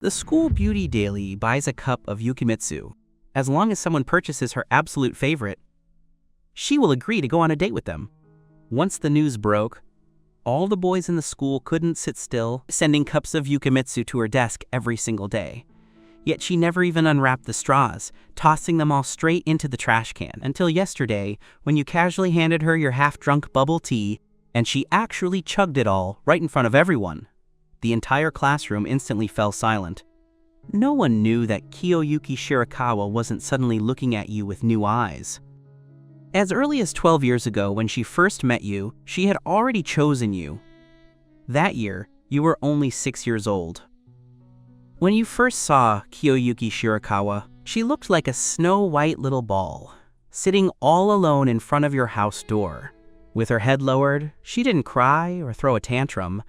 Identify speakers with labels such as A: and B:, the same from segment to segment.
A: The school beauty daily buys a cup of Yukimitsu. As long as someone purchases her absolute favorite, she will agree to go on a date with them. Once the news broke, all the boys in the school couldn't sit still, sending cups of Yukimitsu to her desk every single day. Yet she never even unwrapped the straws, tossing them all straight into the trash can, until yesterday, when you casually handed her your half-drunk bubble tea, and she actually chugged it all right in front of everyone. The entire classroom instantly fell silent. No one knew that Kiyoyuki Shirakawa wasn't suddenly looking at you with new eyes. As early as 12 years ago, when she first met you, she had already chosen you. That year, you were only 6 years old. When you first saw Kiyoyuki Shirakawa, she looked like a snow-white little ball, sitting all alone in front of your house door. With her head lowered, she didn't cry or throw a tantrum,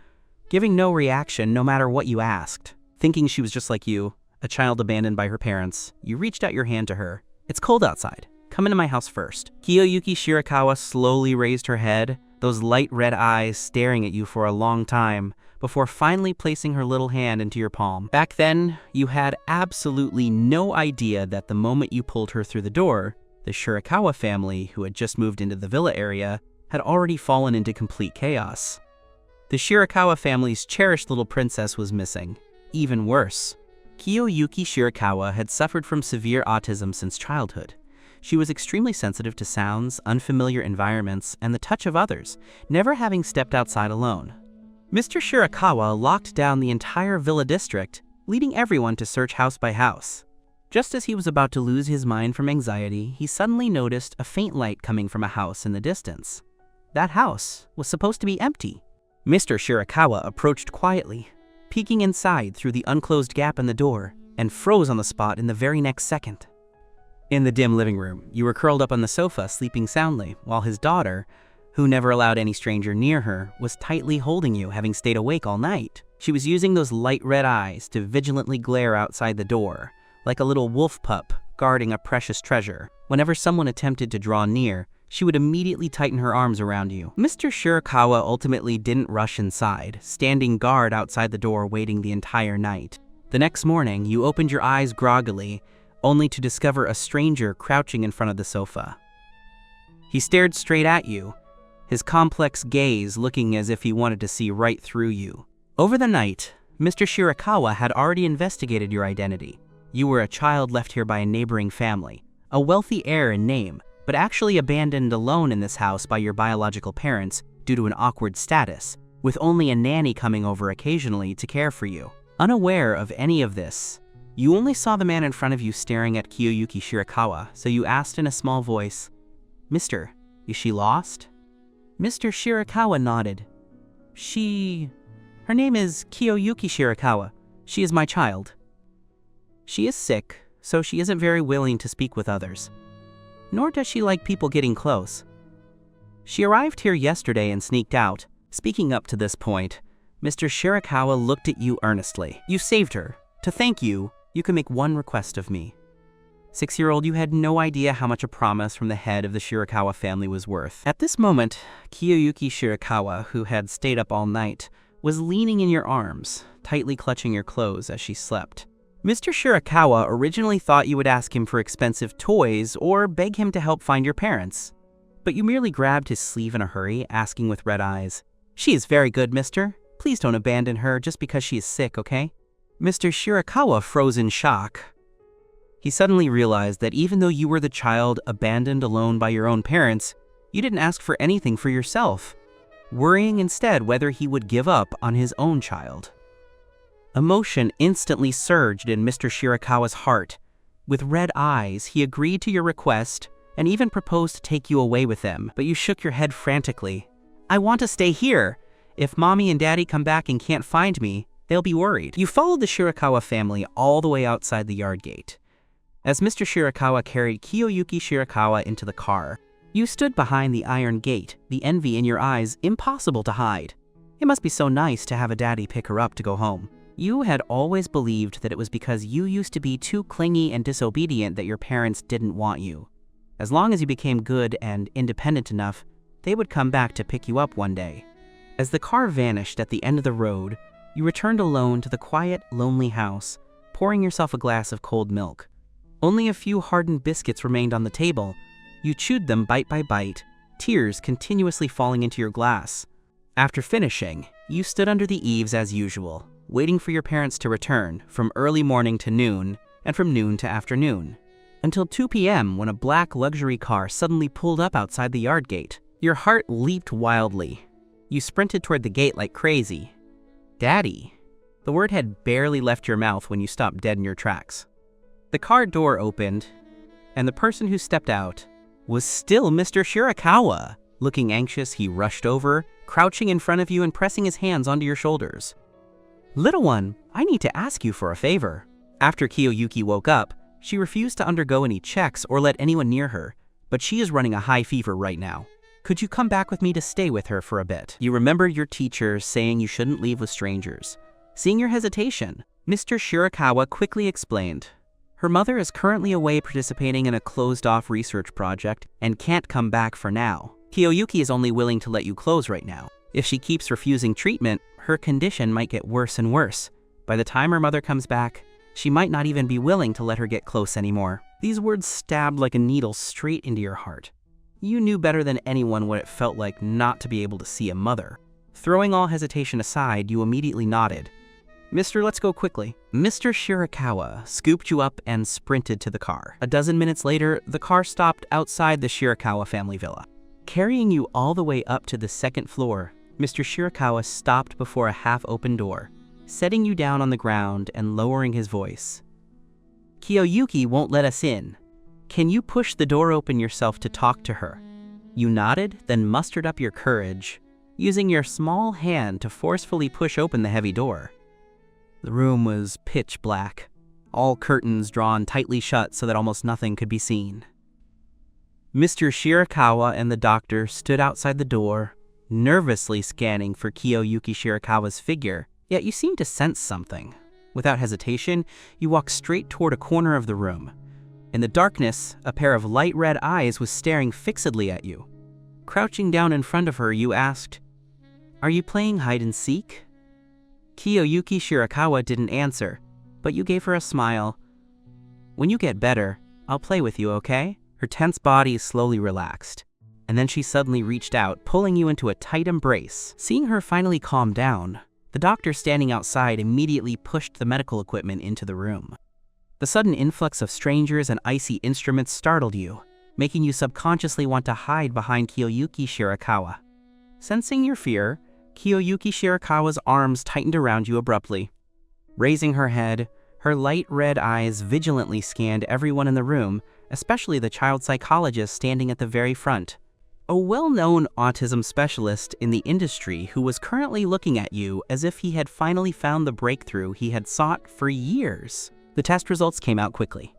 A: giving no reaction no matter what you asked. Thinking she was just like you, a child abandoned by her parents, you reached out your hand to her. "It's cold outside. Come into my house first." Kiyoyuki Shirakawa slowly raised her head, those light red eyes staring at you for a long time, before finally placing her little hand into your palm. Back then, you had absolutely no idea that the moment you pulled her through the door, the Shirakawa family, who had just moved into the villa area, had already fallen into complete chaos. The Shirakawa family's cherished little princess was missing. Even worse, Kiyoyuki Shirakawa had suffered from severe autism since childhood. She was extremely sensitive to sounds, unfamiliar environments, and the touch of others, never having stepped outside alone. Mr. Shirakawa locked down the entire villa district, leading everyone to search house by house. Just as he was about to lose his mind from anxiety, he suddenly noticed a faint light coming from a house in the distance. That house was supposed to be empty. Mr. Shirakawa approached quietly, peeking inside through the unclosed gap in the door, and froze on the spot in the very next second. In the dim living room, you were curled up on the sofa, sleeping soundly, while his daughter, who never allowed any stranger near her, was tightly holding you, having stayed awake all night. She was using those light red eyes to vigilantly glare outside the door, like a little wolf pup guarding a precious treasure. Whenever someone attempted to draw near, she would immediately tighten her arms around you. Mr. Shirakawa ultimately didn't rush inside, standing guard outside the door waiting the entire night. The next morning, you opened your eyes groggily, only to discover a stranger crouching in front of the sofa. He stared straight at you, his complex gaze looking as if he wanted to see right through you. Over the night, Mr. Shirakawa had already investigated your identity. You were a child left here by a neighboring family, a wealthy heir in name, but actually abandoned alone in this house by your biological parents due to an awkward status, with only a nanny coming over occasionally to care for you. Unaware of any of this, you only saw the man in front of you staring at Kiyoyuki Shirakawa, so you asked in a small voice, "Mister, is she lost?" Mr. Shirakawa nodded. Her name is Kiyoyuki Shirakawa. She is my child. She is sick, so she isn't very willing to speak with others. Nor does she like people getting close. She arrived here yesterday and sneaked out. Speaking up to this point, Mr. Shirakawa looked at you earnestly. You saved her. To thank you, you can make one request of me. 6-year-old, you had no idea how much a promise from the head of the Shirakawa family was worth. At this moment, Kiyoyuki Shirakawa, who had stayed up all night, was leaning in your arms, tightly clutching your clothes as she slept. Mr. Shirakawa originally thought you would ask him for expensive toys or beg him to help find your parents. But you merely grabbed his sleeve in a hurry, asking with red eyes, "She is very good, mister. Please don't abandon her just because she is sick, okay?" Mr. Shirakawa froze in shock. He suddenly realized that even though you were the child abandoned alone by your own parents, you didn't ask for anything for yourself, worrying instead whether he would give up on his own child. Emotion instantly surged in Mr. Shirakawa's heart. With red eyes, he agreed to your request and even proposed to take you away with them, but you shook your head frantically. "I want to stay here. If mommy and daddy come back and can't find me, they'll be worried." You followed the Shirakawa family all the way outside the yard gate. As Mr. Shirakawa carried Kiyoyuki Shirakawa into the car, you stood behind the iron gate, the envy in your eyes impossible to hide. It must be so nice to have a daddy pick her up to go home. You had always believed that it was because you used to be too clingy and disobedient that your parents didn't want you. As long as you became good and independent enough, they would come back to pick you up one day. As the car vanished at the end of the road, You returned alone to the quiet, lonely house, pouring yourself a glass of cold milk. Only a few hardened biscuits remained on the table. You chewed them bite by bite, tears continuously falling into your glass. After finishing, you stood under the eaves as usual, waiting for your parents to return from early morning to noon and from noon to afternoon, until 2 p.m. when a black luxury car suddenly pulled up outside the yard gate. Your heart leaped wildly. You sprinted toward the gate like crazy. Daddy. The word had barely left your mouth when you stopped dead in your tracks. The car door opened, and the person who stepped out was still Mr. Shirakawa. Looking anxious, he rushed over, crouching in front of you and pressing his hands onto your shoulders. Little one, I need to ask you for a favor. After Kiyoyuki woke up, she refused to undergo any checks or let anyone near her, but she is running a high fever right now. Could you come back with me to stay with her for a bit? You remembered your teacher saying you shouldn't leave with strangers. Seeing your hesitation, Mr. Shirakawa quickly explained. Her mother is currently away participating in a closed-off research project and can't come back for now. Kiyoyuki is only willing to let you close right now. If she keeps refusing treatment, her condition might get worse and worse. By the time her mother comes back, she might not even be willing to let her get close anymore. These words stabbed like a needle straight into your heart. You knew better than anyone what it felt like not to be able to see a mother. Throwing all hesitation aside, you immediately nodded. Mister, let's go quickly. Mr. Shirakawa scooped you up and sprinted to the car. A dozen minutes later, the car stopped outside the Shirakawa family villa. Carrying you all the way up to the second floor, Mr. Shirakawa stopped before a half-open door, setting you down on the ground and lowering his voice. Kiyoyuki won't let us in. Can you push the door open yourself to talk to her? You nodded, then mustered up your courage, using your small hand to forcefully push open the heavy door. The room was pitch black, all curtains drawn tightly shut so that almost nothing could be seen. Mr. Shirakawa and the doctor stood outside the door, nervously scanning for Kiyoyuki Shirakawa's figure, yet you seemed to sense something. Without hesitation, you walked straight toward a corner of the room. In the darkness, a pair of light red eyes was staring fixedly at you. Crouching down in front of her, you asked, "Are you playing hide and seek?" Kiyoyuki Shirakawa didn't answer, but you gave her a smile. "When you get better, I'll play with you, okay?" Her tense body slowly relaxed, and then she suddenly reached out, pulling you into a tight embrace. Seeing her finally calm down, the doctor standing outside immediately pushed the medical equipment into the room. The sudden influx of strangers and icy instruments startled you, making you subconsciously want to hide behind Kiyoyuki Shirakawa. Sensing your fear, Kiyoyuki Shirakawa's arms tightened around you abruptly. Raising her head, her light red eyes vigilantly scanned everyone in the room, especially the child psychologist standing at the very front. A well-known autism specialist in the industry who was currently looking at you as if he had finally found the breakthrough he had sought for years. The test results came out quickly.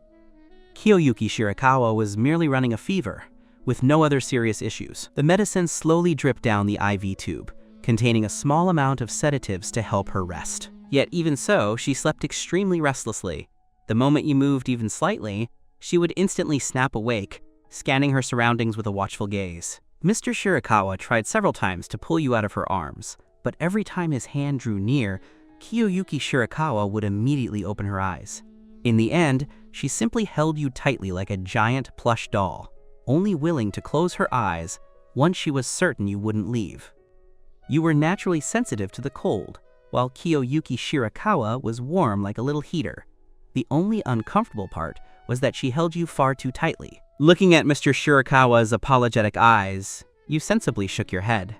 A: Kiyoyuki Shirakawa was merely running a fever, with no other serious issues. The medicine slowly dripped down the IV tube, containing a small amount of sedatives to help her rest. Yet even so, she slept extremely restlessly. The moment you moved even slightly, she would instantly snap awake, scanning her surroundings with a watchful gaze. Mr. Shirakawa tried several times to pull you out of her arms, but every time his hand drew near, Kiyoyuki Shirakawa would immediately open her eyes. In the end, she simply held you tightly like a giant plush doll, only willing to close her eyes once she was certain you wouldn't leave. You were naturally sensitive to the cold, while Kiyoyuki Shirakawa was warm like a little heater. The only uncomfortable part was that she held you far too tightly. Looking at Mr. Shirakawa's apologetic eyes, you sensibly shook your head.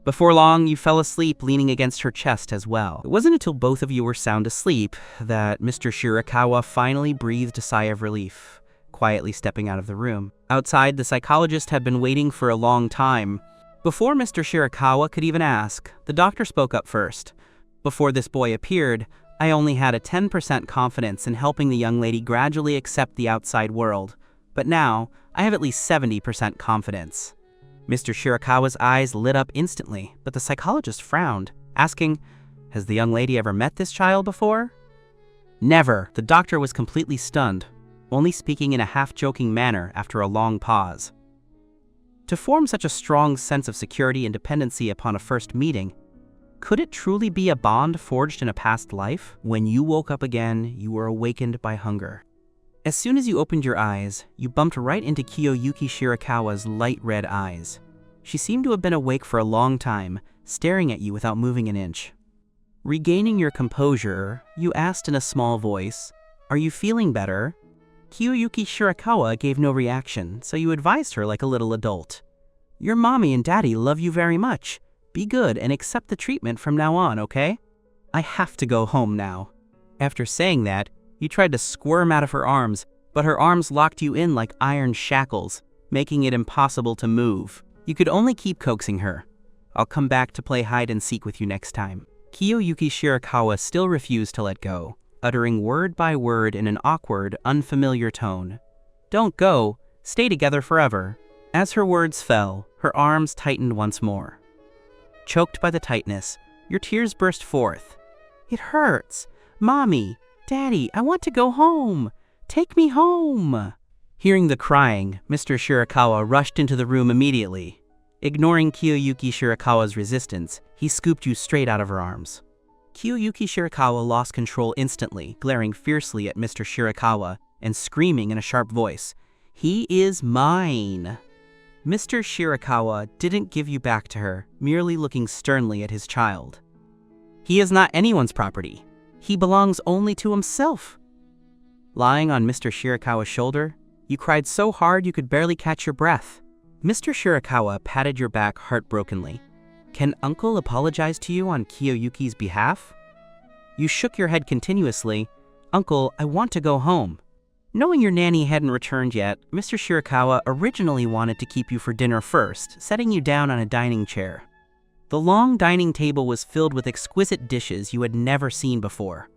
A: Before long, you fell asleep leaning against her chest as well. It wasn't until both of you were sound asleep that Mr. Shirakawa finally breathed a sigh of relief, quietly stepping out of the room. Outside, the psychologist had been waiting for a long time. Before Mr. Shirakawa could even ask, the doctor spoke up first. Before this boy appeared, I only had a 10% confidence in helping the young lady gradually accept the outside world, but now I have at least 70% confidence. Mr. Shirakawa's eyes lit up instantly, but the psychologist frowned, asking, "Has the young lady ever met this child before?" Never. The doctor was completely stunned, only speaking in a half-joking manner after a long pause. To form such a strong sense of security and dependency upon a first meeting, Could it truly be a bond forged in a past life? When you woke up again, you were awakened by hunger. As soon as you opened your eyes, you bumped right into Kiyoyuki Shirakawa's light red eyes. She seemed to have been awake for a long time, staring at you without moving an inch. Regaining your composure, you asked in a small voice, "Are you feeling better?" Kiyoyuki Shirakawa gave no reaction, so you advised her like a little adult. "Your mommy and daddy love you very much. Be good and accept the treatment from now on, okay? I have to go home now." After saying that, you tried to squirm out of her arms, but her arms locked you in like iron shackles, making it impossible to move. You could only keep coaxing her. "I'll come back to play hide and seek with you next time." Kiyoyuki Shirakawa still refused to let go, uttering word by word in an awkward, unfamiliar tone. "Don't go, stay together forever." As her words fell, her arms tightened once more. Choked by the tightness, your tears burst forth. "It hurts. Mommy, Daddy, I want to go home. Take me home." Hearing the crying, Mr. Shirakawa rushed into the room immediately. Ignoring Kiyoyuki Shirakawa's resistance, he scooped you straight out of her arms. Kiyoyuki Shirakawa lost control instantly, glaring fiercely at Mr. Shirakawa and screaming in a sharp voice, "He is mine!" Mr. Shirakawa didn't give you back to her, merely looking sternly at his child. "He is not anyone's property. He belongs only to himself." Lying on Mr. Shirakawa's shoulder, you cried so hard you could barely catch your breath. Mr. Shirakawa patted your back heartbrokenly. "Can Uncle apologize to you on Kiyoyuki's behalf?" You shook your head continuously. "Uncle, I want to go home." Knowing your nanny hadn't returned yet, Mr. Shirakawa originally wanted to keep you for dinner first, setting you down on a dining chair. The long dining table was filled with exquisite dishes you had never seen before.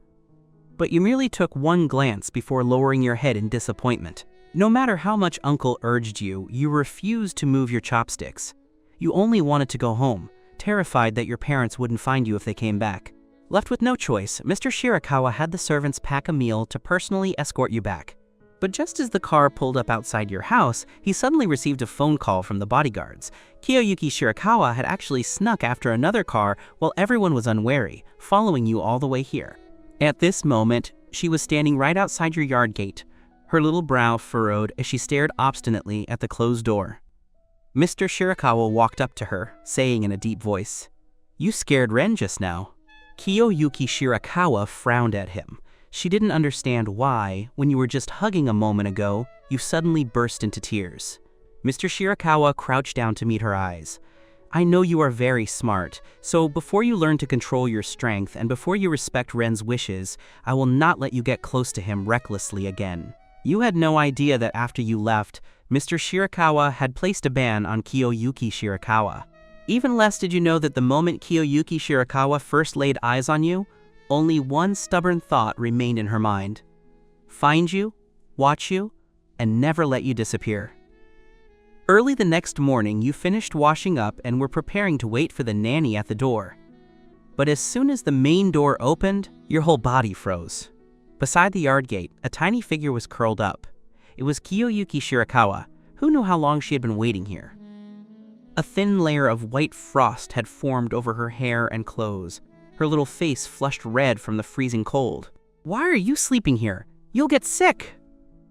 A: But you merely took one glance before lowering your head in disappointment. No matter how much Uncle urged you, you refused to move your chopsticks. You only wanted to go home, terrified that your parents wouldn't find you if they came back. Left with no choice, Mr. Shirakawa had the servants pack a meal to personally escort you back. But just as the car pulled up outside your house, he suddenly received a phone call from the bodyguards. Kiyoyuki Shirakawa had actually snuck after another car while everyone was unwary, following you all the way here. At this moment, she was standing right outside your yard gate, her little brow furrowed as she stared obstinately at the closed door. Mr. Shirakawa walked up to her, saying in a deep voice, "You scared Ren just now." Kiyoyuki Shirakawa frowned at him. She didn't understand why, when you were just hugging a moment ago, you suddenly burst into tears. Mr. Shirakawa crouched down to meet her eyes. "I know you are very smart, so before you learn to control your strength and before you respect Ren's wishes, I will not let you get close to him recklessly again." You had no idea that after you left, Mr. Shirakawa had placed a ban on Kiyoyuki Shirakawa. Even less did you know that the moment Kiyoyuki Shirakawa first laid eyes on you, only one stubborn thought remained in her mind: find you, watch you, and never let you disappear. Early the next morning, you finished washing up and were preparing to wait for the nanny at the door. But as soon as the main door opened, your whole body froze. Beside the yard gate, a tiny figure was curled up. It was Kiyoyuki Shirakawa, who knew how long she had been waiting here. A thin layer of white frost had formed over her hair and clothes. Her little face flushed red from the freezing cold. "Why are you sleeping here? You'll get sick!"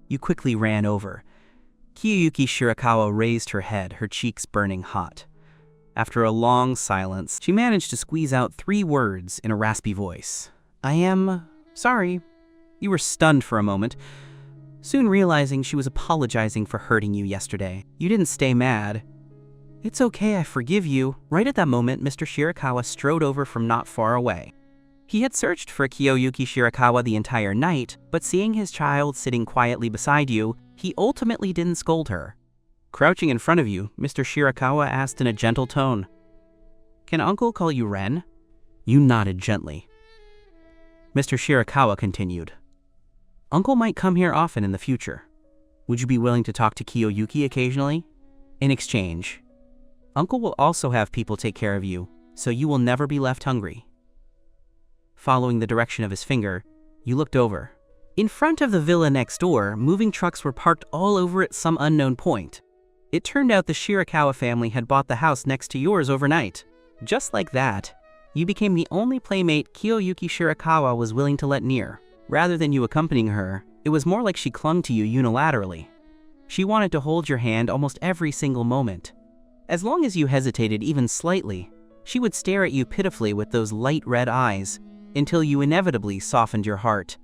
A: You quickly ran over. Kiyoyuki Shirakawa raised her head, her cheeks burning hot. After a long silence, she managed to squeeze out 3 words in a raspy voice. "I am sorry." You were stunned for a moment, soon realizing she was apologizing for hurting you yesterday. You didn't stay mad. "It's okay, I forgive you." Right at that moment, Mr. Shirakawa strode over from not far away. He had searched for Kiyoyuki Shirakawa the entire night, but seeing his child sitting quietly beside you, he ultimately didn't scold her. Crouching in front of you, Mr. Shirakawa asked in a gentle tone, "Can Uncle call you Ren?" You nodded gently. Mr. Shirakawa continued, "Uncle might come here often in the future. Would you be willing to talk to Kiyoyuki occasionally? In exchange, Uncle will also have people take care of you, so you will never be left hungry." Following the direction of his finger, you looked over. In front of the villa next door, moving trucks were parked all over at some unknown point. It turned out the Shirakawa family had bought the house next to yours overnight. Just like that, You became the only playmate Kiyoyuki Shirakawa was willing to let near. Rather than you accompanying her, it was more like she clung to you unilaterally. She wanted to hold your hand almost every single moment. As long as you hesitated even slightly, she would stare at you pitifully with those light red eyes, until you inevitably softened your heart.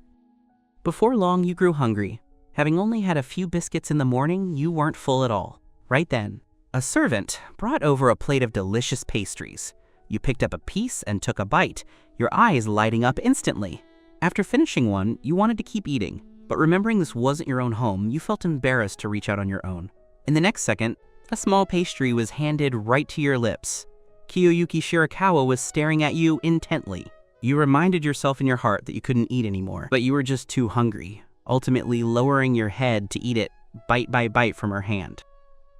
A: Before long, you grew hungry. Having only had a few biscuits in the morning, you weren't full at all. Right then, a servant brought over a plate of delicious pastries. You picked up a piece and took a bite, your eyes lighting up instantly. After finishing one, you wanted to keep eating, but remembering this wasn't your own home, you felt embarrassed to reach out on your own. In the next second, a small pastry was handed right to your lips. Kiyoyuki Shirakawa was staring at you intently. You reminded yourself in your heart that you couldn't eat anymore, but you were just too hungry, ultimately lowering your head to eat it bite by bite from her hand.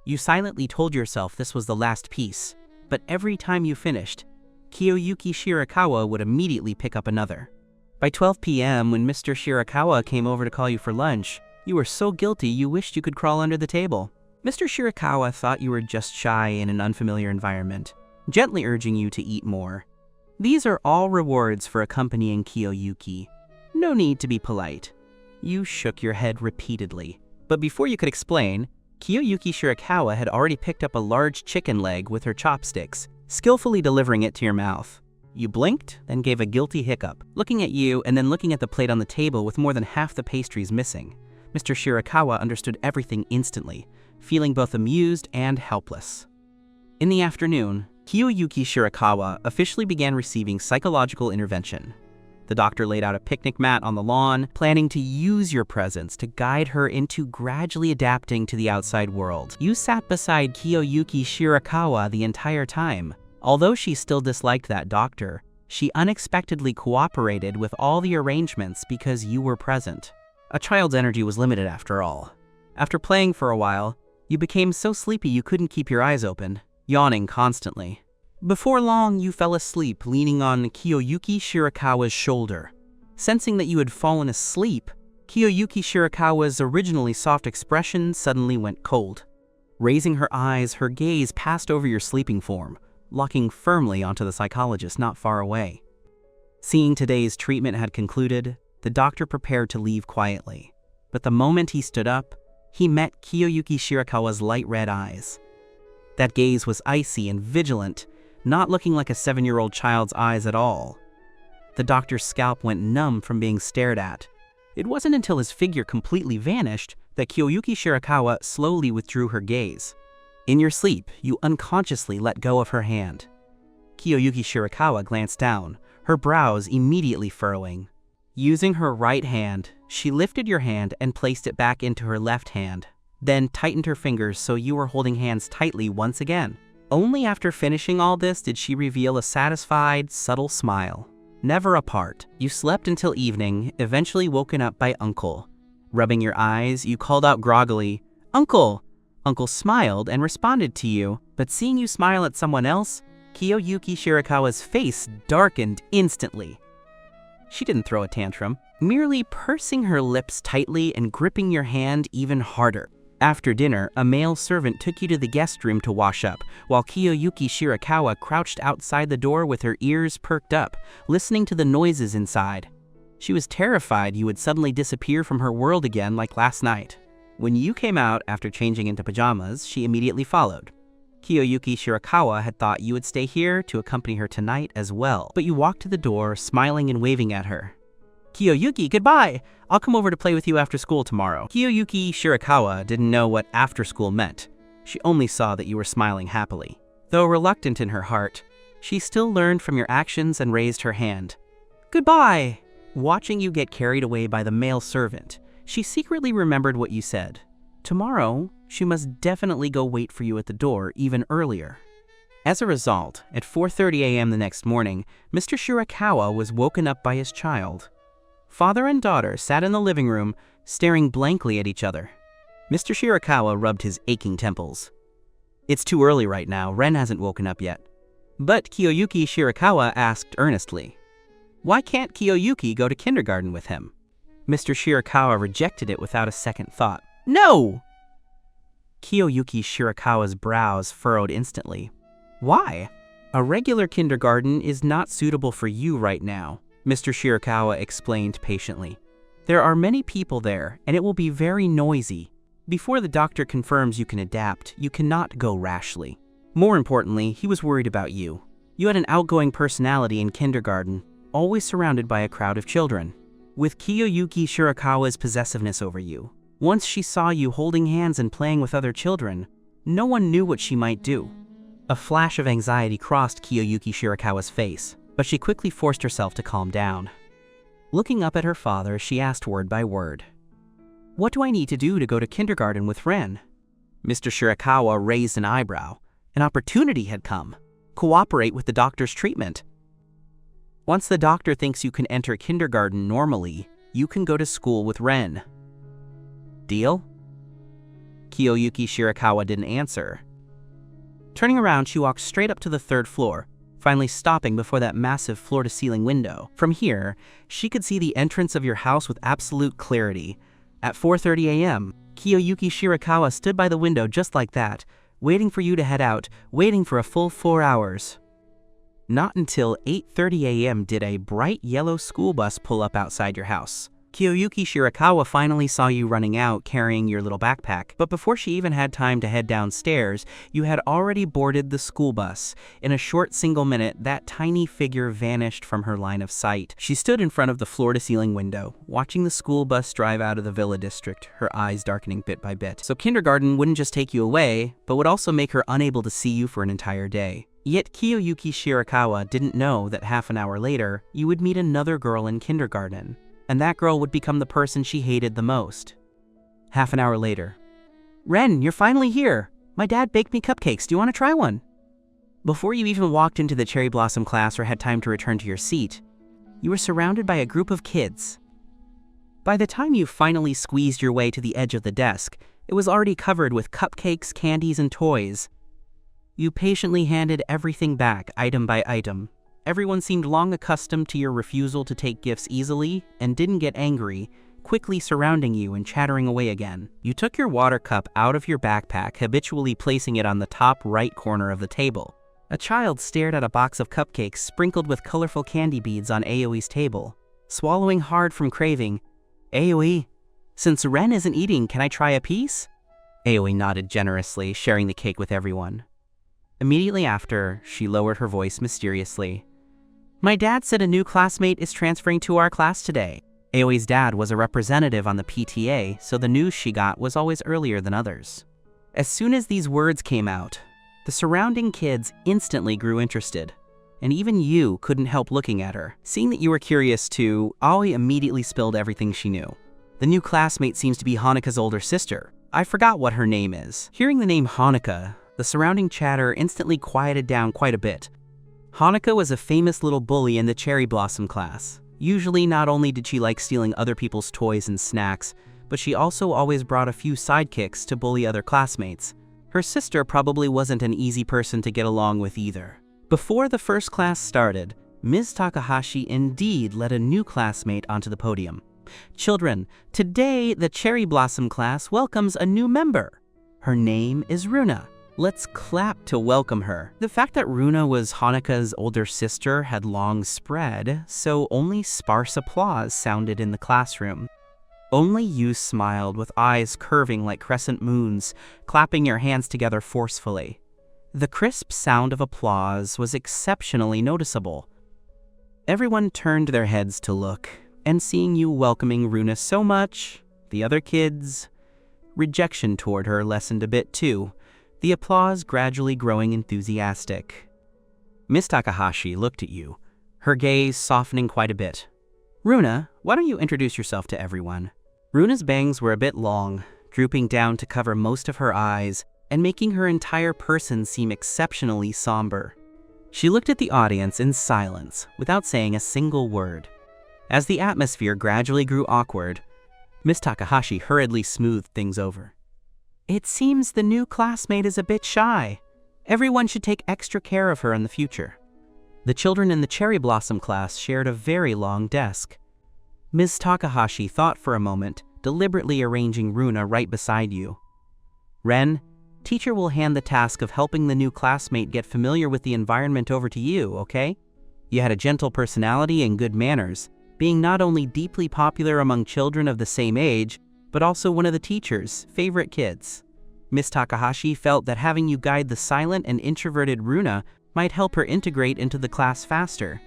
A: You silently told yourself this was the last piece, but every time you finished, Kiyoyuki Shirakawa would immediately pick up another. By 12 p.m., when Mr. Shirakawa came over to call you for lunch, you were so guilty you wished you could crawl under the table. Mr. Shirakawa thought you were just shy in an unfamiliar environment, gently urging you to eat more. These are all rewards for accompanying Kiyoyuki. No need to be polite. You shook your head repeatedly. But before you could explain, Kiyoyuki Shirakawa had already picked up a large chicken leg with her chopsticks, skillfully delivering it to your mouth. You blinked, then gave a guilty hiccup, looking at you and then looking at the plate on the table with more than half the pastries missing. Mr. Shirakawa understood everything instantly, feeling both amused and helpless. In the afternoon, Kiyoyuki Shirakawa officially began receiving psychological intervention. The doctor laid out a picnic mat on the lawn, planning to use your presence to guide her into gradually adapting to the outside world. You sat beside Kiyoyuki Shirakawa the entire time. Although she still disliked that doctor, she unexpectedly cooperated with all the arrangements because you were present. A child's energy was limited after all. After playing for a while, you became so sleepy you couldn't keep your eyes open, yawning constantly. Before long, you fell asleep leaning on Kiyoyuki Shirakawa's shoulder. Sensing that you had fallen asleep, Kiyoyuki Shirakawa's originally soft expression suddenly went cold. Raising her eyes, her gaze passed over your sleeping form, locking firmly onto the psychologist not far away. Seeing today's treatment had concluded, the doctor prepared to leave quietly. But the moment he stood up, he met Kiyoyuki Shirakawa's light red eyes. That gaze was icy and vigilant, not looking like a 7-year-old child's eyes at all. The doctor's scalp went numb from being stared at. It wasn't until his figure completely vanished that Kiyoyuki Shirakawa slowly withdrew her gaze. In your sleep, you unconsciously let go of her hand. Kiyoyuki Shirakawa glanced down, her brows immediately furrowing. Using her right hand, she lifted your hand and placed it back into her left hand, then tightened her fingers so you were holding hands tightly once again. Only after finishing all this did she reveal a satisfied, subtle smile. Never apart, you slept until evening, eventually woken up by Uncle. Rubbing your eyes, you called out groggily, "Uncle!" Uncle smiled and responded to you, but seeing you smile at someone else, Kiyoyuki Shirakawa's face darkened instantly. She didn't throw a tantrum, merely pursing her lips tightly and gripping your hand even harder. After dinner, a male servant took you to the guest room to wash up, while Kiyoyuki Shirakawa crouched outside the door with her ears perked up, listening to the noises inside. She was terrified you would suddenly disappear from her world again like last night. When you came out after changing into pajamas, she immediately followed. Kiyoyuki Shirakawa had thought you would stay here to accompany her tonight as well, but you walked to the door, smiling and waving at her. "Kiyoyuki, goodbye! I'll come over to play with you after school tomorrow." Kiyoyuki Shirakawa didn't know what after school meant. She only saw that you were smiling happily. Though reluctant in her heart, she still learned from your actions and raised her hand. "Goodbye!" Watching you get carried away by the male servant, she secretly remembered what you said. Tomorrow, she must definitely go wait for you at the door even earlier. As a result, at 4:30 a.m. the next morning, Mr. Shirakawa was woken up by his child. Father and daughter sat in the living room, staring blankly at each other. Mr. Shirakawa rubbed his aching temples. "It's too early right now, Ren hasn't woken up yet." But Kiyoyuki Shirakawa asked earnestly, "Why can't Kiyoyuki go to kindergarten with him?" Mr. Shirakawa rejected it without a second thought. "No!" Kiyoyuki Shirakawa's brows furrowed instantly. "Why?" A regular kindergarten is not suitable for you right now, Mr. Shirakawa explained patiently. There are many people there, and it will be very noisy. Before the doctor confirms you can adapt, you cannot go rashly. More importantly, he was worried about you. You had an outgoing personality in kindergarten, always surrounded by a crowd of children. With Kiyoyuki Shirakawa's possessiveness over you, once she saw you holding hands and playing with other children, no one knew what she might do. A flash of anxiety crossed Kiyoyuki Shirakawa's face, but she quickly forced herself to calm down. Looking up at her father, she asked word by word, "What do I need to do to go to kindergarten with Ren?" Mr. Shirakawa raised an eyebrow. An opportunity had come. Cooperate with the doctor's treatment. Once the doctor thinks you can enter kindergarten normally, you can go to school with Ren. Deal? Kiyoyuki Shirakawa didn't answer. Turning around, she walked straight up to the 3rd floor, finally stopping before that massive floor-to-ceiling window. From here, she could see the entrance of your house with absolute clarity. At 4:30 a.m., Kiyoyuki Shirakawa stood by the window just like that, waiting for you to head out, waiting for a full 4 hours. Not until 8:30 a.m. did a bright yellow school bus pull up outside your house. Kiyoyuki Shirakawa finally saw you running out carrying your little backpack, but before she even had time to head downstairs, you had already boarded the school bus. In a short single minute, that tiny figure vanished from her line of sight. She stood in front of the floor-to-ceiling window, watching the school bus drive out of the villa district, her eyes darkening bit by bit. So kindergarten wouldn't just take you away, but would also make her unable to see you for an entire day. Yet Kiyoyuki Shirakawa didn't know that half an hour later, you would meet another girl in kindergarten. And that girl would become the person she hated the most. Half an hour later. "Ren, you're finally here. My dad baked me cupcakes. Do you want to try one?" Before you even walked into the cherry blossom class or had time to return to your seat, you were surrounded by a group of kids. By the time you finally squeezed your way to the edge of the desk, it was already covered with cupcakes, candies, and toys. You patiently handed everything back, item by item. Everyone seemed long accustomed to your refusal to take gifts easily and didn't get angry, quickly surrounding you and chattering away again. You took your water cup out of your backpack, habitually placing it on the top right corner of the table. A child stared at a box of cupcakes sprinkled with colorful candy beads on Aoi's table, swallowing hard from craving. "Aoi, since Ren isn't eating, can I try a piece?" Aoi nodded generously, sharing the cake with everyone. Immediately after, she lowered her voice mysteriously. "My dad said a new classmate is transferring to our class today." Aoi's dad was a representative on the PTA, so the news she got was always earlier than others. As soon as these words came out, the surrounding kids instantly grew interested, and even you couldn't help looking at her. Seeing that you were curious too, Aoi immediately spilled everything she knew. "The new classmate seems to be Hanaka's older sister. I forgot what her name is." Hearing the name Hanaka, the surrounding chatter instantly quieted down quite a bit. Hanaka was a famous little bully in the cherry blossom class. Usually, not only did she like stealing other people's toys and snacks, but she also always brought a few sidekicks to bully other classmates. Her sister probably wasn't an easy person to get along with either. Before the first class started, Ms. Takahashi indeed led a new classmate onto the podium. "Children, today the cherry blossom class welcomes a new member. Her name is Runa. Let's clap to welcome her." The fact that Runa was Hanaka's older sister had long spread, so only sparse applause sounded in the classroom. Only you smiled with eyes curving like crescent moons, clapping your hands together forcefully. The crisp sound of applause was exceptionally noticeable. Everyone turned their heads to look, and seeing you welcoming Runa so much, the other kids' rejection toward her lessened a bit too, the applause gradually growing enthusiastic. Miss Takahashi looked at you, her gaze softening quite a bit. "Runa, why don't you introduce yourself to everyone?" Runa's bangs were a bit long, drooping down to cover most of her eyes and making her entire person seem exceptionally somber. She looked at the audience in silence, without saying a single word. As the atmosphere gradually grew awkward, Miss Takahashi hurriedly smoothed things over. "It seems the new classmate is a bit shy. Everyone should take extra care of her in the future." The children in the cherry blossom class shared a very long desk. Ms. Takahashi thought for a moment, deliberately arranging Runa right beside you. "Ren, Teacher will hand the task of helping the new classmate get familiar with the environment over to you, okay? You had a gentle personality and good manners, being not only deeply popular among children of the same age, but also one of the teacher's favorite kids. Miss Takahashi felt that having you guide the silent and introverted Runa might help her integrate into the class faster.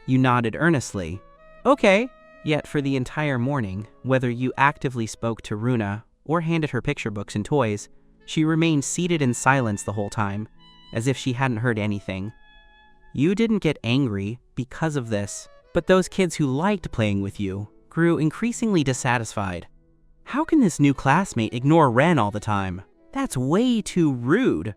A: You nodded earnestly. Okay. Yet for the entire morning, whether you actively spoke to Runa or handed her picture books and toys, she remained seated in silence the whole time, as if she hadn't heard anything. You didn't get angry because of this, but those kids who liked playing with you grew increasingly dissatisfied. How can this new classmate ignore Ren all the time? That's way too rude.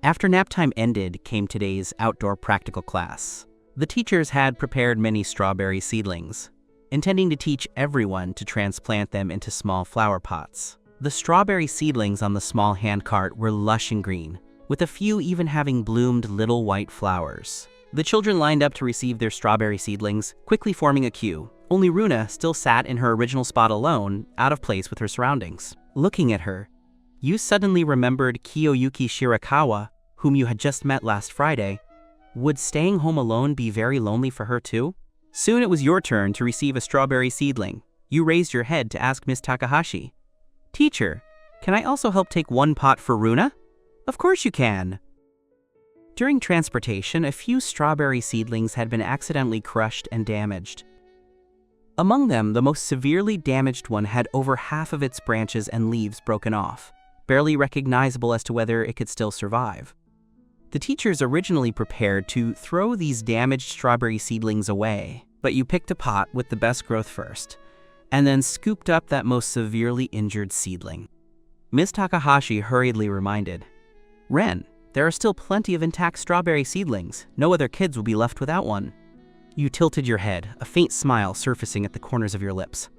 A: After nap time ended came today's outdoor practical class. The teachers had prepared many strawberry seedlings, intending to teach everyone to transplant them into small flower pots. The strawberry seedlings on the small handcart were lush and green, with a few even having bloomed little white flowers. The children lined up to receive their strawberry seedlings, quickly forming a queue. Only Runa still sat in her original spot alone, out of place with her surroundings. Looking at her, you suddenly remembered Kiyoyuki Shirakawa, whom you had just met last Friday. Would staying home alone be very lonely for her too? Soon it was your turn to receive a strawberry seedling. You raised your head to ask Miss Takahashi. Teacher, can I also help take one pot for Runa? Of course you can. During transportation, a few strawberry seedlings had been accidentally crushed and damaged. Among them, the most severely damaged one had over half of its branches and leaves broken off, barely recognizable as to whether it could still survive. The teachers originally prepared to throw these damaged strawberry seedlings away, but you picked a pot with the best growth first, and then scooped up that most severely injured seedling. Miss Takahashi hurriedly reminded, Ren, there are still plenty of intact strawberry seedlings. No other kids will be left without one. You tilted your head, a faint smile surfacing at the corners of your lips.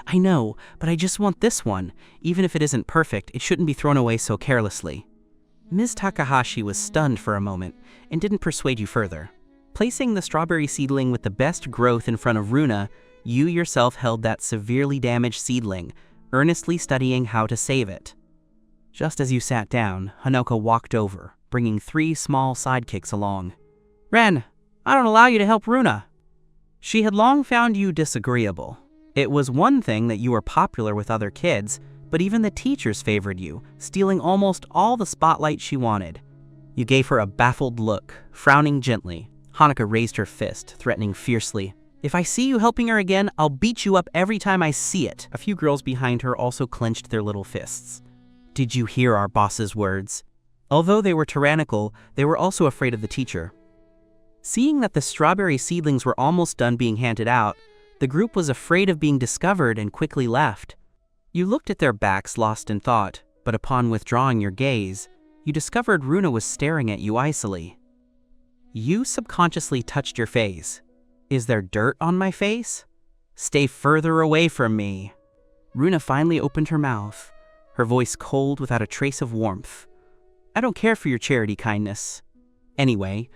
A: I know, but I just want this one. Even if it isn't perfect, it shouldn't be thrown away so carelessly. Ms. Takahashi was stunned for a moment and didn't persuade you further. Placing the strawberry seedling with the best growth in front of Runa, you yourself held that severely damaged seedling, earnestly studying how to save it. Just as you sat down, Hanoka walked over, bringing 3 small sidekicks along. Ren, I don't allow you to help Runa. She had long found you disagreeable. It was one thing that you were popular with other kids, but even the teachers favored you, stealing almost all the spotlight she wanted. You gave her a baffled look, frowning gently. Hanuka raised her fist, threatening fiercely. If I see you helping her again, I'll beat you up every time I see it. A few girls behind her also clenched their little fists. Did you hear our boss's words? Although they were tyrannical, they were also afraid of the teacher. Seeing that the strawberry seedlings were almost done being handed out, the group was afraid of being discovered and quickly left. You looked at their backs lost in thought, but upon withdrawing your gaze, you discovered Runa was staring at you icily. You subconsciously touched your face. Is there dirt on my face? Stay further away from me. Runa finally opened her mouth, her voice cold without a trace of warmth. I don't care for your charity kindness. Anyway,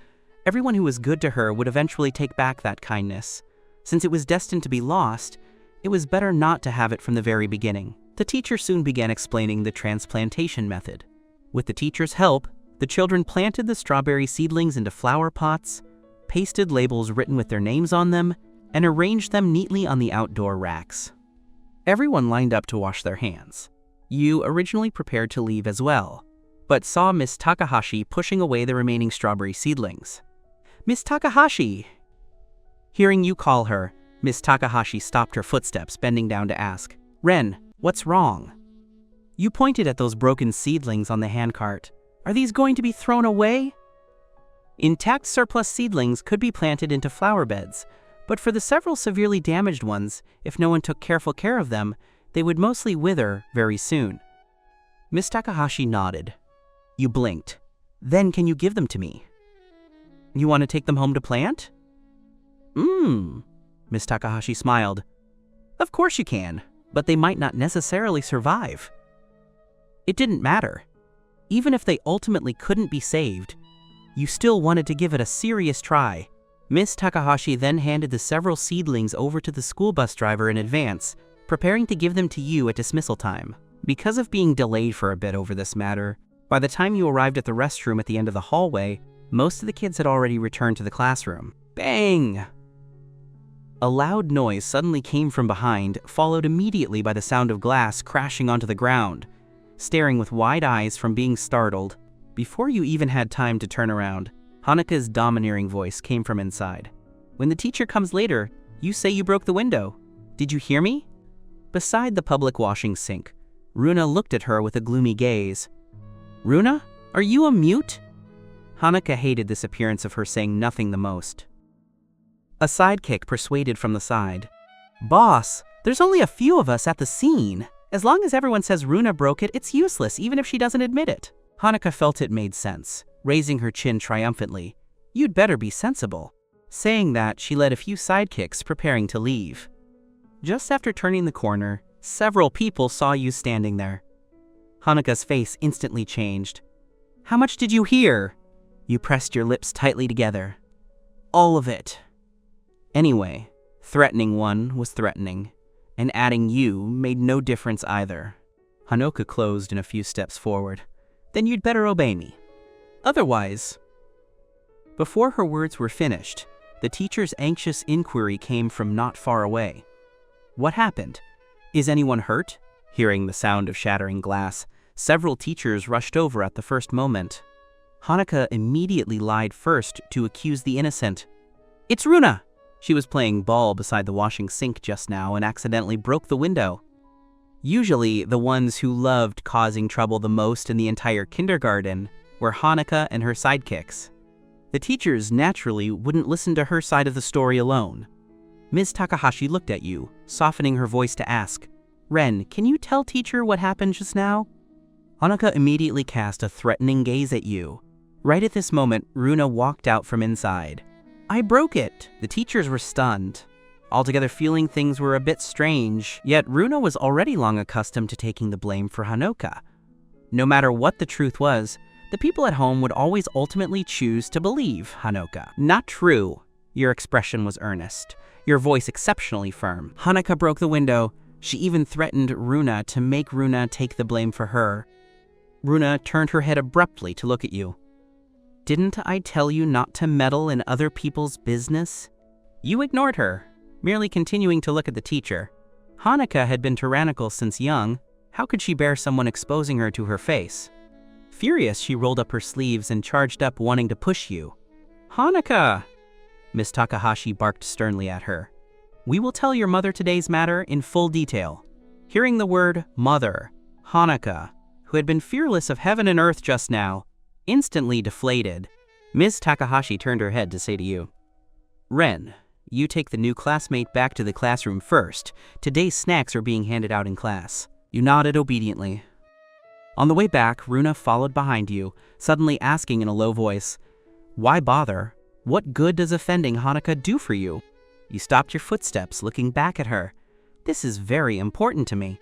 A: everyone who was good to her would eventually take back that kindness. Since it was destined to be lost, it was better not to have it from the very beginning. The teacher soon began explaining the transplantation method. With the teacher's help, the children planted the strawberry seedlings into flower pots, pasted labels written with their names on them, and arranged them neatly on the outdoor racks. Everyone lined up to wash their hands. You originally prepared to leave as well, but saw Miss Takahashi pushing away the remaining strawberry seedlings. Miss Takahashi! Hearing you call her, Miss Takahashi stopped her footsteps, bending down to ask, Ren, what's wrong? You pointed at those broken seedlings on the handcart. Are these going to be thrown away? Intact surplus seedlings could be planted into flower beds, but for the several severely damaged ones, if no one took careful care of them, they would mostly wither very soon. Miss Takahashi nodded. You blinked. Then can you give them to me? You want to take them home to plant? Miss Takahashi smiled. Of course you can, but they might not necessarily survive. It didn't matter. Even if they ultimately couldn't be saved, you still wanted to give it a serious try. Miss Takahashi then handed the several seedlings over to the school bus driver in advance, preparing to give them to you at dismissal time. Because of being delayed for a bit over this matter, By the time you arrived at the restroom at the end of the hallway, most of the kids had already returned to the classroom. Bang! A loud noise suddenly came from behind, followed immediately by the sound of glass crashing onto the ground. Staring with wide eyes from being startled, before you even had time to turn around, Hanukkah's domineering voice came from inside. When the teacher comes later, you say you broke the window. Did you hear me? Beside the public washing sink, Runa looked at her with a gloomy gaze. Runa, are you a mute? Hanukkah hated this appearance of her saying nothing the most. A sidekick persuaded from the side. Boss, there's only a few of us at the scene. As long as everyone says Runa broke it, it's useless, even if she doesn't admit it. Hanukkah felt it made sense, raising her chin triumphantly. You'd better be sensible. Saying that, she led a few sidekicks, preparing to leave. Just after turning the corner, several people saw you standing there. Hanukkah's face instantly changed. How much did you hear? You pressed your lips tightly together. All of it. Anyway, threatening one was threatening, and adding you made no difference either. Hanukkah closed in a few steps forward. Then you'd better obey me. Otherwise... Before her words were finished, the teacher's anxious inquiry came from not far away. What happened? Is anyone hurt? Hearing the sound of shattering glass, several teachers rushed over at the first moment. Hanukkah immediately lied first to accuse the innocent. It's Runa! She was playing ball beside the washing sink just now and accidentally broke the window. Usually, the ones who loved causing trouble the most in the entire kindergarten were Hanukkah and her sidekicks. The teachers naturally wouldn't listen to her side of the story alone. Ms. Takahashi looked at you, softening her voice to ask, Ren, can you tell teacher what happened just now? Hanukkah immediately cast a threatening gaze at you. Right at this moment, Runa walked out from inside. I broke it. The teachers were stunned, altogether feeling things were a bit strange, yet Runa was already long accustomed to taking the blame for Hanukkah. No matter what the truth was, the people at home would always ultimately choose to believe Hanukkah. Not true. Your expression was earnest, your voice exceptionally firm. Hanukkah broke the window. She even threatened Runa to make Runa take the blame for her. Runa turned her head abruptly to look at you. Didn't I tell you not to meddle in other people's business? You ignored her, merely continuing to look at the teacher. Hanukkah had been tyrannical since young. How could she bear someone exposing her to her face? Furious, she rolled up her sleeves and charged up, wanting to push you. Hanukkah! Miss Takahashi barked sternly at her. We will tell your mother today's matter in full detail. Hearing the word mother, Hanukkah, who had been fearless of heaven and earth just now, instantly deflated. Ms. Takahashi turned her head to say to you, Ren, you take the new classmate back to the classroom first. Today's snacks are being handed out in class. You nodded obediently. On the way back, Runa followed behind you, suddenly asking in a low voice, Why bother? What good does offending Hanukkah do for you? You stopped your footsteps, looking back at her. This is very important to me.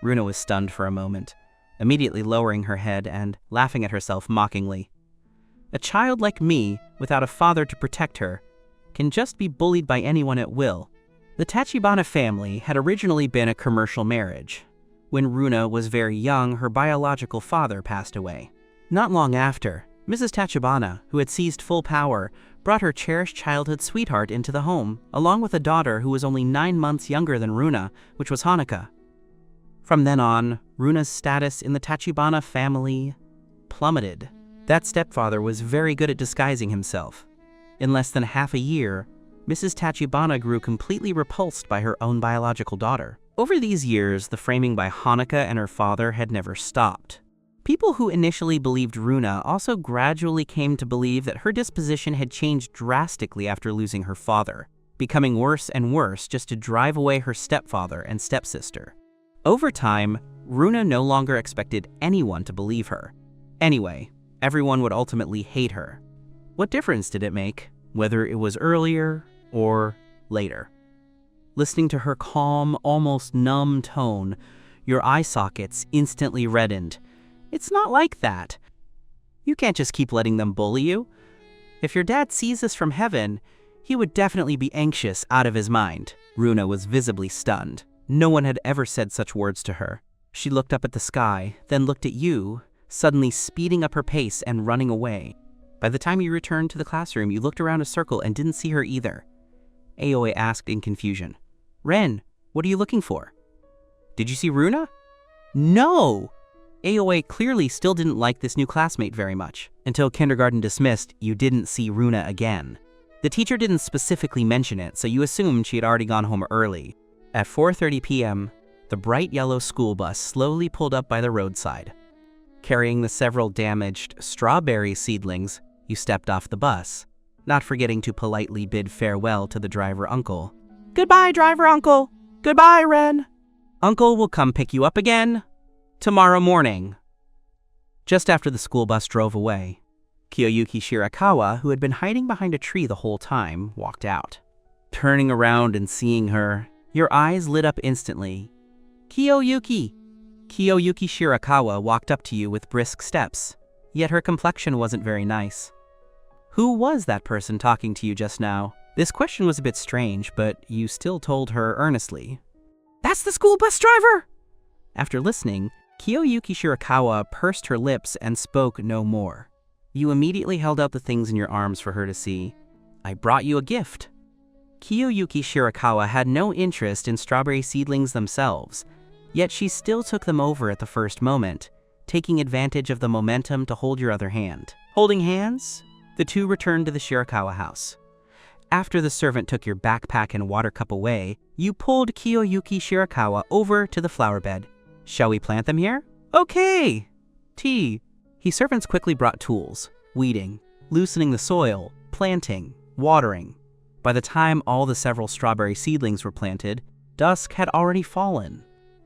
A: Runa was stunned for a moment, immediately lowering her head and laughing at herself mockingly. A child like me, without a father to protect her, can just be bullied by anyone at will. The Tachibana family had originally been a commercial marriage. When Runa was very young, her biological father passed away. Not long after, Mrs. Tachibana, who had seized full power, brought her cherished childhood sweetheart into the home, along with a daughter who was only 9 months younger than Runa, which was Hanukkah. From then on, Runa's status in the Tachibana family plummeted. That stepfather was very good at disguising himself. In less than half a year, Mrs. Tachibana grew completely repulsed by her own biological daughter. Over these years, the framing by Hanukkah and her father had never stopped. People who initially believed Runa also gradually came to believe that her disposition had changed drastically after losing her father, becoming worse and worse just to drive away her stepfather and stepsister. Over time, Runa no longer expected anyone to believe her. Anyway, everyone would ultimately hate her. What difference did it make, whether it was earlier or later? Listening to her calm, almost numb tone, your eye sockets instantly reddened. It's not like that. You can't just keep letting them bully you. If your dad sees this from heaven, he would definitely be anxious out of his mind. Runa was visibly stunned. No one had ever said such words to her. She looked up at the sky, then looked at you, suddenly speeding up her pace and running away. By the time you returned to the classroom, you looked around a circle and didn't see her either. Aoi asked in confusion, "Ren, what are you looking for?" "Did you see Runa?" "No!" Aoi clearly still didn't like this new classmate very much. Until kindergarten dismissed, you didn't see Runa again. The teacher didn't specifically mention it, so you assumed she had already gone home early. At 4:30 p.m., the bright yellow school bus slowly pulled up by the roadside. Carrying the several damaged strawberry seedlings, you stepped off the bus, not forgetting to politely bid farewell to the driver uncle. "Goodbye, driver uncle. Goodbye, Ren. Uncle will come pick you up again tomorrow morning." Just after the school bus drove away, Kiyoyuki Shirakawa, who had been hiding behind a tree the whole time, walked out. Turning around and seeing her, your eyes lit up instantly. "Kiyoyuki!" Kiyoyuki Shirakawa walked up to you with brisk steps, yet her complexion wasn't very nice. Who was that person talking to you just now? This question was a bit strange, but you still told her earnestly. "That's the school bus driver!" After listening, Kiyoyuki Shirakawa pursed her lips and spoke no more. You immediately held out the things in your arms for her to see. "I brought you a gift." Kiyoyuki Shirakawa had no interest in strawberry seedlings themselves, yet she still took them over at the first moment, taking advantage of the momentum to hold your other hand. Holding hands, the two returned to the Shirakawa house. After the servant took your backpack and water cup away, you pulled Kiyoyuki Shirakawa over to the flower bed. "Shall we plant them here?" "Okay." "Tea." Servants quickly brought tools, weeding, loosening the soil, planting, watering. By the time all the several strawberry seedlings were planted, dusk had already fallen.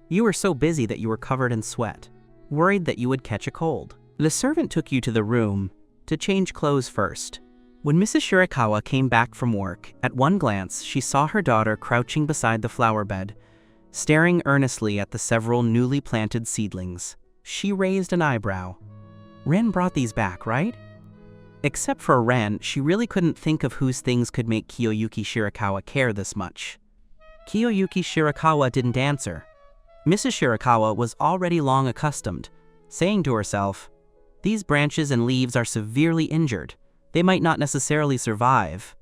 A: You were so busy that you were covered in sweat, worried that you would catch a cold. The servant took you to the room to change clothes first. When Mrs. Shirakawa came back from work, at one glance she saw her daughter crouching beside the flower bed, staring earnestly at the several newly planted seedlings. She raised an eyebrow. "Ren brought these back, right?" Except for Ren, she really couldn't think of whose things could make Kiyoyuki Shirakawa care this much. Kiyoyuki Shirakawa didn't answer. Mrs. Shirakawa was already long accustomed, saying to herself, "These branches and leaves are severely injured. They might not necessarily survive."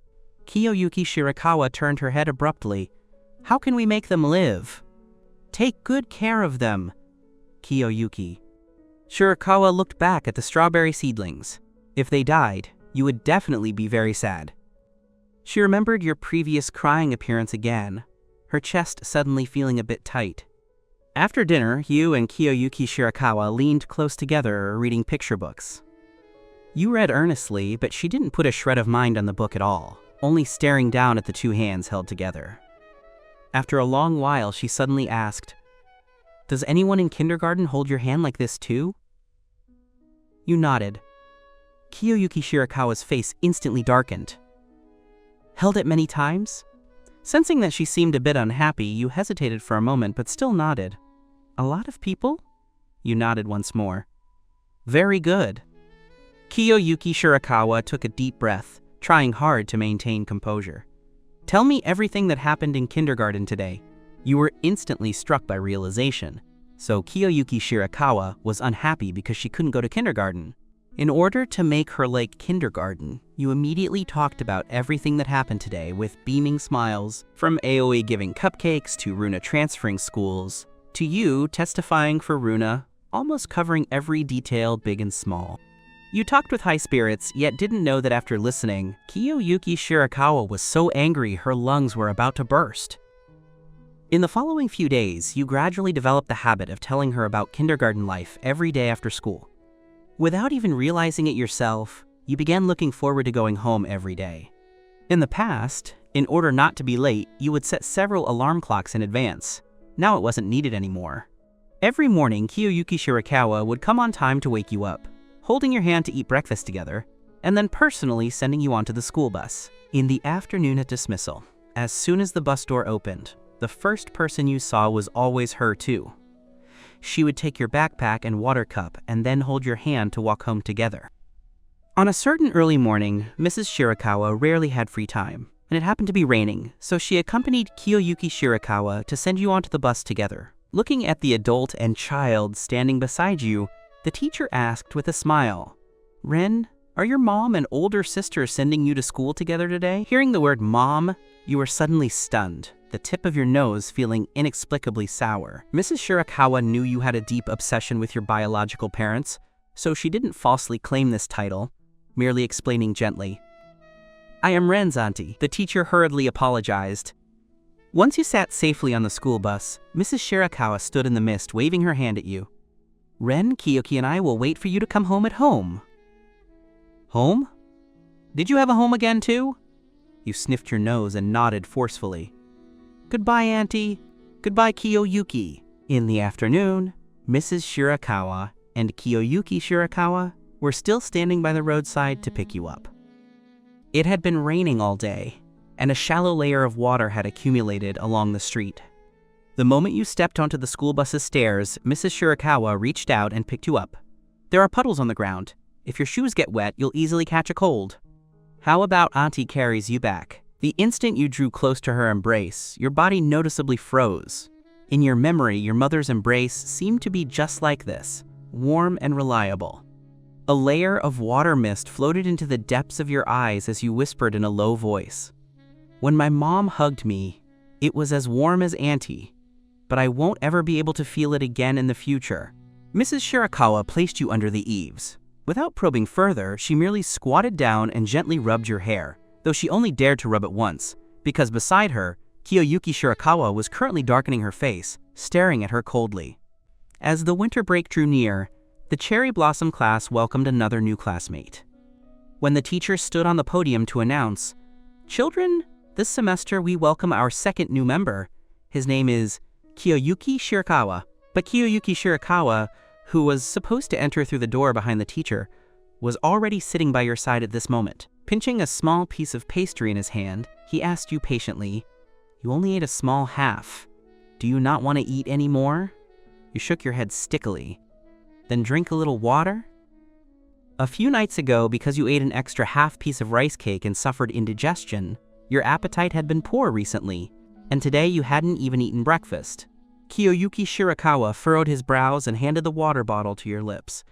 A: Kiyoyuki Shirakawa turned her head abruptly. "How can we make them live?" "Take good care of them, Kiyoyuki." Shirakawa looked back at the strawberry seedlings. If they died, you would definitely be very sad. She remembered your previous crying appearance again, her chest suddenly feeling a bit tight. After dinner, you and Kiyoyuki Shirakawa leaned close together reading picture books. You read earnestly, but she didn't put a shred of mind on the book at all, only staring down at the two hands held together. After a long while, she suddenly asked, "Does anyone in kindergarten hold your hand like this too?" You nodded. Kiyoyuki Shirakawa's face instantly darkened. "Held it many times?" Sensing that she seemed a bit unhappy, you hesitated for a moment but still nodded. "A lot of people?" You nodded once more. "Very good." Kiyoyuki Shirakawa took a deep breath, trying hard to maintain composure. "Tell me everything that happened in kindergarten today." You were instantly struck by realization, so Kiyoyuki Shirakawa was unhappy because she couldn't go to kindergarten. In order to make her like kindergarten, you immediately talked about everything that happened today with beaming smiles, from Aoi giving cupcakes to Runa transferring schools, to you testifying for Runa, almost covering every detail big and small. You talked with high spirits, yet didn't know that after listening, Kiyoyuki Shirakawa was so angry her lungs were about to burst. In the following few days, you gradually developed the habit of telling her about kindergarten life every day after school. Without even realizing it yourself, you began looking forward to going home every day. In the past, in order not to be late, you would set several alarm clocks in advance. Now it wasn't needed anymore. Every morning, Kiyoyuki Shirakawa would come on time to wake you up, holding your hand to eat breakfast together, and then personally sending you onto the school bus. In the afternoon at dismissal, as soon as the bus door opened, the first person you saw was always her too. She would take your backpack and water cup and then hold your hand to walk home together. On a certain early morning, Mrs. Shirakawa rarely had free time, and it happened to be raining, so she accompanied Kiyoyuki Shirakawa to send you onto the bus together. Looking at the adult and child standing beside you, The teacher asked with a smile, "Ren, are your mom and older sister sending you to school together today?" Hearing the word mom, you were suddenly stunned, the tip of your nose feeling inexplicably sour. Mrs. Shirakawa knew you had a deep obsession with your biological parents, so she didn't falsely claim this title, merely explaining gently, "I am Ren's auntie." The teacher hurriedly apologized. Once you sat safely on the school bus, Mrs. Shirakawa stood in the mist, waving her hand at you. "Ren, Kiyoki, and I will wait for you to come home at home." Home? Did you have a home again, too? You sniffed your nose and nodded forcefully. "Goodbye, Auntie. Goodbye, Kiyoyuki." In the afternoon, Mrs. Shirakawa and Kiyoyuki Shirakawa were still standing by the roadside to pick you up. It had been raining all day, and a shallow layer of water had accumulated along the street. The moment you stepped onto the school bus's stairs, Mrs. Shirakawa reached out and picked you up. "There are puddles on the ground. If your shoes get wet, you'll easily catch a cold. How about Auntie carries you back?" The instant you drew close to her embrace, your body noticeably froze. In your memory, your mother's embrace seemed to be just like this, warm and reliable. A layer of water mist floated into the depths of your eyes as you whispered in a low voice, "When my mom hugged me, it was as warm as Auntie, but I won't ever be able to feel it again in the future." Mrs. Shirakawa placed you under the eaves. Without probing further, she merely squatted down and gently rubbed your hair, though she only dared to rub it once, because beside her, Kiyoyuki Shirakawa was currently darkening her face, staring at her coldly. As the winter break drew near, the Cherry Blossom class welcomed another new classmate. When the teacher stood on the podium to announce, "Children, this semester we welcome our second new member. His name is Kiyoyuki Shirakawa." But Kiyoyuki Shirakawa, who was supposed to enter through the door behind the teacher, was already sitting by your side at this moment. Pinching a small piece of pastry in his hand, he asked you patiently, "You only ate a small half. Do you not want to eat any more?" You shook your head stickily. "Then drink a little water?" A few nights ago, because you ate an extra half piece of rice cake and suffered indigestion, your appetite had been poor recently, and today you hadn't even eaten breakfast. Kiyoyuki Shirakawa furrowed his brows and handed the water bottle to your lips.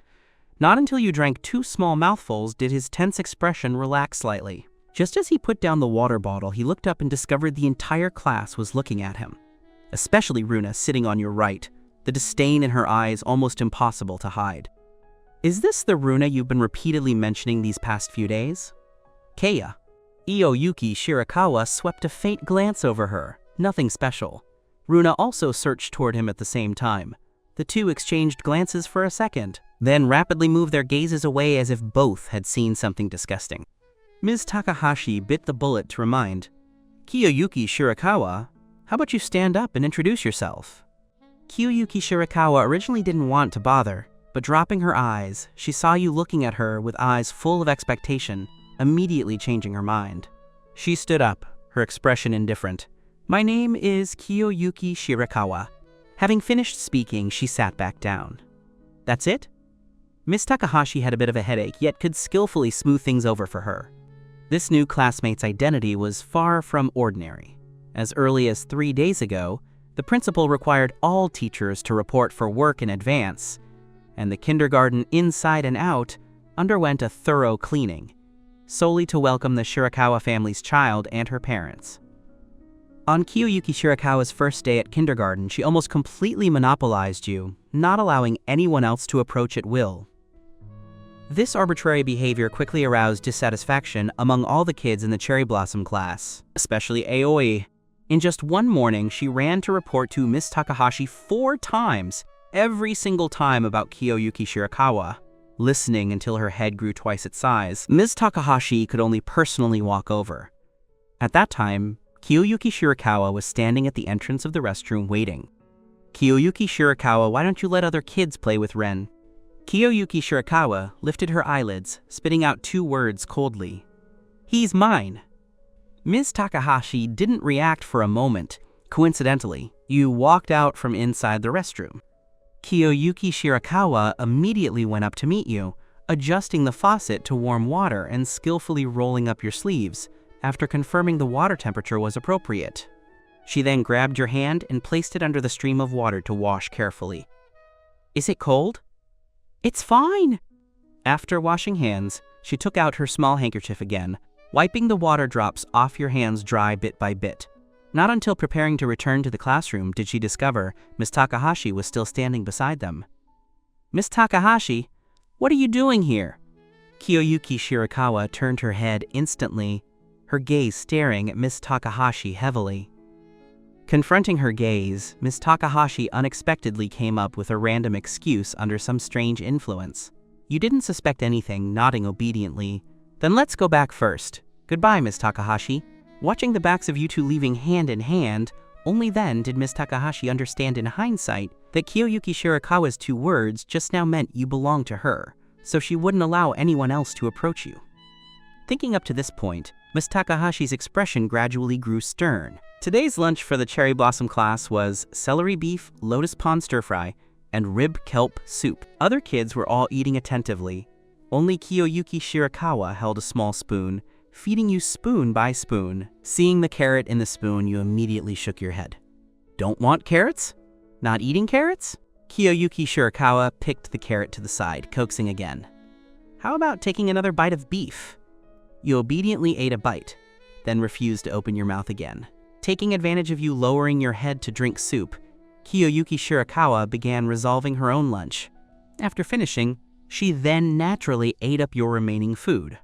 A: Not until you drank 2 small mouthfuls did his tense expression relax slightly. Just as he put down the water bottle, he looked up and discovered the entire class was looking at him. Especially Runa, sitting on your right, the disdain in her eyes almost impossible to hide. "Is this the Runa you've been repeatedly mentioning these past few days?" Keiya. Kiyoyuki Shirakawa swept a faint glance over her, nothing special. Runa also searched toward him at the same time. The two exchanged glances for a second, then rapidly moved their gazes away as if both had seen something disgusting. Ms. Takahashi bit the bullet to remind, "Kiyoyuki Shirakawa, how about you stand up and introduce yourself?" Kiyoyuki Shirakawa originally didn't want to bother, but dropping her eyes, she saw you looking at her with eyes full of expectation, immediately changing her mind. She stood up, her expression indifferent. "My name is Kiyoyuki Shirakawa." Having finished speaking, she sat back down. "That's it?" Miss Takahashi had a bit of a headache, yet could skillfully smooth things over for her. This new classmate's identity was far from ordinary. As early as 3 days ago, the principal required all teachers to report for work in advance, and the kindergarten inside and out underwent a thorough cleaning, solely to welcome the Shirakawa family's child and her parents. On Kiyoyuki Shirakawa's first day at kindergarten, she almost completely monopolized you, not allowing anyone else to approach at will. This arbitrary behavior quickly aroused dissatisfaction among all the kids in the Cherry Blossom class, especially Aoi. In just one morning, she ran to report to Miss Takahashi 4 times, every single time about Kiyoyuki Shirakawa, listening until her head grew twice its size. Ms. Takahashi could only personally walk over. At that time, Kiyoyuki Shirakawa was standing at the entrance of the restroom waiting. "Kiyoyuki Shirakawa, why don't you let other kids play with Ren?" Kiyoyuki Shirakawa lifted her eyelids, spitting out 2 words coldly. "He's mine." Ms. Takahashi didn't react for a moment. Coincidentally, you walked out from inside the restroom. Kiyoyuki Shirakawa immediately went up to meet you, adjusting the faucet to warm water and skillfully rolling up your sleeves, after confirming the water temperature was appropriate. She then grabbed your hand and placed it under the stream of water to wash carefully. "Is it cold?" It's fine. After washing hands, she took out her small handkerchief again, wiping the water drops off your hands dry bit by bit. Not until preparing to return to the classroom did she discover Miss Takahashi was still standing beside them. Miss Takahashi, what are you doing here? Kiyoyuki Shirakawa turned her head instantly, her gaze staring at Miss Takahashi heavily. Confronting her gaze, Miss Takahashi unexpectedly came up with a random excuse under some strange influence. You didn't suspect anything, nodding obediently. Then let's go back first. Goodbye, Miss Takahashi. Watching the backs of you two leaving hand in hand, only then did Miss Takahashi understand in hindsight that Kiyoyuki Shirakawa's 2 words just now meant you belonged to her, so she wouldn't allow anyone else to approach you. Thinking up to this point, Miss Takahashi's expression gradually grew stern. Today's lunch for the Cherry Blossom class was celery beef, lotus pond stir-fry, and rib kelp soup. Other kids were all eating attentively. Only Kiyoyuki Shirakawa held a small spoon, feeding you spoon by spoon. Seeing the carrot in the spoon, you immediately shook your head. Don't want carrots? Not eating carrots? Kiyoyuki Shirakawa picked the carrot to the side, coaxing again. How about taking another bite of beef? You obediently ate a bite, then refused to open your mouth again. Taking advantage of you lowering your head to drink soup, Kiyoyuki Shirakawa began resolving her own lunch. After finishing, she then naturally ate up your remaining food.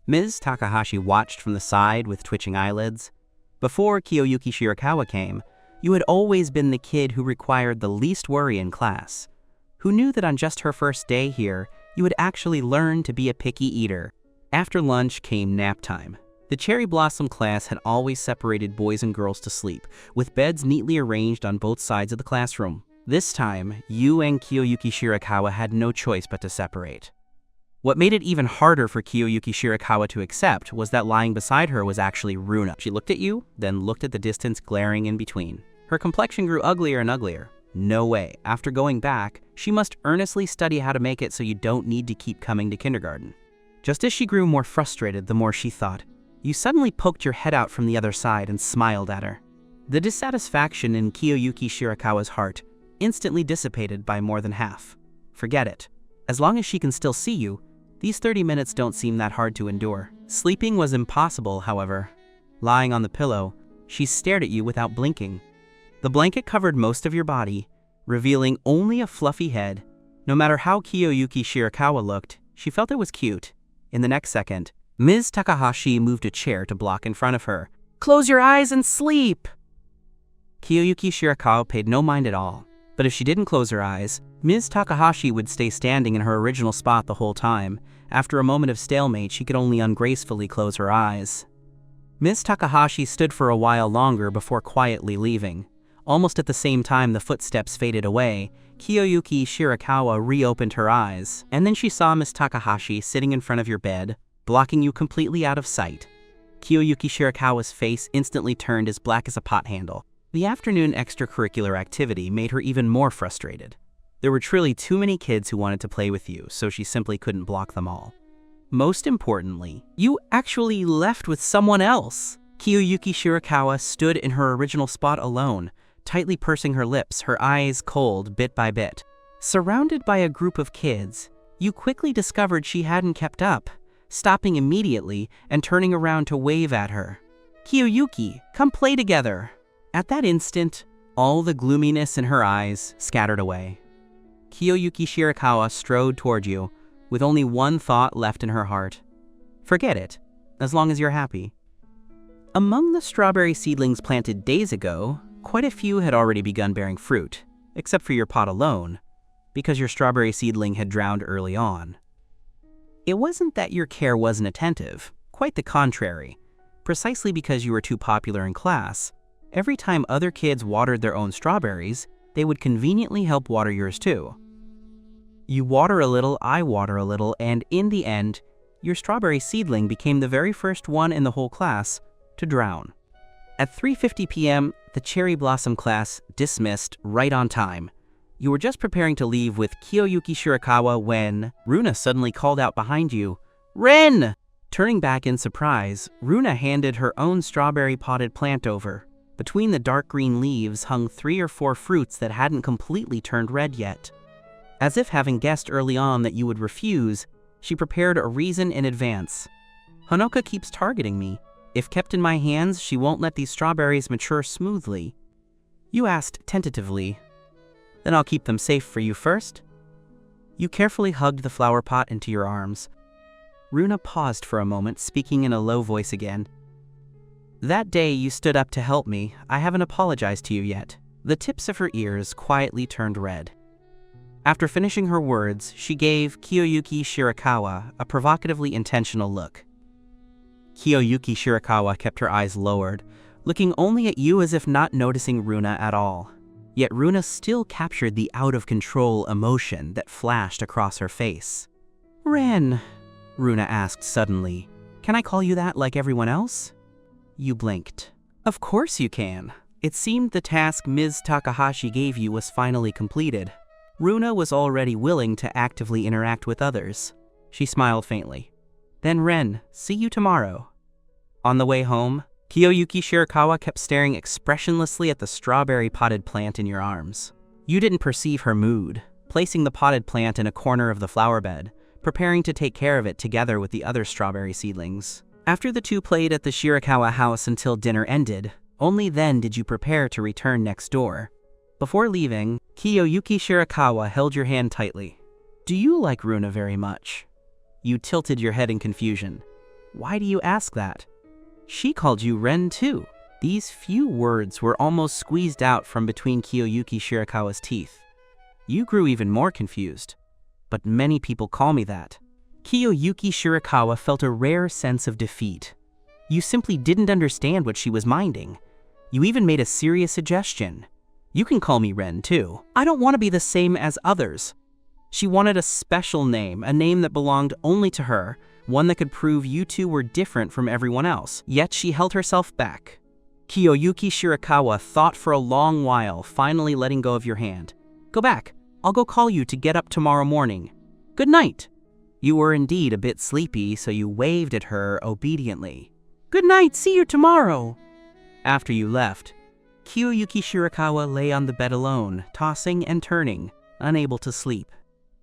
A: Ms. Takahashi watched from the side with twitching eyelids. Before Kiyoyuki Shirakawa came, you had always been the kid who required the least worry in class, who knew that on just her first day here, you had actually learned to be a picky eater. After lunch came nap time. The Cherry Blossom class had always separated boys and girls to sleep, with beds neatly arranged on both sides of the classroom. This time, you and Kiyoyuki Shirakawa had no choice but to separate. What made it even harder for Kiyoyuki Shirakawa to accept was that lying beside her was actually Runa. She looked at you, then looked at the distance glaring in between. Her complexion grew uglier and uglier. No way. After going back, she must earnestly study how to make it so you don't need to keep coming to kindergarten. Just as she grew more frustrated, the more she thought. You suddenly poked your head out from the other side and smiled at her. The dissatisfaction in Kiyoyuki Shirakawa's heart instantly dissipated by more than half. Forget it. As long as she can still see you, these 30 minutes don't seem that hard to endure. Sleeping was impossible, however. Lying on the pillow, she stared at you without blinking. The blanket covered most of your body, revealing only a fluffy head. No matter how Kiyoyuki Shirakawa looked, she felt it was cute. In the next second, Ms. Takahashi moved a chair to block in front of her. Close your eyes and sleep! Kiyoyuki Shirakawa paid no mind at all. But if she didn't close her eyes, Ms. Takahashi would stay standing in her original spot the whole time. After a moment of stalemate, she could only ungracefully close her eyes. Ms. Takahashi stood for a while longer before quietly leaving. Almost at the same time the footsteps faded away, Kiyoyuki Shirakawa reopened her eyes, and then she saw Ms. Takahashi sitting in front of your bed, blocking you completely out of sight. Kiyoyuki Shirakawa's face instantly turned as black as a pot handle. The afternoon extracurricular activity made her even more frustrated. There were truly too many kids who wanted to play with you, so she simply couldn't block them all. Most importantly, you actually left with someone else. Kiyoyuki Shirakawa stood in her original spot alone, tightly pursing her lips, her eyes cold bit by bit. Surrounded by a group of kids, you quickly discovered she hadn't kept up, stopping immediately and turning around to wave at her. Kiyoyuki, come play together. At that instant, all the gloominess in her eyes scattered away. Kiyoyuki Shirakawa strode toward you, with only one thought left in her heart. Forget it, as long as you're happy. Among the strawberry seedlings planted days ago, quite a few had already begun bearing fruit, except for your pot alone, because your strawberry seedling had drowned early on. It wasn't that your care wasn't attentive, quite the contrary. Precisely because you were too popular in class, every time other kids watered their own strawberries, they would conveniently help water yours too. You water a little, I water a little, and in the end, your strawberry seedling became the very first one in the whole class to drown. At 3:50 p.m., the Cherry Blossom class dismissed right on time. You were just preparing to leave with Kiyoyuki Shirakawa when Runa suddenly called out behind you, "Ren!" Turning back in surprise, Runa handed her own strawberry potted plant over. Between the dark green leaves hung 3 or 4 fruits that hadn't completely turned red yet. As if having guessed early on that you would refuse, she prepared a reason in advance. Honoka keeps targeting me. If kept in my hands, she won't let these strawberries mature smoothly. You asked tentatively. Then I'll keep them safe for you first. You carefully hugged the flower pot into your arms. Runa paused for a moment, speaking in a low voice again. That day you stood up to help me. I haven't apologized to you yet. The tips of her ears quietly turned red. After finishing her words, she gave Kiyoyuki Shirakawa a provocatively intentional look. Kiyoyuki Shirakawa kept her eyes lowered, looking only at you as if not noticing Runa at all. Yet Runa still captured the out-of-control emotion that flashed across her face. Ren, Runa asked suddenly, can I call you that like everyone else? You blinked. Of course you can. It seemed the task Ms. Takahashi gave you was finally completed. Runa was already willing to actively interact with others. She smiled faintly. Then Ren, see you tomorrow. On the way home, Kiyoyuki Shirakawa kept staring expressionlessly at the strawberry potted plant in your arms. You didn't perceive her mood, placing the potted plant in a corner of the flower bed, preparing to take care of it together with the other strawberry seedlings. After the two played at the Shirakawa house until dinner ended, only then did you prepare to return next door. Before leaving, Kiyoyuki Shirakawa held your hand tightly. Do you like Runa very much? You tilted your head in confusion. Why do you ask that? She called you Ren too. These few words were almost squeezed out from between Kiyoyuki Shirakawa's teeth. You grew even more confused. But many people call me that. Kiyoyuki Shirakawa felt a rare sense of defeat. You simply didn't understand what she was minding. You even made a serious suggestion. You can call me Ren too. I don't want to be the same as others. She wanted a special name, a name that belonged only to her, one that could prove you two were different from everyone else. Yet she held herself back. Kiyoyuki Shirakawa thought for a long while, finally letting go of your hand. Go back. I'll go call you to get up tomorrow morning. Good night. You were indeed a bit sleepy, so you waved at her obediently. Good night, see you tomorrow. After you left, Kiyoyuki Shirakawa lay on the bed alone, tossing and turning, unable to sleep.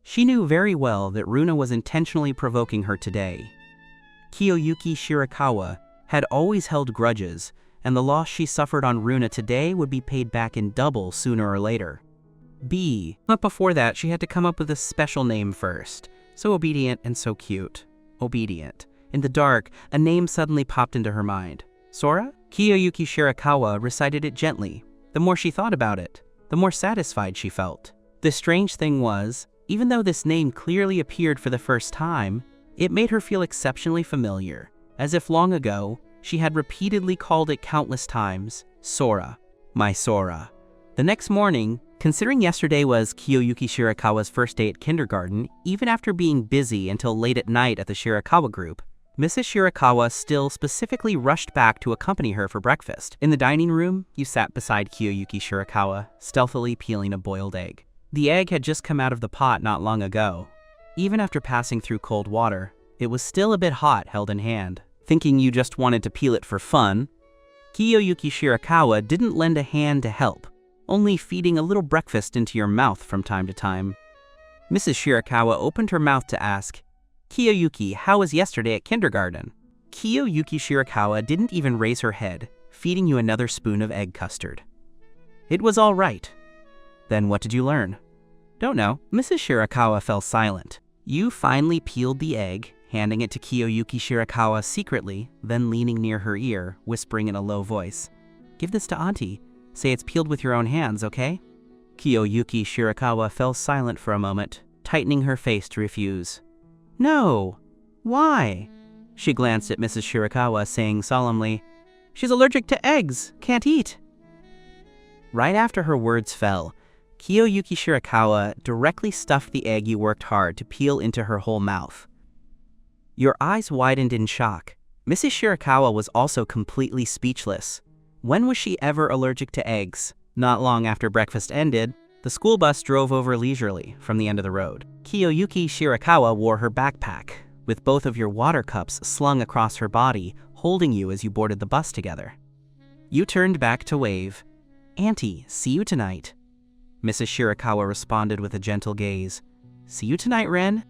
A: She knew very well that Runa was intentionally provoking her today. Kiyoyuki Shirakawa had always held grudges, and the loss she suffered on Runa today would be paid back in double sooner or later. But before that, she had to come up with a special name first. So obedient and so cute. Obedient. In the dark, a name suddenly popped into her mind. Sora? Kiyoyuki Shirakawa recited it gently. The more she thought about it, the more satisfied she felt. The strange thing was, even though this name clearly appeared for the first time, it made her feel exceptionally familiar, as if long ago, she had repeatedly called it countless times, Sora, my Sora. The next morning, considering yesterday was Kiyoyuki Shirakawa's first day at kindergarten, even after being busy until late at night at the Shirakawa group, Mrs. Shirakawa still specifically rushed back to accompany her for breakfast. In the dining room, you sat beside Kiyoyuki Shirakawa, stealthily peeling a boiled egg. The egg had just come out of the pot not long ago. Even after passing through cold water, it was still a bit hot held in hand. Thinking you just wanted to peel it for fun, Kiyoyuki Shirakawa didn't lend a hand to help, only feeding a little breakfast into your mouth from time to time. Mrs. Shirakawa opened her mouth to ask, Kiyoyuki, how was yesterday at kindergarten? Kiyoyuki Shirakawa didn't even raise her head, feeding you another spoon of egg custard. It was all right. Then what did you learn? Don't know. Mrs. Shirakawa fell silent. You finally peeled the egg, handing it to Kiyoyuki Shirakawa secretly, then leaning near her ear, whispering in a low voice, Give this to Auntie. Say it's peeled with your own hands, okay? Kiyoyuki Shirakawa fell silent for a moment, tightening her face to refuse. No. Why? She glanced at Mrs. Shirakawa, saying solemnly, She's allergic to eggs. Can't eat. Right after her words fell, Kiyoyuki Shirakawa directly stuffed the egg you worked hard to peel into her whole mouth. Your eyes widened in shock. Mrs. Shirakawa was also completely speechless. When was she ever allergic to eggs? Not long after breakfast ended, the school bus drove over leisurely from the end of the road. Kiyoyuki Shirakawa wore her backpack, with both of your water cups slung across her body, holding you as you boarded the bus together. You turned back to wave. Auntie, see you tonight. Mrs. Shirakawa responded with a gentle gaze. See you tonight, Ren."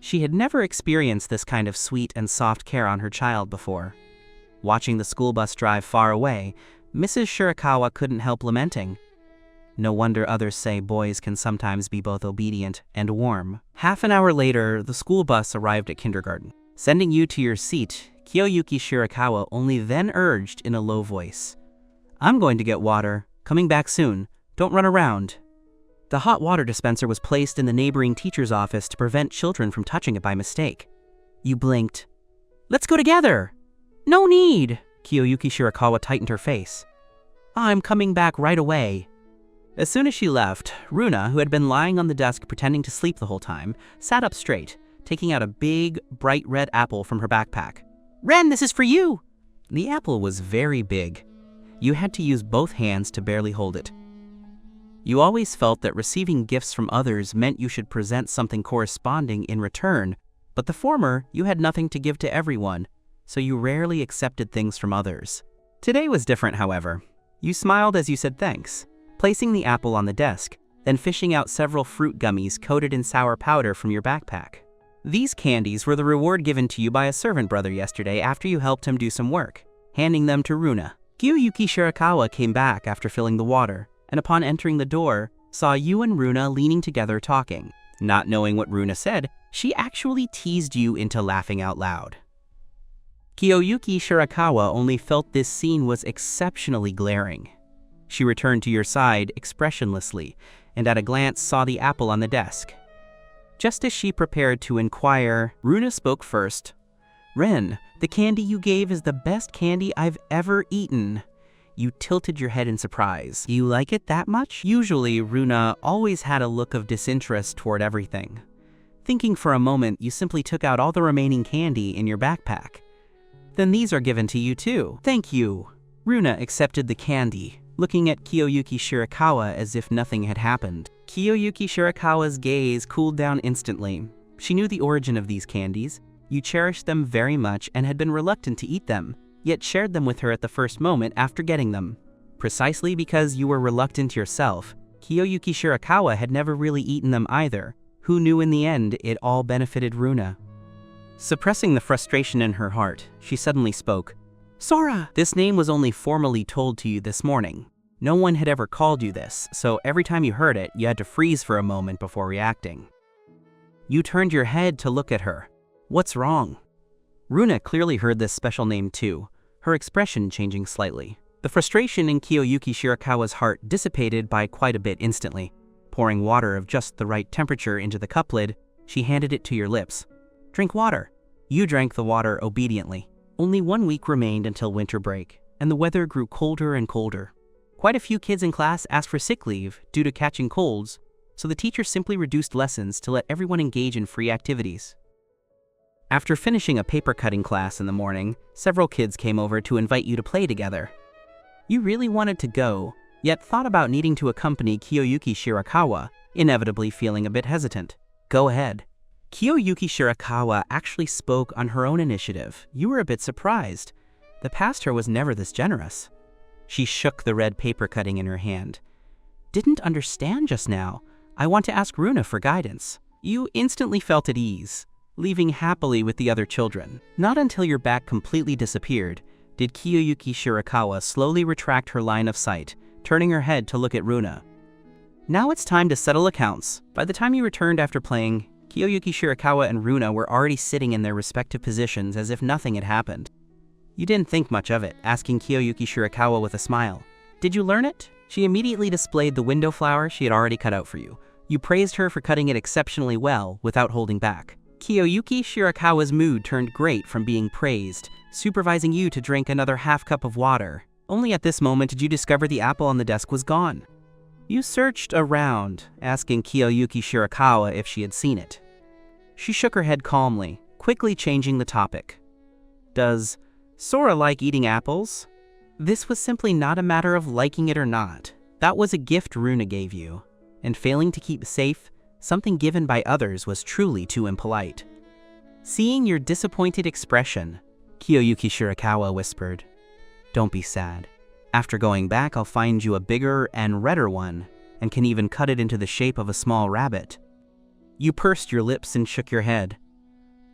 A: She had never experienced this kind of sweet and soft care on her child before. Watching the school bus drive far away, Mrs. Shirakawa couldn't help lamenting. No wonder others say boys can sometimes be both obedient and warm. Half an hour later, the school bus arrived at kindergarten. Sending you to your seat, Kiyoyuki Shirakawa only then urged in a low voice, "I'm going to get water. Coming back soon. Don't run around." The hot water dispenser was placed in the neighboring teacher's office to prevent children from touching it by mistake. You blinked. "Let's go together." "No need." Kiyoyuki Shirakawa tightened her face. "I'm coming back right away." As soon as she left, Runa, who had been lying on the desk pretending to sleep the whole time, sat up straight, taking out a big, bright red apple from her backpack. "Ren, this is for you!" The apple was very big. You had to use both hands to barely hold it. You always felt that receiving gifts from others meant you should present something corresponding in return, but the former, you had nothing to give to everyone, so you rarely accepted things from others. Today was different, however. You smiled as you said thanks, placing the apple on the desk, then fishing out several fruit gummies coated in sour powder from your backpack. These candies were the reward given to you by a servant brother yesterday after you helped him do some work, handing them to Runa. Kiyoyuki Shirakawa came back after filling the water, and upon entering the door, saw you and Runa leaning together talking. Not knowing what Runa said, she actually teased you into laughing out loud. Kiyoyuki Shirakawa only felt this scene was exceptionally glaring. She returned to your side expressionlessly, and at a glance saw the apple on the desk. Just as she prepared to inquire, Runa spoke first. "Ren, the candy you gave is the best candy I've ever eaten." You tilted your head in surprise. "You like it that much?" Usually, Runa always had a look of disinterest toward everything. Thinking for a moment, you simply took out all the remaining candy in your backpack. "Then these are given to you too." "Thank you." Runa accepted the candy, looking at Kiyoyuki Shirakawa as if nothing had happened. Kiyoyuki Shirakawa's gaze cooled down instantly. She knew the origin of these candies. You cherished them very much and had been reluctant to eat them, yet shared them with her at the first moment after getting them. Precisely because you were reluctant yourself, Kiyoyuki Shirakawa had never really eaten them either. Who knew in the end it all benefited Runa? Suppressing the frustration in her heart, she suddenly spoke. "Sora!" This name was only formally told to you this morning. No one had ever called you this, so every time you heard it, you had to freeze for a moment before reacting. You turned your head to look at her. "What's wrong?" Runa clearly heard this special name too, her expression changing slightly. The frustration in Kiyoyuki Shirakawa's heart dissipated by quite a bit instantly. Pouring water of just the right temperature into the cup lid, she handed it to your lips. "Drink water." You drank the water obediently. Only 1 week remained until winter break, and the weather grew colder and colder. Quite a few kids in class asked for sick leave due to catching colds, so the teacher simply reduced lessons to let everyone engage in free activities. After finishing a paper cutting class in the morning, several kids came over to invite you to play together. You really wanted to go, yet thought about needing to accompany Kiyoyuki Shirakawa, inevitably feeling a bit hesitant. "Go ahead." Kiyoyuki Shirakawa actually spoke on her own initiative. You were a bit surprised. The past her was never this generous. She shook the red paper cutting in her hand. "Didn't understand just now. I want to ask Runa for guidance." You instantly felt at ease, leaving happily with the other children. Not until your back completely disappeared did Kiyoyuki Shirakawa slowly retract her line of sight, turning her head to look at Runa. "Now it's time to settle accounts." By the time you returned after playing, Kiyoyuki Shirakawa and Runa were already sitting in their respective positions as if nothing had happened. You didn't think much of it, asking Kiyoyuki Shirakawa with a smile. "Did you learn it?" She immediately displayed the window flower she had already cut out for you. You praised her for cutting it exceptionally well without holding back. Kiyoyuki Shirakawa's mood turned great from being praised, supervising you to drink another half cup of water. Only at this moment did you discover the apple on the desk was gone. You searched around, asking Kiyoyuki Shirakawa if she had seen it. She shook her head calmly, quickly changing the topic. "Does Sora like eating apples?" This was simply not a matter of liking it or not. That was a gift Runa gave you, and failing to keep safe, something given by others was truly too impolite. Seeing your disappointed expression, Kiyoyuki Shirakawa whispered, "Don't be sad. After going back, I'll find you a bigger and redder one, and can even cut it into the shape of a small rabbit." You pursed your lips and shook your head.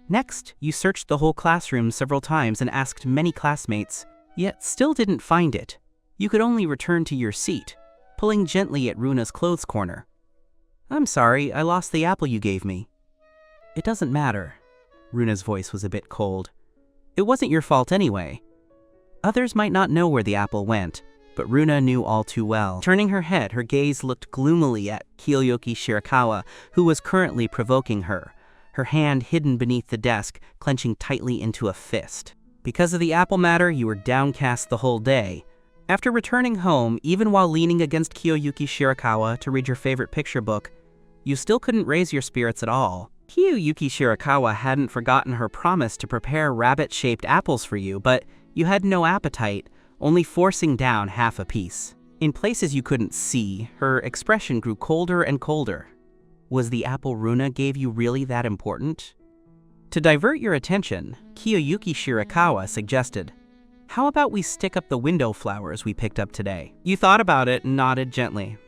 A: Next, you searched the whole classroom several times and asked many classmates, yet still didn't find it. You could only return to your seat, pulling gently at Runa's clothes corner. "I'm sorry, I lost the apple you gave me." "It doesn't matter." Runa's voice was a bit cold. "It wasn't your fault anyway." Others might not know where the apple went, but Runa knew all too well. Turning her head, her gaze looked gloomily at Kiyoyuki Shirakawa, who was currently provoking her, her hand hidden beneath the desk, clenching tightly into a fist. "Because of the apple matter, you were downcast the whole day. After returning home, even while leaning against Kiyoyuki Shirakawa to read your favorite picture book, you still couldn't raise your spirits at all." Kiyoyuki Shirakawa hadn't forgotten her promise to prepare rabbit-shaped apples for you, but you had no appetite, only forcing down half a piece. In places you couldn't see, her expression grew colder and colder. Was the apple Runa gave you really that important? To divert your attention, Kiyoyuki Shirakawa suggested, "How about we stick up the window flowers we picked up today?" You thought about it and nodded gently.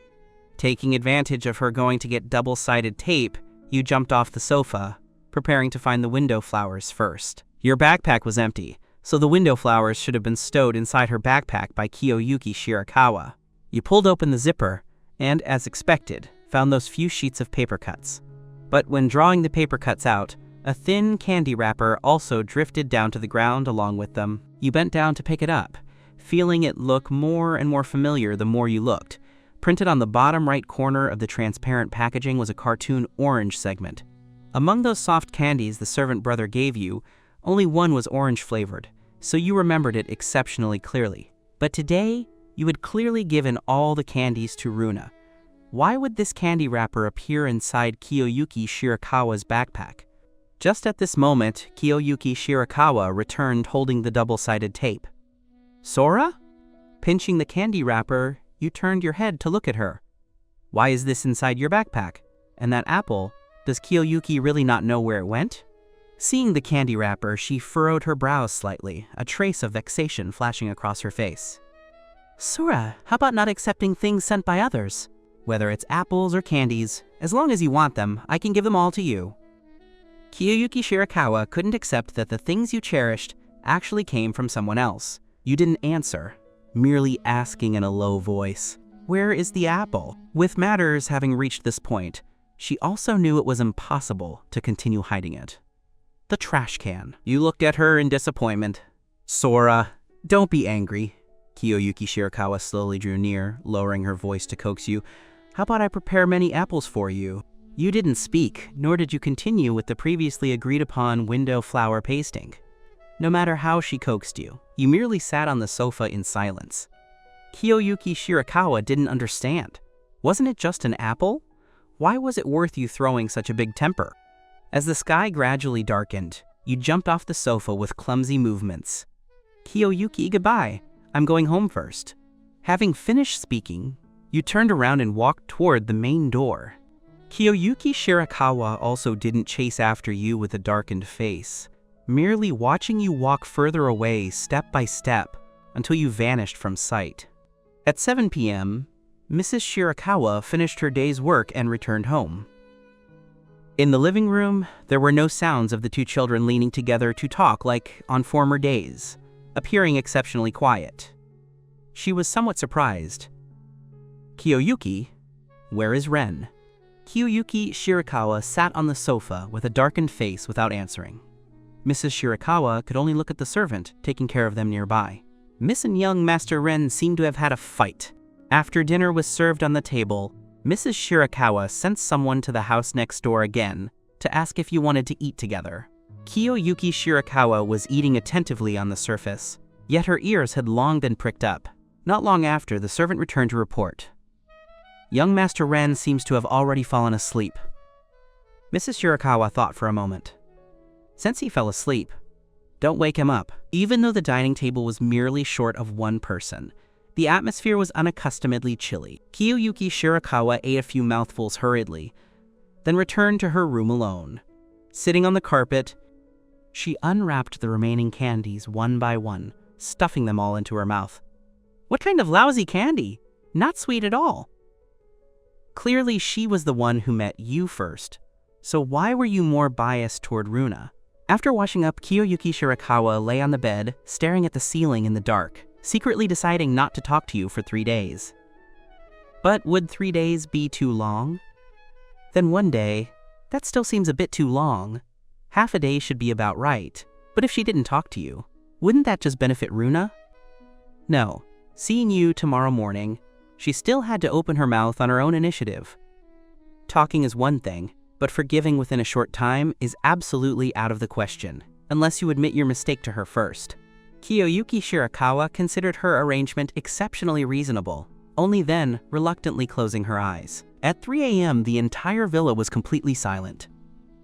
A: Taking advantage of her going to get double-sided tape, you jumped off the sofa, preparing to find the window flowers first. Your backpack was empty, so the window flowers should have been stowed inside her backpack by Kiyoyuki Shirakawa. You pulled open the zipper, and, as expected, found those few sheets of paper cuts. But when drawing the paper cuts out, a thin candy wrapper also drifted down to the ground along with them. You bent down to pick it up, feeling it look more and more familiar the more you looked. Printed on the bottom right corner of the transparent packaging was a cartoon orange segment. Among those soft candies the servant brother gave you, only one was orange-flavored, so you remembered it exceptionally clearly. But today, you had clearly given all the candies to Runa. Why would this candy wrapper appear inside Kiyoyuki Shirakawa's backpack? Just at this moment, Kiyoyuki Shirakawa returned holding the double-sided tape. "Sora?" Pinching the candy wrapper, you turned your head to look at her. "Why is this inside your backpack? And that apple, does Kiyoyuki really not know where it went?" Seeing the candy wrapper, she furrowed her brows slightly, a trace of vexation flashing across her face. "Sora, how about not accepting things sent by others? Whether it's apples or candies, as long as you want them, I can give them all to you." Kiyoyuki Shirakawa couldn't accept that the things you cherished actually came from someone else. You didn't answer, merely asking in a low voice, "Where is the apple?" With matters having reached this point, she also knew it was impossible to continue hiding it. "The trash can." You looked at her in disappointment. "Sora, don't be angry." Kiyoyuki Shirakawa slowly drew near, lowering her voice to coax you. "How about I prepare many apples for you?" You didn't speak, nor did you continue with the previously agreed-upon window flower pasting. No matter how she coaxed you, you merely sat on the sofa in silence. Kiyoyuki Shirakawa didn't understand. Wasn't it just an apple? Why was it worth you throwing such a big temper? As the sky gradually darkened, you jumped off the sofa with clumsy movements. "Kiyoyuki, goodbye. I'm going home first." Having finished speaking, you turned around and walked toward the main door. Kiyoyuki Shirakawa also didn't chase after you with a darkened face, merely watching you walk further away step by step until you vanished from sight. At 7 p.m., Mrs. Shirakawa finished her day's work and returned home. In the living room, there were no sounds of the two children leaning together to talk like on former days, appearing exceptionally quiet. She was somewhat surprised. "Kiyoyuki, where is Ren?" Kiyoyuki Shirakawa sat on the sofa with a darkened face without answering. Mrs. Shirakawa could only look at the servant, taking care of them nearby. Miss and young Master Ren seemed to have had a fight. After dinner was served on the table, Mrs. Shirakawa sent someone to the house next door again to ask if you wanted to eat together. Kiyoyuki Shirakawa was eating attentively on the surface, yet her ears had long been pricked up. Not long after, the servant returned to report. "Young Master Ren seems to have already fallen asleep." Mrs. Shirakawa thought for a moment. "Since he fell asleep, don't wake him up." Even though the dining table was merely short of one person, the atmosphere was unaccustomedly chilly. Kiyoyuki Shirakawa ate a few mouthfuls hurriedly, then returned to her room alone. Sitting on the carpet, she unwrapped the remaining candies one by one, stuffing them all into her mouth. "What kind of lousy candy? Not sweet at all." Clearly, she was the one who met you first. So why were you more biased toward Runa? After washing up, Kiyoyuki Shirakawa lay on the bed, staring at the ceiling in the dark, secretly deciding not to talk to you for 3 days. But would 3 days be too long? Then one day, that still seems a bit too long. Half a day should be about right. But if she didn't talk to you, wouldn't that just benefit Runa? No, seeing you tomorrow morning, she still had to open her mouth on her own initiative. Talking is one thing, but forgiving within a short time is absolutely out of the question, unless you admit your mistake to her first. Kiyoyuki Shirakawa considered her arrangement exceptionally reasonable, only then reluctantly closing her eyes. At 3 a.m., the entire villa was completely silent.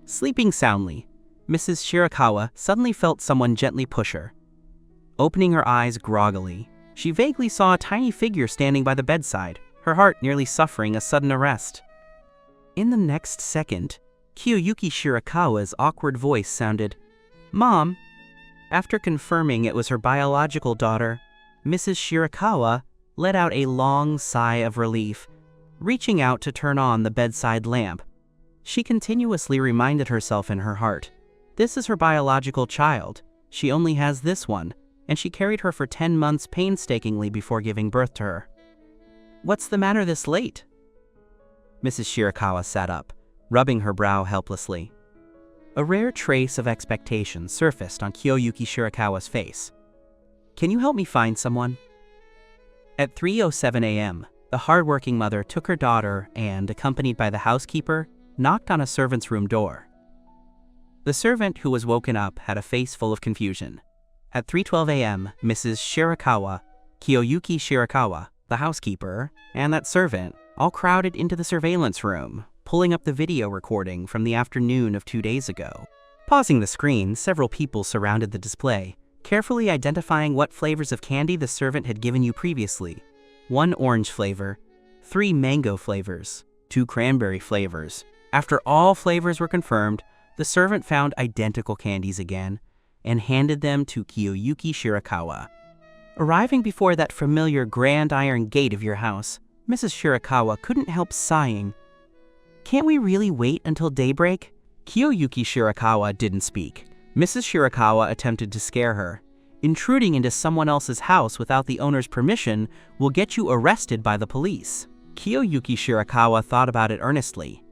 A: Sleeping soundly, Mrs. Shirakawa suddenly felt someone gently push her. Opening her eyes groggily, she vaguely saw a tiny figure standing by the bedside, her heart nearly suffering a sudden arrest. In the next second, Kiyoyuki Shirakawa's awkward voice sounded, "Mom." After confirming it was her biological daughter, Mrs. Shirakawa let out a long sigh of relief, reaching out to turn on the bedside lamp. She continuously reminded herself in her heart, this is her biological child. She only has this one, and she carried her for 10 months painstakingly before giving birth to her. "What's the matter this late?" Mrs. Shirakawa sat up, rubbing her brow helplessly. A rare trace of expectation surfaced on Kiyoyuki Shirakawa's face. "Can you help me find someone?" At 3:07 a.m., the hardworking mother took her daughter and, accompanied by the housekeeper, knocked on a servant's room door. The servant, who was woken up, had a face full of confusion. At 3:12 a.m., Mrs. Shirakawa, Kiyoyuki Shirakawa, the housekeeper, and that servant all crowded into the surveillance room, pulling up the video recording from the afternoon of 2 days ago. Pausing the screen, several people surrounded the display, carefully identifying what flavors of candy the servant had given you previously. 1 orange flavor, 3 mango flavors, 2 cranberry flavors. After all flavors were confirmed, the servant found identical candies again and handed them to Kiyoyuki Shirakawa. Arriving before that familiar grand iron gate of your house, Mrs. Shirakawa couldn't help sighing. "Can't we really wait until daybreak?" Kiyoyuki Shirakawa didn't speak. Mrs. Shirakawa attempted to scare her. "Intruding into someone else's house without the owner's permission will get you arrested by the police." Kiyoyuki Shirakawa thought about it earnestly.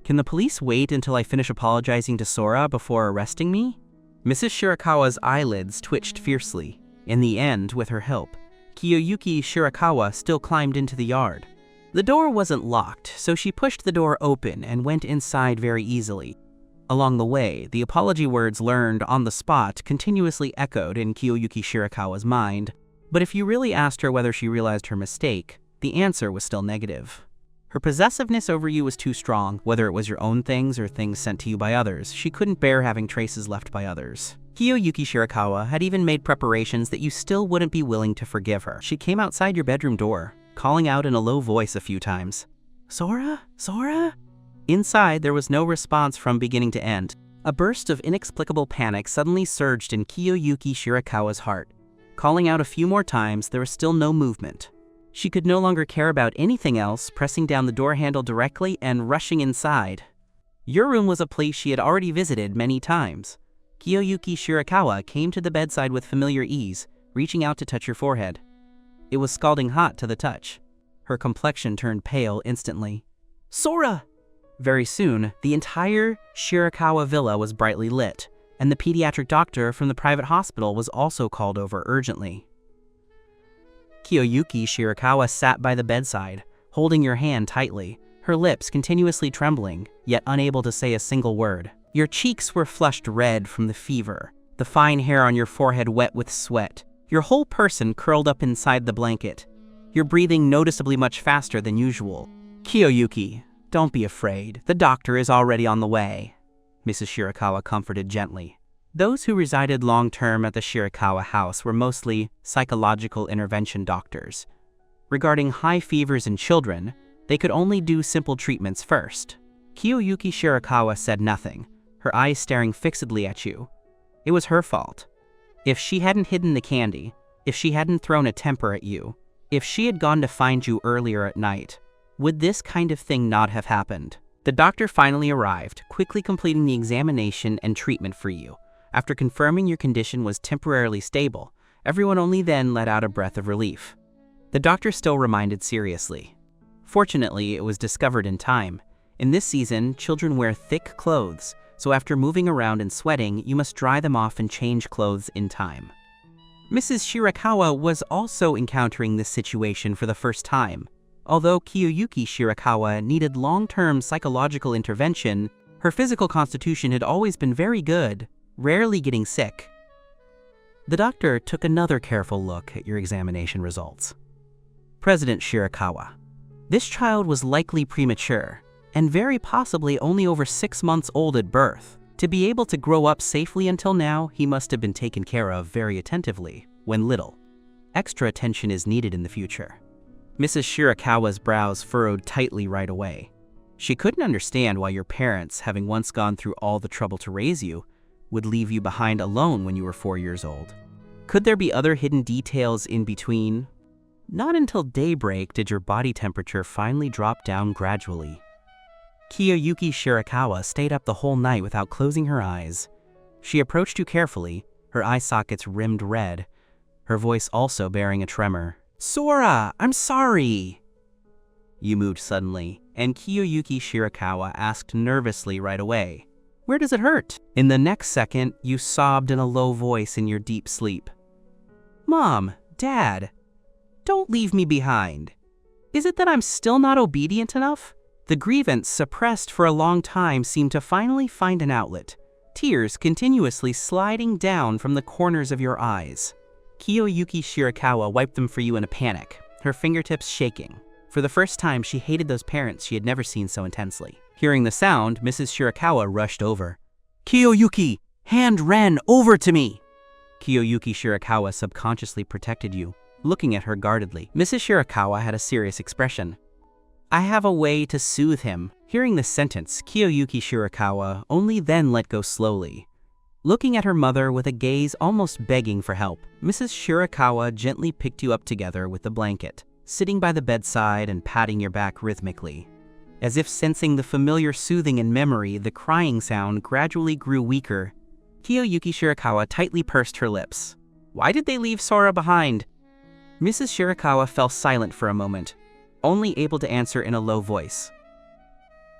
A: "Can the police wait until I finish apologizing to Sora before arresting me?" Mrs. Shirakawa's eyelids twitched fiercely. In the end, with her help, Kiyoyuki Shirakawa still climbed into the yard. The door wasn't locked, so she pushed the door open and went inside very easily. Along the way, the apology words learned on the spot continuously echoed in Kiyoyuki Shirakawa's mind, but if you really asked her whether she realized her mistake, the answer was still negative. Her possessiveness over you was too strong, whether it was your own things or things sent to you by others. She couldn't bear having traces left by others. Kiyoyuki Shirakawa had even made preparations that you still wouldn't be willing to forgive her. She came outside your bedroom door, calling out in a low voice a few times, "Sora? Sora?" Inside, there was no response from beginning to end. A burst of inexplicable panic suddenly surged in Kiyoyuki Shirakawa's heart. Calling out a few more times, there was still no movement. She could no longer care about anything else, pressing down the door handle directly and rushing inside. Your room was a place she had already visited many times. Kiyoyuki Shirakawa came to the bedside with familiar ease, reaching out to touch your forehead. It was scalding hot to the touch. Her complexion turned pale instantly. "Sora!" Very soon, the entire Shirakawa villa was brightly lit, and the pediatric doctor from the private hospital was also called over urgently. Kiyoyuki Shirakawa sat by the bedside, holding your hand tightly, her lips continuously trembling, yet unable to say a single word. Your cheeks were flushed red from the fever, the fine hair on your forehead wet with sweat, your whole person curled up inside the blanket, your breathing noticeably much faster than usual. "Kiyoyuki, don't be afraid. The doctor is already on the way," Mrs. Shirakawa comforted gently. Those who resided long-term at the Shirakawa house were mostly psychological intervention doctors. Regarding high fevers in children, they could only do simple treatments first. Kiyoyuki Shirakawa said nothing, her eyes staring fixedly at you. It was her fault. If she hadn't hidden the candy, if she hadn't thrown a temper at you, if she had gone to find you earlier at night, would this kind of thing not have happened? The doctor finally arrived, quickly completing the examination and treatment for you. After confirming your condition was temporarily stable, everyone only then let out a breath of relief. The doctor still reminded seriously. Fortunately, it was discovered in time. In this season, children wear thick clothes, so after moving around and sweating, you must dry them off and change clothes in time. Mrs. Shirakawa was also encountering this situation for the first time. Although Kiyoyuki Shirakawa needed long-term psychological intervention, her physical constitution had always been very good, rarely getting sick. The doctor took another careful look at your examination results. President Shirakawa. This child was likely premature, and very possibly only over 6 months old at birth. To be able to grow up safely until now, he must have been taken care of very attentively when little. Extra attention is needed in the future. Mrs. Shirakawa's brows furrowed tightly right away. She couldn't understand why your parents, having once gone through all the trouble to raise you, would leave you behind alone when you were 4 years old. Could there be other hidden details in between? Not until daybreak did your body temperature finally drop down gradually. Kiyoyuki Shirakawa stayed up the whole night without closing her eyes. She approached you carefully, her eye sockets rimmed red, her voice also bearing a tremor. "Sora, I'm sorry!" You moved suddenly, and Kiyoyuki Shirakawa asked nervously right away, "Where does it hurt?" In the next second, you sobbed in a low voice in your deep sleep. "Mom, Dad, don't leave me behind. Is it that I'm still not obedient enough?" The grievance, suppressed for a long time, seemed to finally find an outlet, tears continuously sliding down from the corners of your eyes. Kiyoyuki Shirakawa wiped them for you in a panic, her fingertips shaking. For the first time, she hated those parents she had never seen so intensely. Hearing the sound, Mrs. Shirakawa rushed over. "Kiyoyuki, hand Ren over to me!" Kiyoyuki Shirakawa subconsciously protected you, looking at her guardedly. Mrs. Shirakawa had a serious expression. "I have a way to soothe him." Hearing this sentence, Kiyoyuki Shirakawa only then let go slowly. Looking at her mother with a gaze almost begging for help, Mrs. Shirakawa gently picked you up together with the blanket, sitting by the bedside and patting your back rhythmically. As if sensing the familiar soothing in memory, the crying sound gradually grew weaker. Kiyoyuki Shirakawa tightly pursed her lips. Why did they leave Sora behind? Mrs. Shirakawa fell silent for a moment, only able to answer in a low voice.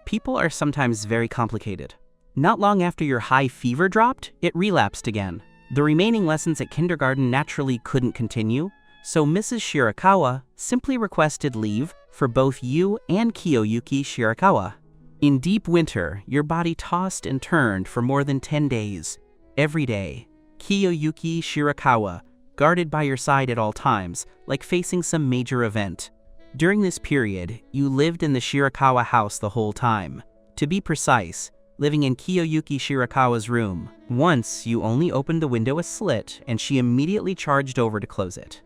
A: People are sometimes very complicated. Not long after your high fever dropped, it relapsed again. The remaining lessons at kindergarten naturally couldn't continue, so Mrs. Shirakawa simply requested leave for both you and Kiyoyuki Shirakawa. In deep winter, your body tossed and turned for more than 10 days. Every day, Kiyoyuki Shirakawa guarded by your side at all times, like facing some major event. During this period, you lived in the Shirakawa house the whole time. To be precise, living in Kiyoyuki Shirakawa's room. Once, you only opened the window a slit, and she immediately charged over to close it.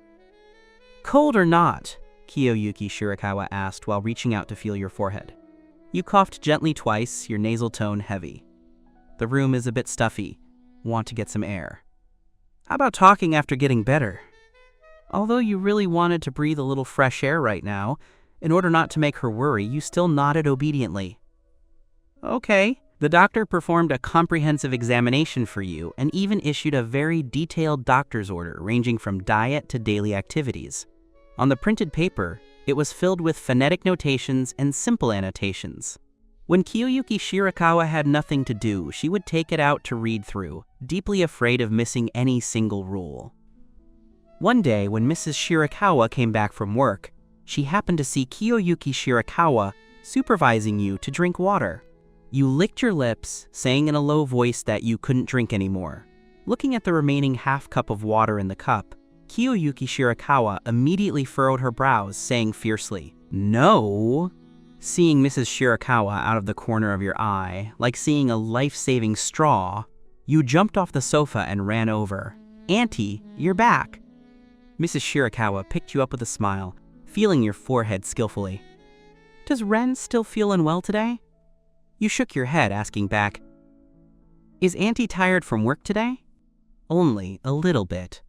A: "Cold or not?" Kiyoyuki Shirakawa asked while reaching out to feel your forehead. You coughed gently twice, your nasal tone heavy. "The room is a bit stuffy. Want to get some air." "How about talking after getting better?" Although you really wanted to breathe a little fresh air right now, in order not to make her worry, you still nodded obediently. "Okay." The doctor performed a comprehensive examination for you and even issued a very detailed doctor's order ranging from diet to daily activities. On the printed paper, it was filled with phonetic notations and simple annotations. When Kiyoyuki Shirakawa had nothing to do, she would take it out to read through, deeply afraid of missing any single rule. One day, when Mrs. Shirakawa came back from work, she happened to see Kiyoyuki Shirakawa supervising you to drink water. You licked your lips, saying in a low voice that you couldn't drink anymore. Looking at the remaining half cup of water in the cup, Kiyoyuki Shirakawa immediately furrowed her brows, saying fiercely, "No!" Seeing Mrs. Shirakawa out of the corner of your eye, like seeing a life-saving straw, you jumped off the sofa and ran over. "Auntie, you're back!" Mrs. Shirakawa picked you up with a smile, feeling your forehead skillfully. "Does Ren still feel unwell today?" You shook your head, asking back, "Is Auntie tired from work today?" "Only a little bit."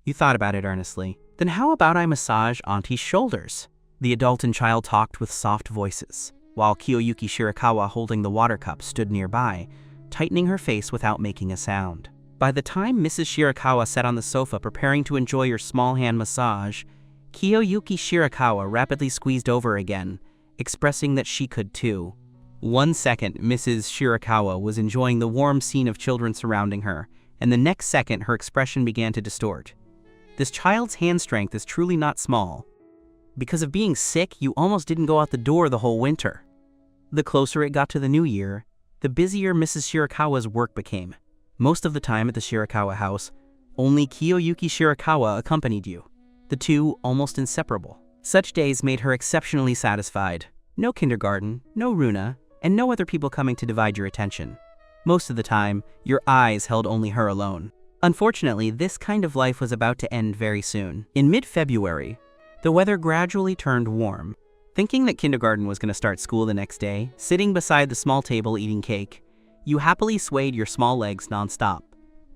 A: You thought about it earnestly. "Then how about I massage Auntie's shoulders?" The adult and child talked with soft voices. while Kiyoyuki Shirakawa, holding the water cup, stood nearby, tightening her face without making a sound. By the time Mrs. Shirakawa sat on the sofa preparing to enjoy her small hand massage, Kiyoyuki Shirakawa rapidly squeezed over again, expressing that she could too. 1 second, Mrs. Shirakawa was enjoying the warm scene of children surrounding her, and the next second her expression began to distort. This child's hand strength is truly not small. Because of being sick, you almost didn't go out the door the whole winter. The closer it got to the new year, the busier Mrs. Shirakawa's work became. Most of the time at the Shirakawa house, only Kiyoyuki Shirakawa accompanied you, the two almost inseparable. Such days made her exceptionally satisfied. No kindergarten, no Runa, and no other people coming to divide your attention. Most of the time, your eyes held only her alone. Unfortunately, this kind of life was about to end very soon. In mid-February, the weather gradually turned warm. Thinking that kindergarten was going to start school the next day, sitting beside the small table eating cake, you happily swayed your small legs nonstop.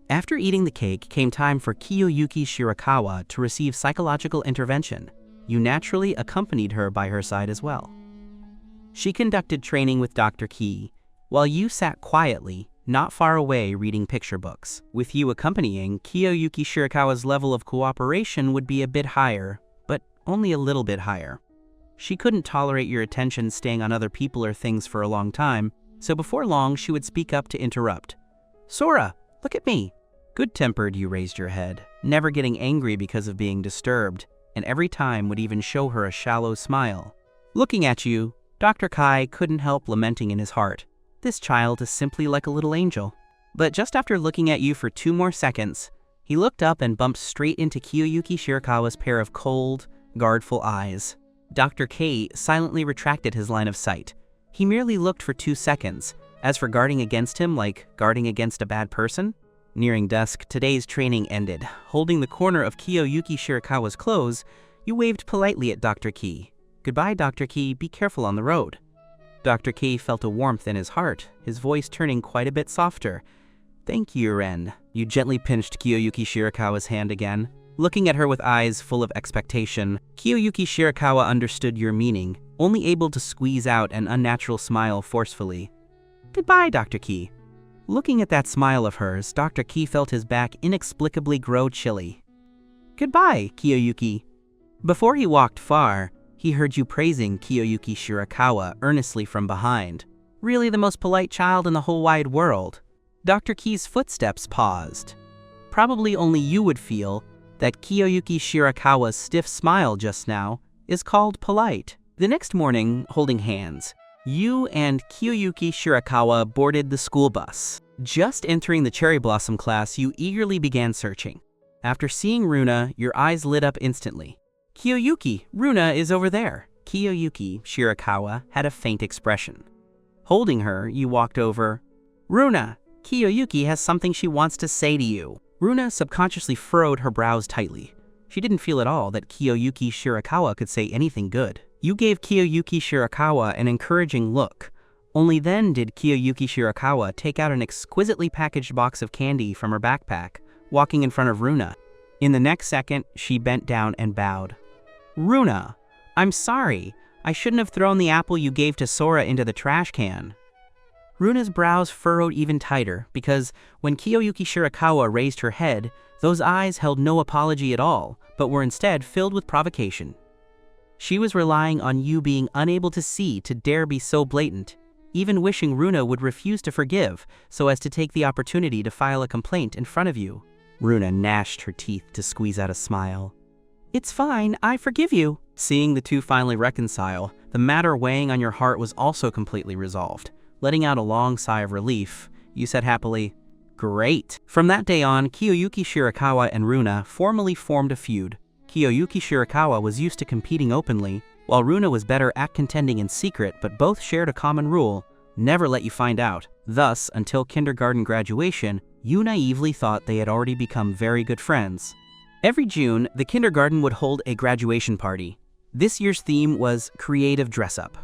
A: After eating the cake came time for Kiyoyuki Shirakawa to receive psychological intervention. You naturally accompanied her by her side as well. She conducted training with Dr. Ki, while you sat quietly, not far away reading picture books. With you accompanying, Kiyoyuki Shirakawa's level of cooperation would be a bit higher, but only a little bit higher. She couldn't tolerate your attention staying on other people or things for a long time, so before long she would speak up to interrupt. "Sora, look at me." Good-tempered, you raised your head, never getting angry because of being disturbed, and every time would even show her a shallow smile. Looking at you, Dr. Kai couldn't help lamenting in his heart. This child is simply like a little angel. But just after looking at you for 2 more seconds, he looked up and bumped straight into Kiyoyuki Shirakawa's pair of cold, guardful eyes. Dr. K silently retracted his line of sight. He merely looked for 2 seconds. As for guarding against him, like guarding against a bad person? Nearing dusk, today's training ended. Holding the corner of Kiyoyuki Shirakawa's clothes, you waved politely at Dr. Ki. "Goodbye, Dr. Ki, be careful on the road." Dr. Ki felt a warmth in his heart, his voice turning quite a bit softer. "Thank you, Ren." You gently pinched Kiyoyuki Shirakawa's hand again. Looking at her with eyes full of expectation, Kiyoyuki Shirakawa understood your meaning, only able to squeeze out an unnatural smile forcefully. "Goodbye, Dr. Ki." Looking at that smile of hers, Dr. Ki felt his back inexplicably grow chilly. "Goodbye, Kiyoyuki." Before he walked far, he heard you praising Kiyoyuki Shirakawa earnestly from behind. "Really the most polite child in the whole wide world." Dr. Ki's footsteps paused. Probably only you would feel that Kiyoyuki Shirakawa's stiff smile just now is called polite. The next morning, holding hands, you and Kiyoyuki Shirakawa boarded the school bus. Just entering the cherry blossom class, you eagerly began searching. After seeing Runa, your eyes lit up instantly. "Kiyoyuki, Runa is over there." Kiyoyuki Shirakawa had a faint expression. Holding her, you walked over. "Runa, Kiyoyuki has something she wants to say to you." Runa subconsciously furrowed her brows tightly. She didn't feel at all that Kiyoyuki Shirakawa could say anything good. You gave Kiyoyuki Shirakawa an encouraging look. Only then did Kiyoyuki Shirakawa take out an exquisitely packaged box of candy from her backpack, walking in front of Runa. In the next second, she bent down and bowed. "Runa, I'm sorry. I shouldn't have thrown the apple you gave to Sora into the trash can." Runa's brows furrowed even tighter because when Kiyoyuki Shirakawa raised her head, those eyes held no apology at all, but were instead filled with provocation. She was relying on you being unable to see to dare be so blatant, even wishing Runa would refuse to forgive so as to take the opportunity to file a complaint in front of you. Runa gnashed her teeth to squeeze out a smile. "It's fine, I forgive you." Seeing the two finally reconcile, the matter weighing on your heart was also completely resolved. Letting out a long sigh of relief, you said happily, "Great." From that day on, Kiyoyuki Shirakawa and Runa formally formed a feud. Kiyoyuki Shirakawa was used to competing openly, while Runa was better at contending in secret, but both shared a common rule: never let you find out. Thus, until kindergarten graduation, you naively thought they had already become very good friends. Every June, the kindergarten would hold a graduation party. This year's theme was creative dress-up.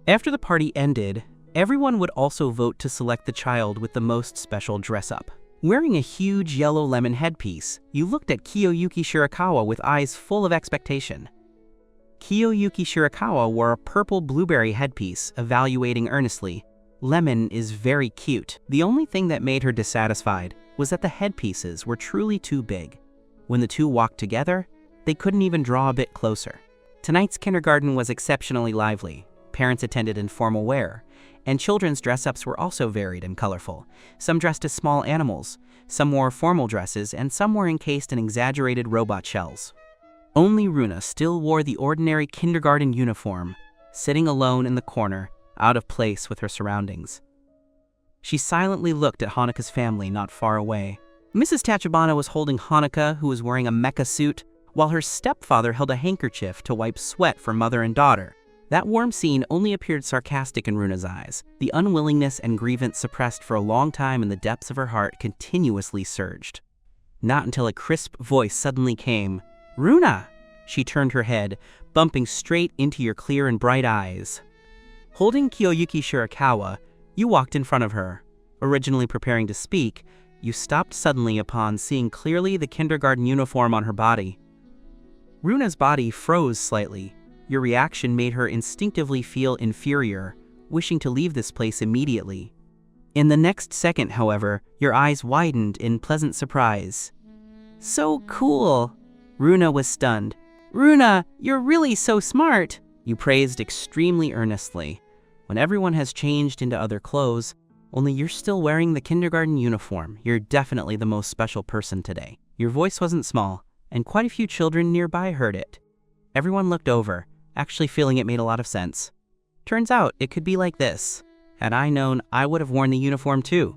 A: After the party ended, everyone would also vote to select the child with the most special dress-up. Wearing a huge yellow lemon headpiece, you looked at Kiyoyuki Shirakawa with eyes full of expectation. Kiyoyuki Shirakawa wore a purple blueberry headpiece, evaluating earnestly. Lemon is very cute. The only thing that made her dissatisfied was that the headpieces were truly too big. When the two walked together, they couldn't even draw a bit closer. Tonight's kindergarten was exceptionally lively. Parents attended in formal wear, and children's dress-ups were also varied and colorful. Some dressed as small animals, some wore formal dresses, and some were encased in exaggerated robot shells. Only Runa still wore the ordinary kindergarten uniform, sitting alone in the corner, out of place with her surroundings. She silently looked at Hanaka's family not far away. Mrs. Tachibana was holding Hanaka, who was wearing a mecha suit, while her stepfather held a handkerchief to wipe sweat for mother and daughter. That warm scene only appeared sarcastic in Runa's eyes. The unwillingness and grievance suppressed for a long time in the depths of her heart continuously surged. Not until a crisp voice suddenly came. "Runa!" She turned her head, bumping straight into your clear and bright eyes. Holding Kiyoyuki Shirakawa, you walked in front of her. Originally preparing to speak, you stopped suddenly upon seeing clearly the kindergarten uniform on her body. Runa's body froze slightly. Your reaction made her instinctively feel inferior, wishing to leave this place immediately. In the next second, however, your eyes widened in pleasant surprise. "So cool!" Runa was stunned. "Runa, you're really so smart!" You praised extremely earnestly. When everyone has changed into other clothes, only you're still wearing the kindergarten uniform, you're definitely the most special person today. Your voice wasn't small, and quite a few children nearby heard it. Everyone looked over, actually feeling it made a lot of sense. Turns out it could be like this. Had I known, I would have worn the uniform too.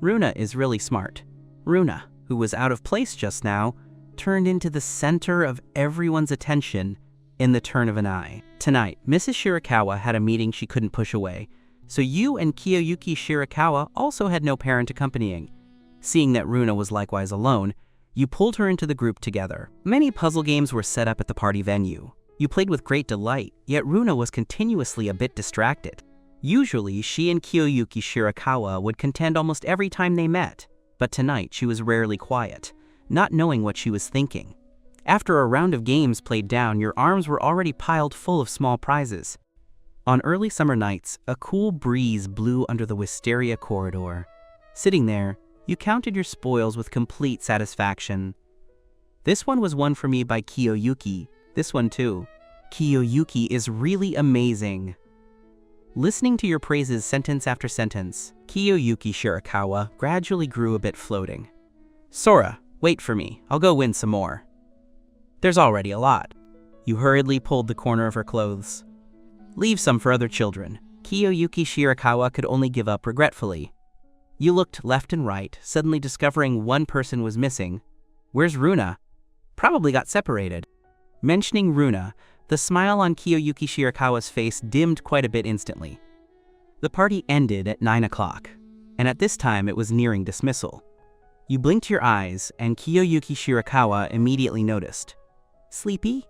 A: Runa is really smart. Runa, who was out of place just now, turned into the center of everyone's attention in the turn of an eye. Tonight, Mrs. Shirakawa had a meeting she couldn't push away, so you and Kiyoyuki Shirakawa also had no parent accompanying. Seeing that Runa was likewise alone, you pulled her into the group together. Many puzzle games were set up at the party venue. You played with great delight, yet Runa was continuously a bit distracted. Usually, she and Kiyoyuki Shirakawa would contend almost every time they met, but tonight she was rarely quiet, not knowing what she was thinking. After a round of games played down, your arms were already piled full of small prizes. On early summer nights, a cool breeze blew under the wisteria corridor. Sitting there, you counted your spoils with complete satisfaction. This one was won for me by Kiyoyuki. This one too. Kiyoyuki is really amazing. Listening to your praises sentence after sentence, Kiyoyuki Shirakawa gradually grew a bit floating. "Sora, wait for me. I'll go win some more." "There's already a lot." You hurriedly pulled the corner of her clothes. "Leave some for other children." Kiyoyuki Shirakawa could only give up regretfully. You looked left and right, suddenly discovering one person was missing. "Where's Runa?" "Probably got separated." Mentioning Runa, the smile on Kiyoyuki Shirakawa's face dimmed quite a bit instantly. The party ended at 9 o'clock, and at this time it was nearing dismissal. You blinked your eyes, and Kiyoyuki Shirakawa immediately noticed. "Sleepy?"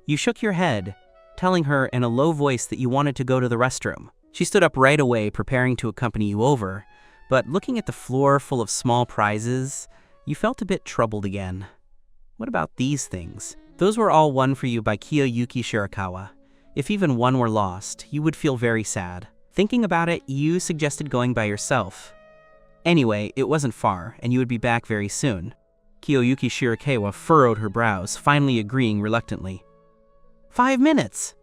A: You shook your head, telling her in a low voice that you wanted to go to the restroom. She stood up right away, preparing to accompany you over, but looking at the floor full of small prizes, you felt a bit troubled again. What about these things? Those were all won for you by Kiyoyuki Shirakawa. If even one were lost, you would feel very sad. Thinking about it, you suggested going by yourself. Anyway, it wasn't far, and you would be back very soon. Kiyoyuki Shirakawa furrowed her brows, finally agreeing reluctantly. 5 minutes!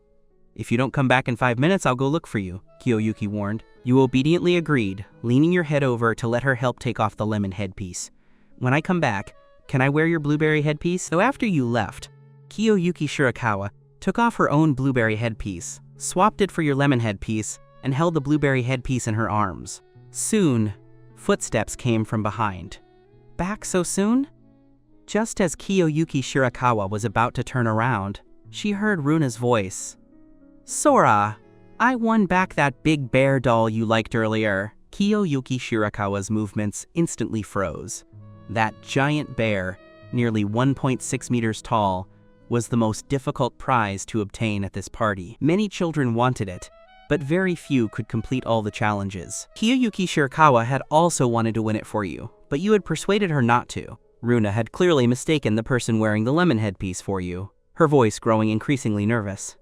A: "If you don't come back in 5 minutes, I'll go look for you," Kiyoyuki warned. You obediently agreed, leaning your head over to let her help take off the lemon headpiece. "When I come back, can I wear your blueberry headpiece?" So after you left, Kiyoyuki Shirakawa took off her own blueberry headpiece, swapped it for your lemon headpiece, and held the blueberry headpiece in her arms. Soon, footsteps came from behind. "Back so soon?" Just as Kiyoyuki Shirakawa was about to turn around, she heard Runa's voice. "Sora, I won back that big bear doll you liked earlier." Kiyoyuki Shirakawa's movements instantly froze. That giant bear, nearly 1.6 meters tall, was the most difficult prize to obtain at this party. Many children wanted it, but very few could complete all the challenges. Kiyoyuki Shirakawa had also wanted to win it for you, but you had persuaded her not to. Runa had clearly mistaken the person wearing the lemon headpiece for you. her voice growing increasingly nervous.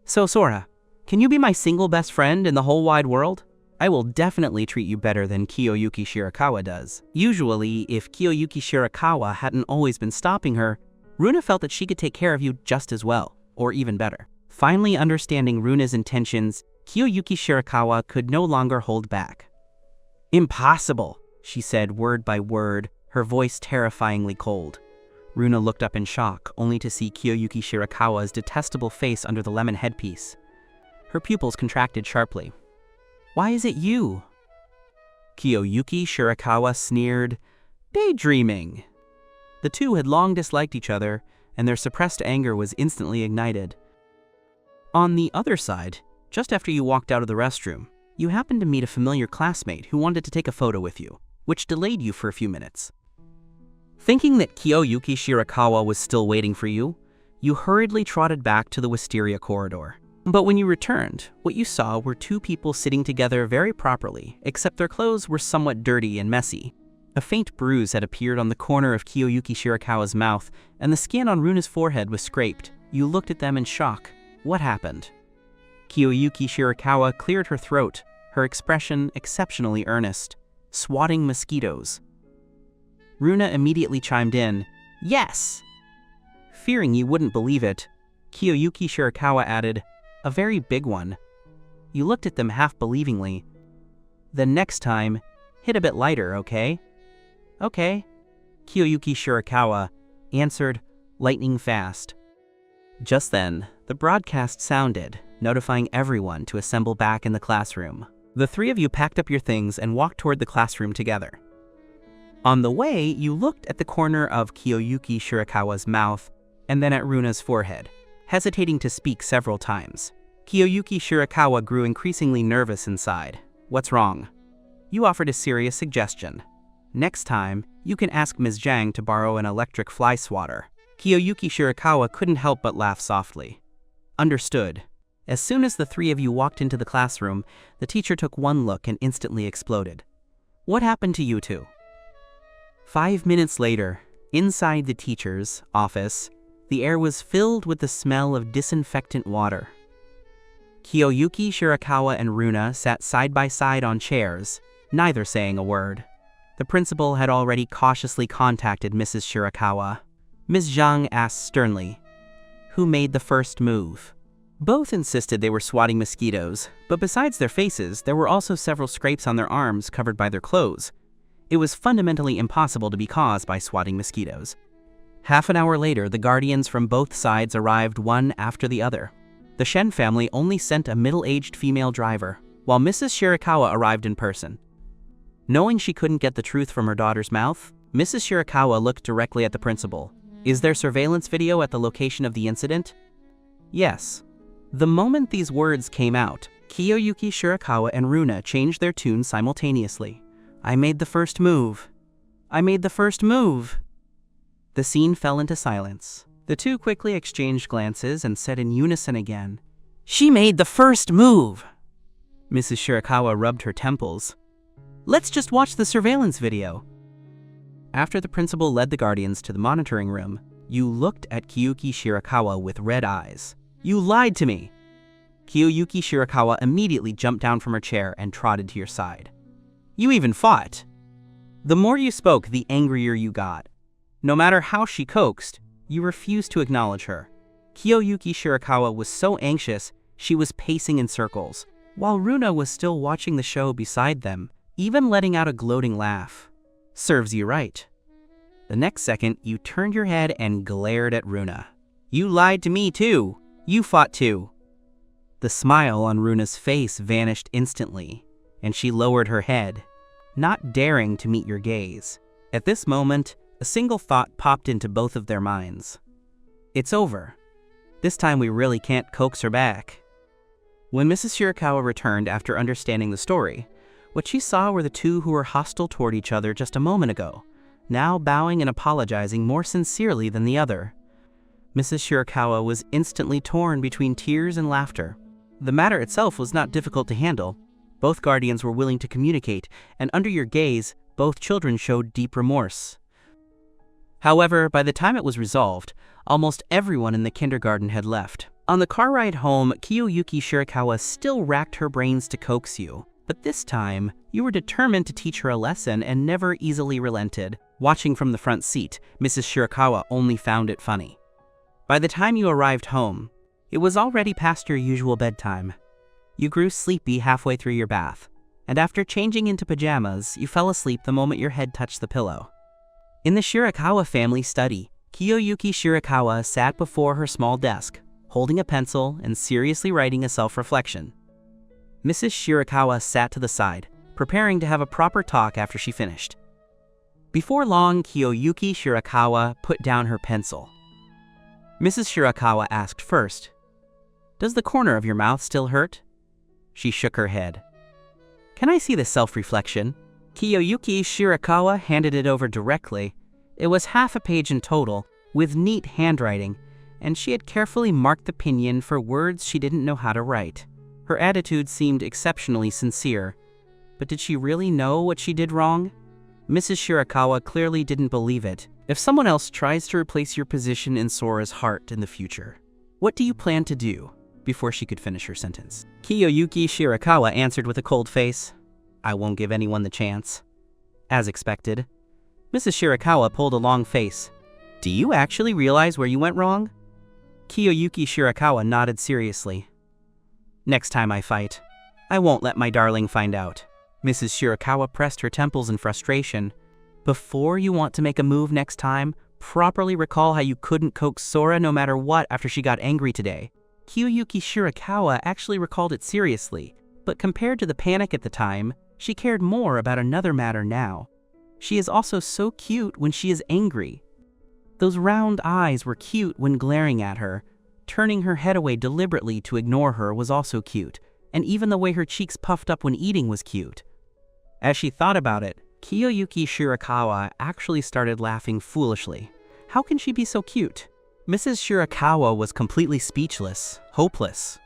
A: So Sora, can you be my single best friend in the whole wide world? I will definitely treat you better than Kiyoyuki Shirakawa does. Usually, if Kiyoyuki Shirakawa hadn't always been stopping her, Runa felt that she could take care of you just as well, or even better. Finally understanding Runa's intentions, Kiyoyuki Shirakawa could no longer hold back. Impossible, she said word by word, her voice terrifyingly cold. Runa looked up in shock, only to see Kiyoyuki Shirakawa's detestable face under the lemon headpiece. Her pupils contracted sharply. Why is it you? Kiyoyuki Shirakawa sneered, daydreaming. The two had long disliked each other, and their suppressed anger was instantly ignited. On the other side, just after you walked out of the restroom, you happened to meet a familiar classmate who wanted to take a photo with you, which delayed you for a few minutes. Thinking that Kiyoyuki Shirakawa was still waiting for you, you hurriedly trotted back to the wisteria corridor. But when you returned, what you saw were two people sitting together very properly, except their clothes were somewhat dirty and messy. A faint bruise had appeared on the corner of Kiyoyuki Shirakawa's mouth, and the skin on Runa's forehead was scraped. You looked at them in shock. What happened? Kiyoyuki Shirakawa cleared her throat, her expression exceptionally earnest. Swatting mosquitoes. Runa immediately chimed in, yes! Fearing you wouldn't believe it, Kiyoyuki Shirakawa added, a very big one. You looked at them half-believingly. Then next time, hit a bit lighter, okay? Okay, Kiyoyuki Shirakawa answered, lightning fast. Just then, the broadcast sounded, notifying everyone to assemble back in the classroom. The three of you packed up your things and walked toward the classroom together. On the way, you looked at the corner of Kiyoyuki Shirakawa's mouth and then at Runa's forehead, hesitating to speak several times. Kiyoyuki Shirakawa grew increasingly nervous inside. What's wrong? You offered a serious suggestion. Next time, you can ask Ms. Zhang to borrow an electric fly swatter. Kiyoyuki Shirakawa couldn't help but laugh softly. Understood. As soon as the three of you walked into the classroom, the teacher took one look and instantly exploded. What happened to you two? 5 minutes later, inside the teacher's office, the air was filled with the smell of disinfectant water. Kiyoyuki Shirakawa and Runa sat side by side on chairs, neither saying a word. The principal had already cautiously contacted Mrs. Shirakawa. Ms. Zhang asked sternly, who made the first move? Both insisted they were swatting mosquitoes, but besides their faces, there were also several scrapes on their arms covered by their clothes. It was fundamentally impossible to be caused by swatting mosquitoes. Half an hour later, the guardians from both sides arrived one after the other. The Shen family only sent a middle-aged female driver, while Mrs. Shirakawa arrived in person. Knowing she couldn't get the truth from her daughter's mouth, Mrs. Shirakawa looked directly at the principal. Is there surveillance video at the location of the incident? Yes. The moment these words came out, Kiyoyuki Shirakawa and Runa changed their tune simultaneously. I made the first move. I made the first move. The scene fell into silence. The two quickly exchanged glances and said in unison again, she made the first move. Mrs. Shirakawa rubbed her temples. Let's just watch the surveillance video. After the principal led the guardians to the monitoring room, you looked at Kiyoyuki Shirakawa with red eyes. You lied to me! Kiyoyuki Shirakawa immediately jumped down from her chair and trotted to your side. You even fought. The more you spoke, the angrier you got. No matter how she coaxed, you refused to acknowledge her. Kiyoyuki Shirakawa was so anxious, she was pacing in circles, while Runa was still watching the show beside them, even letting out a gloating laugh. Serves you right. The next second, you turned your head and glared at Runa. You lied to me too. You fought too. The smile on Runa's face vanished instantly, and she lowered her head, not daring to meet your gaze. At this moment, a single thought popped into both of their minds. It's over. This time we really can't coax her back. When Mrs. Shirakawa returned after understanding the story, what she saw were the two who were hostile toward each other just a moment ago, now bowing and apologizing more sincerely than the other. Mrs. Shirakawa was instantly torn between tears and laughter. The matter itself was not difficult to handle. Both guardians were willing to communicate, and under your gaze, both children showed deep remorse. However, by the time it was resolved, almost everyone in the kindergarten had left. On the car ride home, Kiyoyuki Shirakawa still racked her brains to coax you. But this time, you were determined to teach her a lesson and never easily relented. Watching from the front seat, Mrs. Shirakawa only found it funny. By the time you arrived home, it was already past your usual bedtime. You grew sleepy halfway through your bath, and after changing into pajamas, you fell asleep the moment your head touched the pillow. In the Shirakawa family study, Kiyoyuki Shirakawa sat before her small desk, holding a pencil and seriously writing a self-reflection. Mrs. Shirakawa sat to the side, preparing to have a proper talk after she finished. Before long, Kiyoyuki Shirakawa put down her pencil. Mrs. Shirakawa asked first, "Does the corner of your mouth still hurt?" She shook her head. "Can I see the self-reflection?" Kiyoyuki Shirakawa handed it over directly. It was half a page in total, with neat handwriting, and she had carefully marked the pinyin for words she didn't know how to write. Her attitude seemed exceptionally sincere. But did she really know what she did wrong? Mrs. Shirakawa clearly didn't believe it. If someone else tries to replace your position in Sora's heart in the future, what do you plan to do? Before she could finish her sentence, Kiyoyuki Shirakawa answered with a cold face, "I won't give anyone the chance." As expected, Mrs. Shirakawa pulled a long face. "Do you actually realize where you went wrong?" Kiyoyuki Shirakawa nodded seriously. "Next time I fight, I won't let my darling find out." Mrs. Shirakawa pressed her temples in frustration. "Before you want to make a move next time, properly recall how you couldn't coax Sora no matter what after she got angry today." Kiyoyuki Shirakawa actually recalled it seriously, but compared to the panic at the time, she cared more about another matter now. She is also so cute when she is angry. Those round eyes were cute when glaring at her. Turning her head away deliberately to ignore her was also cute, and even the way her cheeks puffed up when eating was cute. As she thought about it, Kiyoyuki Shirakawa actually started laughing foolishly. How can she be so cute? Mrs. Shirakawa was completely speechless, hopeless.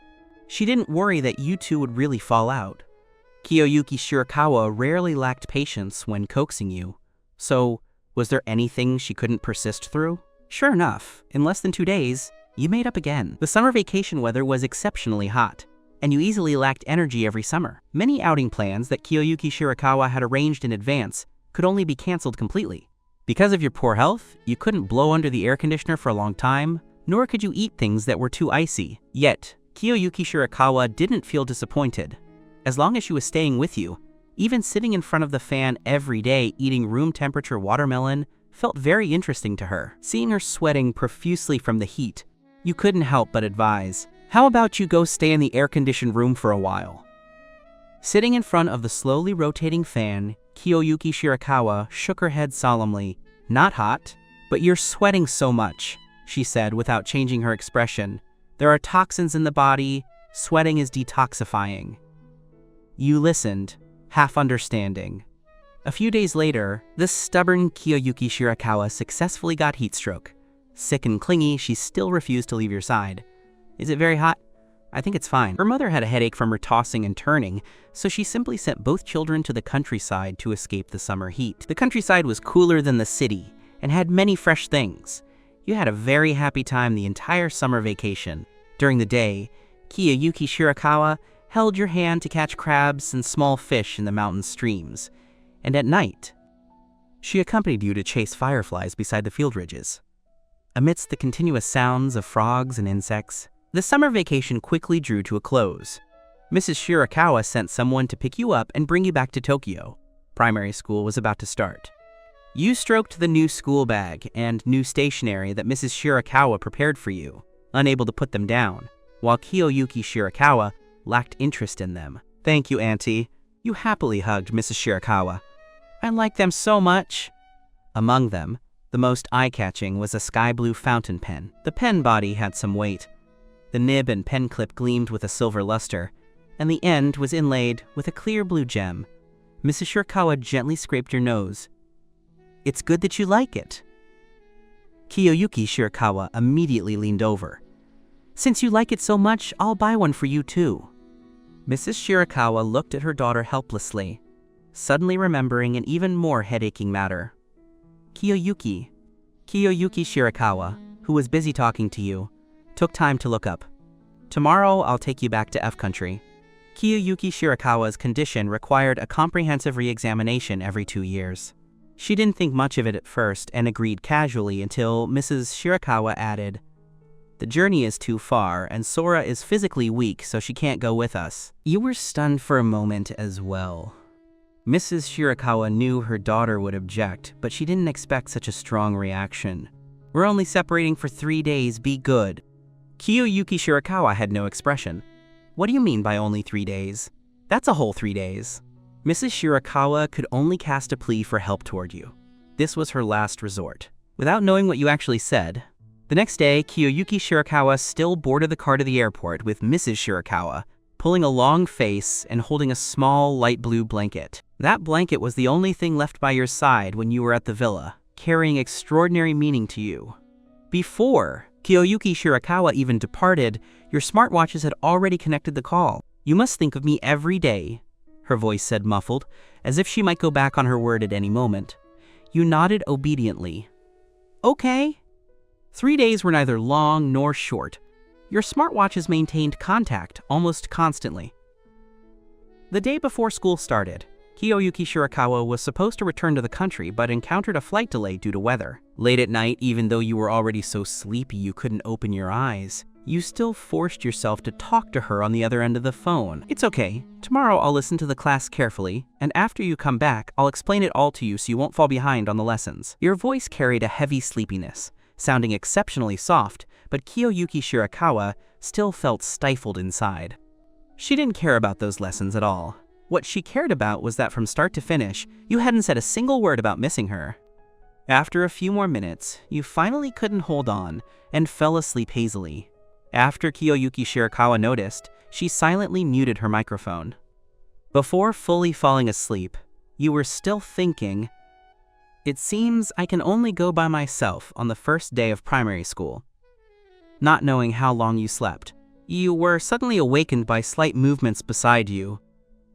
A: She didn't worry that you two would really fall out. Kiyoyuki Shirakawa rarely lacked patience when coaxing you. So, was there anything she couldn't persist through? Sure enough, in less than 2 days, you made up again. The summer vacation weather was exceptionally hot, and you easily lacked energy every summer. Many outing plans that Kiyoyuki Shirakawa had arranged in advance could only be canceled completely. Because of your poor health, you couldn't blow under the air conditioner for a long time, nor could you eat things that were too icy. Yet, Kiyoyuki Shirakawa didn't feel disappointed. As long as she was staying with you, even sitting in front of the fan every day eating room temperature watermelon felt very interesting to her. Seeing her sweating profusely from the heat, you couldn't help but advise, "How about you go stay in the air-conditioned room for a while?" Sitting in front of the slowly rotating fan, Kiyoyuki Shirakawa shook her head solemnly. "Not hot, but you're sweating so much," she said without changing her expression. "There are toxins in the body. Sweating is detoxifying." You listened, half understanding. A few days later, the stubborn Kiyoyuki Shirakawa successfully got heat stroke. Sick and clingy, she still refused to leave your side. "Is it very hot?" "I think it's fine." Her mother had a headache from her tossing and turning, so she simply sent both children to the countryside to escape the summer heat. The countryside was cooler than the city and had many fresh things. You had a very happy time the entire summer vacation. During the day, Kiyoyuki Shirakawa held your hand to catch crabs and small fish in the mountain streams. And at night, she accompanied you to chase fireflies beside the field ridges. Amidst the continuous sounds of frogs and insects, the summer vacation quickly drew to a close. Mrs. Shirakawa sent someone to pick you up and bring you back to Tokyo. Primary school was about to start. You stroked the new school bag and new stationery that Mrs. Shirakawa prepared for you, unable to put them down, while Kiyoyuki Shirakawa lacked interest in them. "Thank you, Auntie." You happily hugged Mrs. Shirakawa. "I like them so much." Among them, the most eye-catching was a sky blue fountain pen. The pen body had some weight. The nib and pen clip gleamed with a silver luster, and the end was inlaid with a clear blue gem. Mrs. Shirakawa gently scraped your nose. "It's good that you like it." Kiyoyuki Shirakawa immediately leaned over. "Since you like it so much, I'll buy one for you too." Mrs. Shirakawa looked at her daughter helplessly, suddenly remembering an even more head-aching matter. Kiyoyuki Kiyoyuki Shirakawa, who was busy talking to you, took time to look up. Tomorrow, I'll take you back to F Country. Kiyoyuki Shirakawa's condition required a comprehensive re-examination every 2 years. She didn't think much of it at first and agreed casually until Mrs. Shirakawa added, "The journey is too far, and Sora is physically weak, so she can't go with us." You were stunned for a moment as well. Mrs. Shirakawa knew her daughter would object, but she didn't expect such a strong reaction. "We're only separating for 3 days, be good." Kiyoyuki Shirakawa had no expression. "What do you mean by only 3 days? That's a whole 3 days." Mrs. Shirakawa could only cast a plea for help toward you. This was her last resort. Without knowing what you actually said, the next day, Kiyoyuki Shirakawa still boarded the car to the airport with Mrs. Shirakawa, pulling a long face and holding a small light blue blanket. That blanket was the only thing left by your side when you were at the villa, carrying extraordinary meaning to you. Before Kiyoyuki Shirakawa even departed, your smartwatches had already connected the call. "You must think of me every day," her voice said muffled, as if she might go back on her word at any moment. You nodded obediently. "Okay." 3 days were neither long nor short. Your smartwatches maintained contact almost constantly. The day before school started, Kiyoyuki Shirakawa was supposed to return to the country but encountered a flight delay due to weather. Late at night, even though you were already so sleepy you couldn't open your eyes, you still forced yourself to talk to her on the other end of the phone. "It's okay. Tomorrow I'll listen to the class carefully, and after you come back, I'll explain it all to you so you won't fall behind on the lessons." Your voice carried a heavy sleepiness, sounding exceptionally soft, but Kiyoyuki Shirakawa still felt stifled inside. She didn't care about those lessons at all. What she cared about was that from start to finish, you hadn't said a single word about missing her. After a few more minutes, you finally couldn't hold on and fell asleep hazily. After Kiyoyuki Shirakawa noticed, she silently muted her microphone. Before fully falling asleep, you were still thinking, "It seems I can only go by myself on the first day of primary school." Not knowing how long you slept, you were suddenly awakened by slight movements beside you.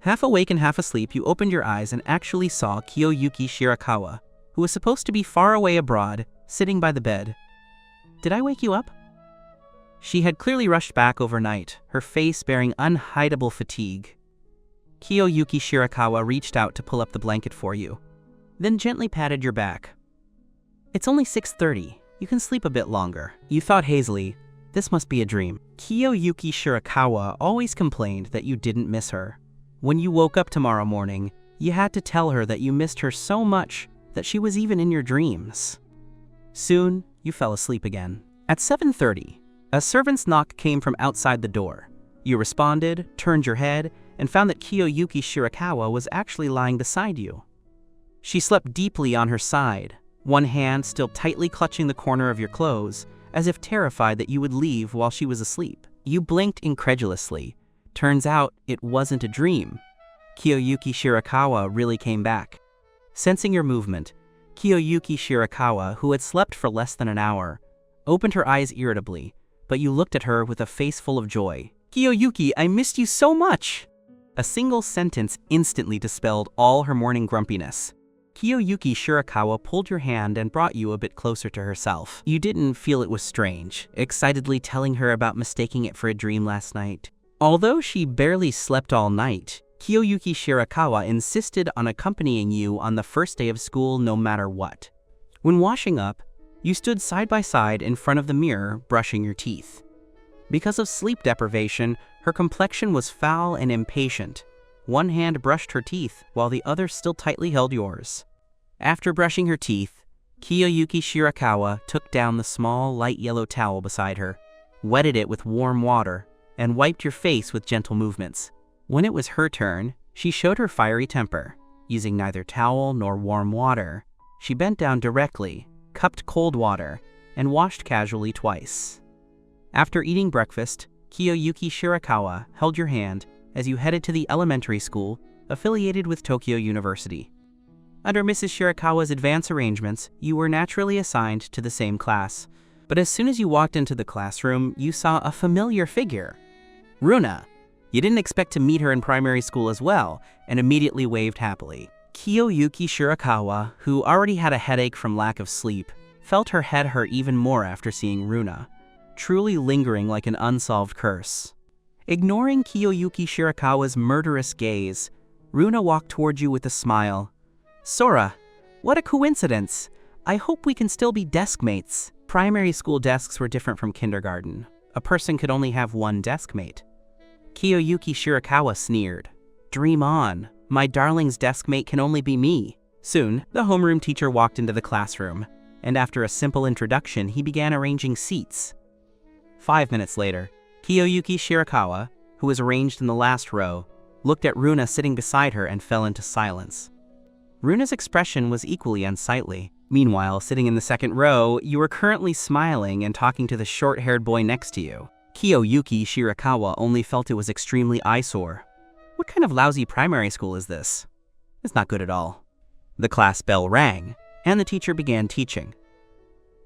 A: Half awake and half asleep, you opened your eyes and actually saw Kiyoyuki Shirakawa, who was supposed to be far away abroad, sitting by the bed. "Did I wake you up?" She had clearly rushed back overnight, her face bearing unhideable fatigue. Kiyoyuki Shirakawa reached out to pull up the blanket for you, then gently patted your back. "It's only 6:30. You can sleep a bit longer." You thought hazily, this must be a dream. Kiyoyuki Shirakawa always complained that you didn't miss her. When you woke up tomorrow morning, you had to tell her that you missed her so much that she was even in your dreams. Soon, you fell asleep again. At 7:30, a servant's knock came from outside the door. You responded, turned your head, and found that Kiyoyuki Shirakawa was actually lying beside you. She slept deeply on her side, one hand still tightly clutching the corner of your clothes, as if terrified that you would leave while she was asleep. You blinked incredulously. Turns out it wasn't a dream. Kiyoyuki Shirakawa really came back. Sensing your movement, Kiyoyuki Shirakawa, who had slept for less than an hour, opened her eyes irritably, but you looked at her with a face full of joy. "Kiyoyuki, I missed you so much!" A single sentence instantly dispelled all her morning grumpiness. Kiyoyuki Shirakawa pulled your hand and brought you a bit closer to herself. You didn't feel it was strange, excitedly telling her about mistaking it for a dream last night. Although she barely slept all night, Kiyoyuki Shirakawa insisted on accompanying you on the first day of school no matter what. When washing up, you stood side by side in front of the mirror, brushing your teeth. Because of sleep deprivation, her complexion was foul and impatient. One hand brushed her teeth, while the other still tightly held yours. After brushing her teeth, Kiyoyuki Shirakawa took down the small, light yellow towel beside her, wetted it with warm water, and wiped your face with gentle movements. When it was her turn, she showed her fiery temper. Using neither towel nor warm water, she bent down directly, cupped cold water, and washed casually twice. After eating breakfast, Kiyoyuki Shirakawa held your hand as you headed to the elementary school affiliated with Tokyo University. Under Mrs. Shirakawa's advance arrangements, you were naturally assigned to the same class, but as soon as you walked into the classroom, you saw a familiar figure. Runa. You didn't expect to meet her in primary school as well, and immediately waved happily. Kiyoyuki Shirakawa, who already had a headache from lack of sleep, felt her head hurt even more after seeing Runa, truly lingering like an unsolved curse. Ignoring Kiyoyuki Shirakawa's murderous gaze, Runa walked toward you with a smile. "Sora, what a coincidence! I hope we can still be desk mates." Primary school desks were different from kindergarten. A person could only have one desk mate. Kiyoyuki Shirakawa sneered. "Dream on. My darling's desk mate can only be me." Soon, the homeroom teacher walked into the classroom, and after a simple introduction, he began arranging seats. 5 minutes later, Kiyoyuki Shirakawa, who was arranged in the last row, looked at Runa sitting beside her and fell into silence. Runa's expression was equally unsightly. Meanwhile, sitting in the second row, you were currently smiling and talking to the short-haired boy next to you. Kiyoyuki Shirakawa only felt it was extremely eyesore. What kind of lousy primary school is this? It's not good at all. The class bell rang, and the teacher began teaching.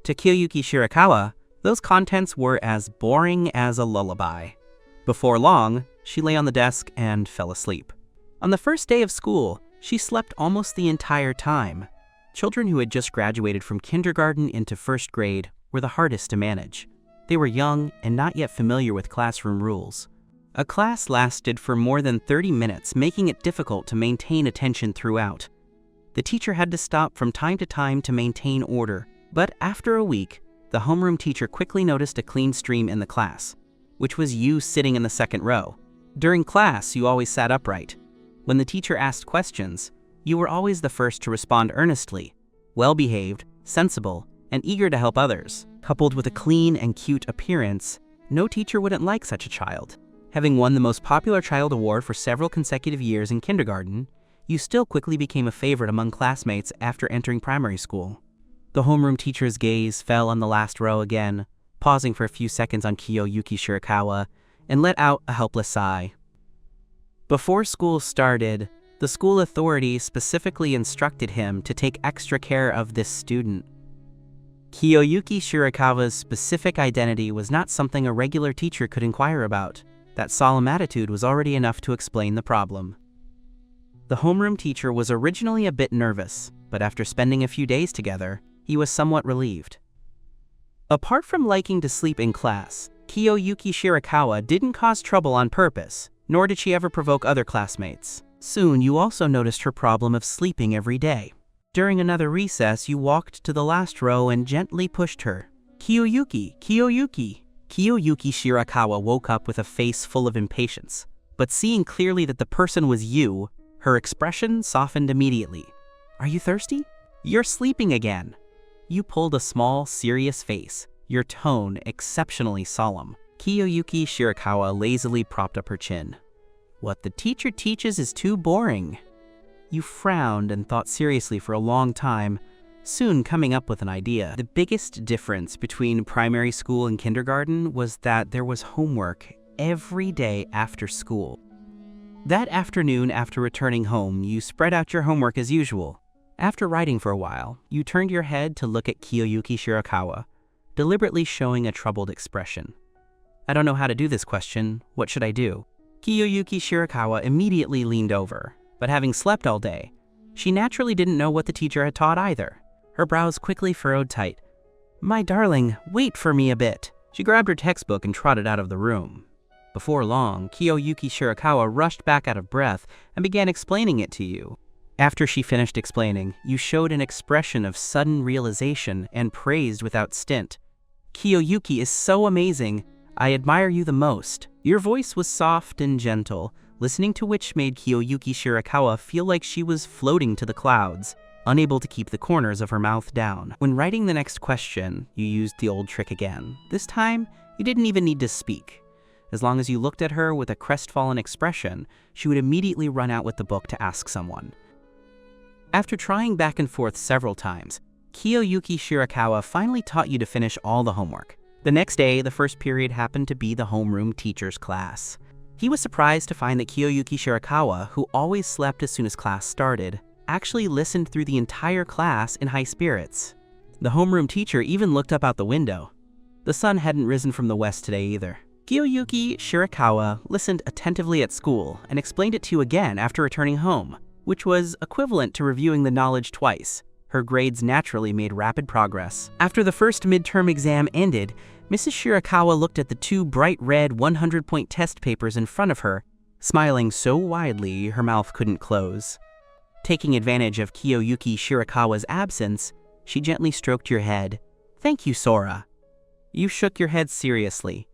A: To Kiyoyuki Shirakawa, those contents were as boring as a lullaby. Before long, she lay on the desk and fell asleep. On the first day of school, she slept almost the entire time. Children who had just graduated from kindergarten into first grade were the hardest to manage. They were young and not yet familiar with classroom rules. A class lasted for more than 30 minutes, making it difficult to maintain attention throughout. The teacher had to stop from time to time to maintain order, but after a week, the homeroom teacher quickly noticed a clean stream in the class, which was you sitting in the second row. During class, you always sat upright. When the teacher asked questions, you were always the first to respond earnestly, well-behaved, sensible, and eager to help others. Coupled with a clean and cute appearance, no teacher wouldn't like such a child. Having won the most popular child award for several consecutive years in kindergarten, you still quickly became a favorite among classmates after entering primary school. The homeroom teacher's gaze fell on the last row again, pausing for a few seconds on Kiyoyuki Shirakawa, and let out a helpless sigh. Before school started, the school authorities specifically instructed him to take extra care of this student. Kiyoyuki Shirakawa's specific identity was not something a regular teacher could inquire about. That solemn attitude was already enough to explain the problem. The homeroom teacher was originally a bit nervous, but after spending a few days together, he was somewhat relieved. Apart from liking to sleep in class, Kiyoyuki Shirakawa didn't cause trouble on purpose, nor did she ever provoke other classmates. Soon, you also noticed her problem of sleeping every day. During another recess, you walked to the last row and gently pushed her. "Kiyoyuki, Kiyoyuki." Kiyoyuki Shirakawa woke up with a face full of impatience, but seeing clearly that the person was you, her expression softened immediately. "Are you thirsty? You're sleeping again." You pulled a small, serious face, your tone exceptionally solemn. Kiyoyuki Shirakawa lazily propped up her chin. "What the teacher teaches is too boring." You frowned and thought seriously for a long time, soon coming up with an idea. The biggest difference between primary school and kindergarten was that there was homework every day after school. That afternoon, after returning home, you spread out your homework as usual. After writing for a while, you turned your head to look at Kiyoyuki Shirakawa, deliberately showing a troubled expression. "I don't know how to do this question. What should I do?" Kiyoyuki Shirakawa immediately leaned over, but having slept all day, she naturally didn't know what the teacher had taught either. Her brows quickly furrowed tight. "My darling, wait for me a bit." She grabbed her textbook and trotted out of the room. Before long, Kiyoyuki Shirakawa rushed back out of breath and began explaining it to you. After she finished explaining, you showed an expression of sudden realization and praised without stint. "Kiyoyuki is so amazing. I admire you the most." Your voice was soft and gentle, listening to which made Kiyoyuki Shirakawa feel like she was floating to the clouds, unable to keep the corners of her mouth down. When writing the next question, you used the old trick again. This time, you didn't even need to speak. As long as you looked at her with a crestfallen expression, she would immediately run out with the book to ask someone. After trying back and forth several times, Kiyoyuki Shirakawa finally taught you to finish all the homework. The next day, the first period happened to be the homeroom teacher's class. He was surprised to find that Kiyoyuki Shirakawa, who always slept as soon as class started, actually listened through the entire class in high spirits. The homeroom teacher even looked up out the window. The sun hadn't risen from the west today either. Kiyoyuki Shirakawa listened attentively at school and explained it to you again after returning home, which was equivalent to reviewing the knowledge twice. Her grades naturally made rapid progress. After the first midterm exam ended, Mrs. Shirakawa looked at the two bright red 100-point test papers in front of her, smiling so widely her mouth couldn't close. Taking advantage of Kiyoyuki Shirakawa's absence, she gently stroked your head. "Thank you, Sora." You shook your head seriously.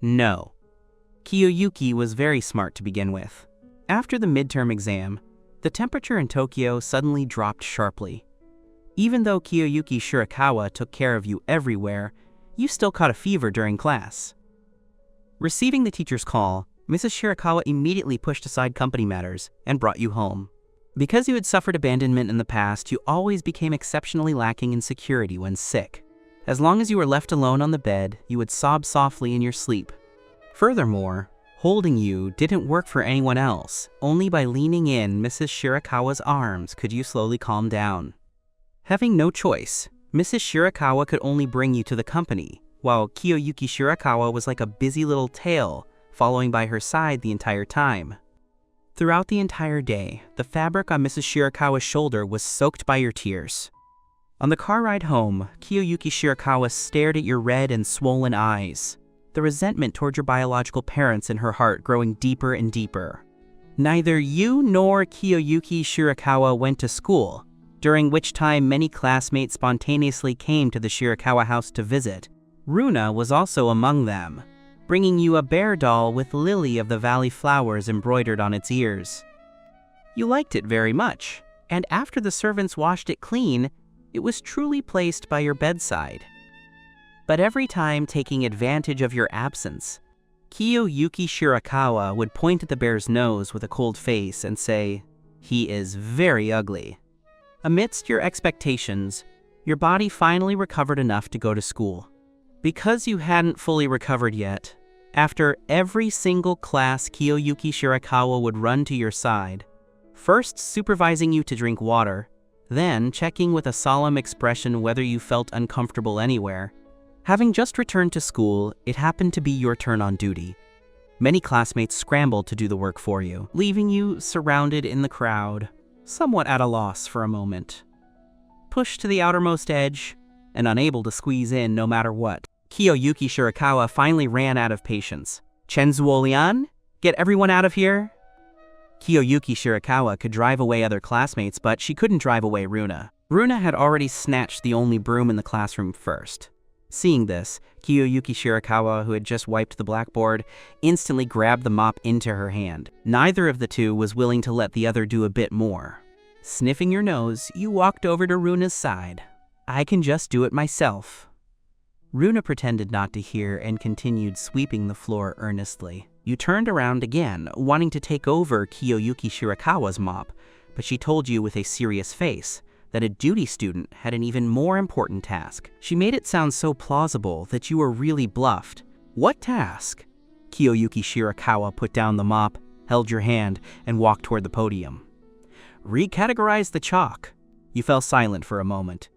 A: No. Kiyoyuki was very smart to begin with. After the midterm exam, the temperature in Tokyo suddenly dropped sharply. Even though Kiyoyuki Shirakawa took care of you everywhere, you still caught a fever during class. Receiving the teacher's call, Mrs. Shirakawa immediately pushed aside company matters and brought you home. Because you had suffered abandonment in the past, you always became exceptionally lacking in security when sick. As long as you were left alone on the bed, you would sob softly in your sleep. Furthermore, holding you didn't work for anyone else. Only by leaning in Mrs. Shirakawa's arms could you slowly calm down. Having no choice, Mrs. Shirakawa could only bring you to the company, while Kiyoyuki Shirakawa was like a busy little tail, following by her side the entire time. Throughout the entire day, the fabric on Mrs. Shirakawa's shoulder was soaked by your tears. On the car ride home, Kiyoyuki Shirakawa stared at your red and swollen eyes, the resentment toward your biological parents in her heart growing deeper and deeper. Neither you nor Kiyoyuki Shirakawa went to school, during which time many classmates spontaneously came to the Shirakawa house to visit. Runa was also among them, bringing you a bear doll with lily of the valley flowers embroidered on its ears. You liked it very much, and after the servants washed it clean, it was truly placed by your bedside. But every time taking advantage of your absence, Kiyoyuki Shirakawa would point at the bear's nose with a cold face and say, "He is very ugly." Amidst your expectations, your body finally recovered enough to go to school. Because you hadn't fully recovered yet, after every single class Kiyoyuki Shirakawa would run to your side, first supervising you to drink water, then checking with a solemn expression whether you felt uncomfortable anywhere. Having just returned to school, it happened to be your turn on duty. Many classmates scrambled to do the work for you, leaving you surrounded in the crowd, somewhat at a loss for a moment. Pushed to the outermost edge, and unable to squeeze in no matter what, Kiyoyuki Shirakawa finally ran out of patience. "Chenzuolian, get everyone out of here!" Kiyoyuki Shirakawa could drive away other classmates, but she couldn't drive away Runa. Runa had already snatched the only broom in the classroom first. Seeing this, Kiyoyuki Shirakawa, who had just wiped the blackboard, instantly grabbed the mop into her hand. Neither of the two was willing to let the other do a bit more. Sniffing your nose, you walked over to Runa's side. "I can just do it myself." Runa pretended not to hear and continued sweeping the floor earnestly. You turned around again, wanting to take over Kiyoyuki Shirakawa's mop, but she told you with a serious face that a duty student had an even more important task. She made it sound so plausible that you were really bluffed. "What task?" Kiyoyuki Shirakawa put down the mop, held your hand, and walked toward the podium. "Recategorize the chalk." You fell silent for a moment.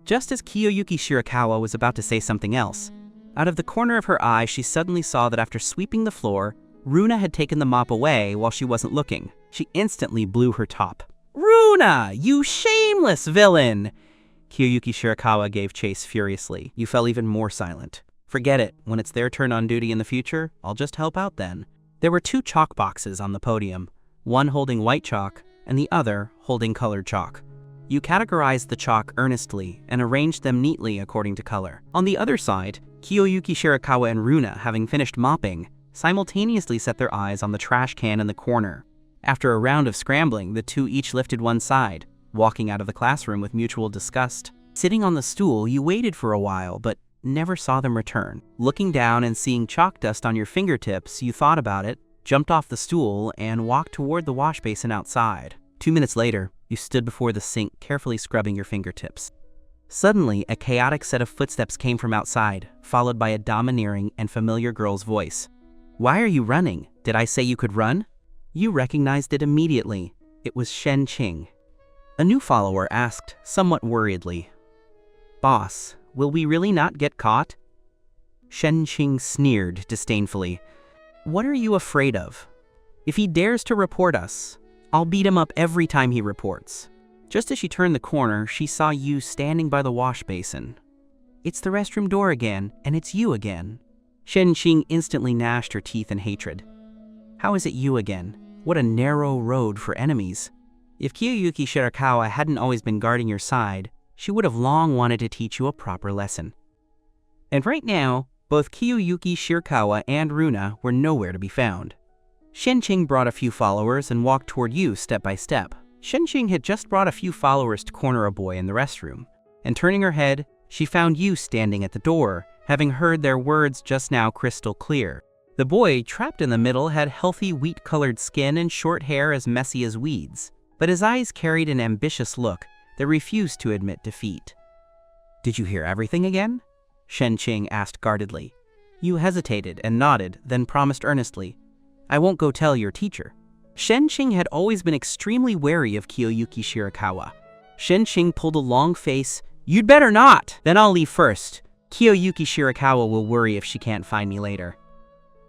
A: Just as Kiyoyuki Shirakawa was about to say something else, out of the corner of her eye she suddenly saw that after sweeping the floor, Runa had taken the mop away while she wasn't looking. She instantly blew her top. "Runa, you shameless villain!" Kiyoyuki Shirakawa gave chase furiously. You fell even more silent. "Forget it. When it's their turn on duty in the future, I'll just help out then." There were two chalk boxes on the podium, one holding white chalk and the other holding colored chalk. You categorized the chalk earnestly and arranged them neatly according to color. On the other side, Kiyoyuki Shirakawa and Runa, having finished mopping, simultaneously set their eyes on the trash can in the corner. After a round of scrambling, the two each lifted one side, walking out of the classroom with mutual disgust. Sitting on the stool, you waited for a while, but never saw them return. Looking down and seeing chalk dust on your fingertips, you thought about it, jumped off the stool, and walked toward the wash basin outside. 2 minutes later, you stood before the sink, carefully scrubbing your fingertips. Suddenly, a chaotic set of footsteps came from outside, followed by a domineering and familiar girl's voice. "Why are you running? Did I say you could run?" You recognized it immediately. It was Shen Qing. A new follower asked, somewhat worriedly, "Boss, will we really not get caught?" Shen Qing sneered disdainfully. "What are you afraid of? If he dares to report us, I'll beat him up every time he reports." Just as she turned the corner, she saw you standing by the wash basin. "It's the restroom door again, and it's you again." Shenqing instantly gnashed her teeth in hatred. "How is it you again? What a narrow road for enemies." If Kiyoyuki Shirakawa hadn't always been guarding your side, she would have long wanted to teach you a proper lesson. And right now, both Kiyoyuki Shirakawa and Runa were nowhere to be found. Shenqing brought a few followers and walked toward you step by step. Shenqing had just brought a few followers to corner a boy in the restroom, and turning her head, she found you standing at the door, having heard their words just now crystal clear. The boy, trapped in the middle, had healthy wheat-colored skin and short hair as messy as weeds, but his eyes carried an ambitious look that refused to admit defeat. "Did you hear everything again?" Shenqing asked guardedly. You hesitated and nodded, then promised earnestly, "I won't go tell your teacher." Shenqing had always been extremely wary of Kiyoyuki Shirakawa. Shenqing pulled a long face. "You'd better not! Then I'll leave first. Kiyoyuki Shirakawa will worry if she can't find me later."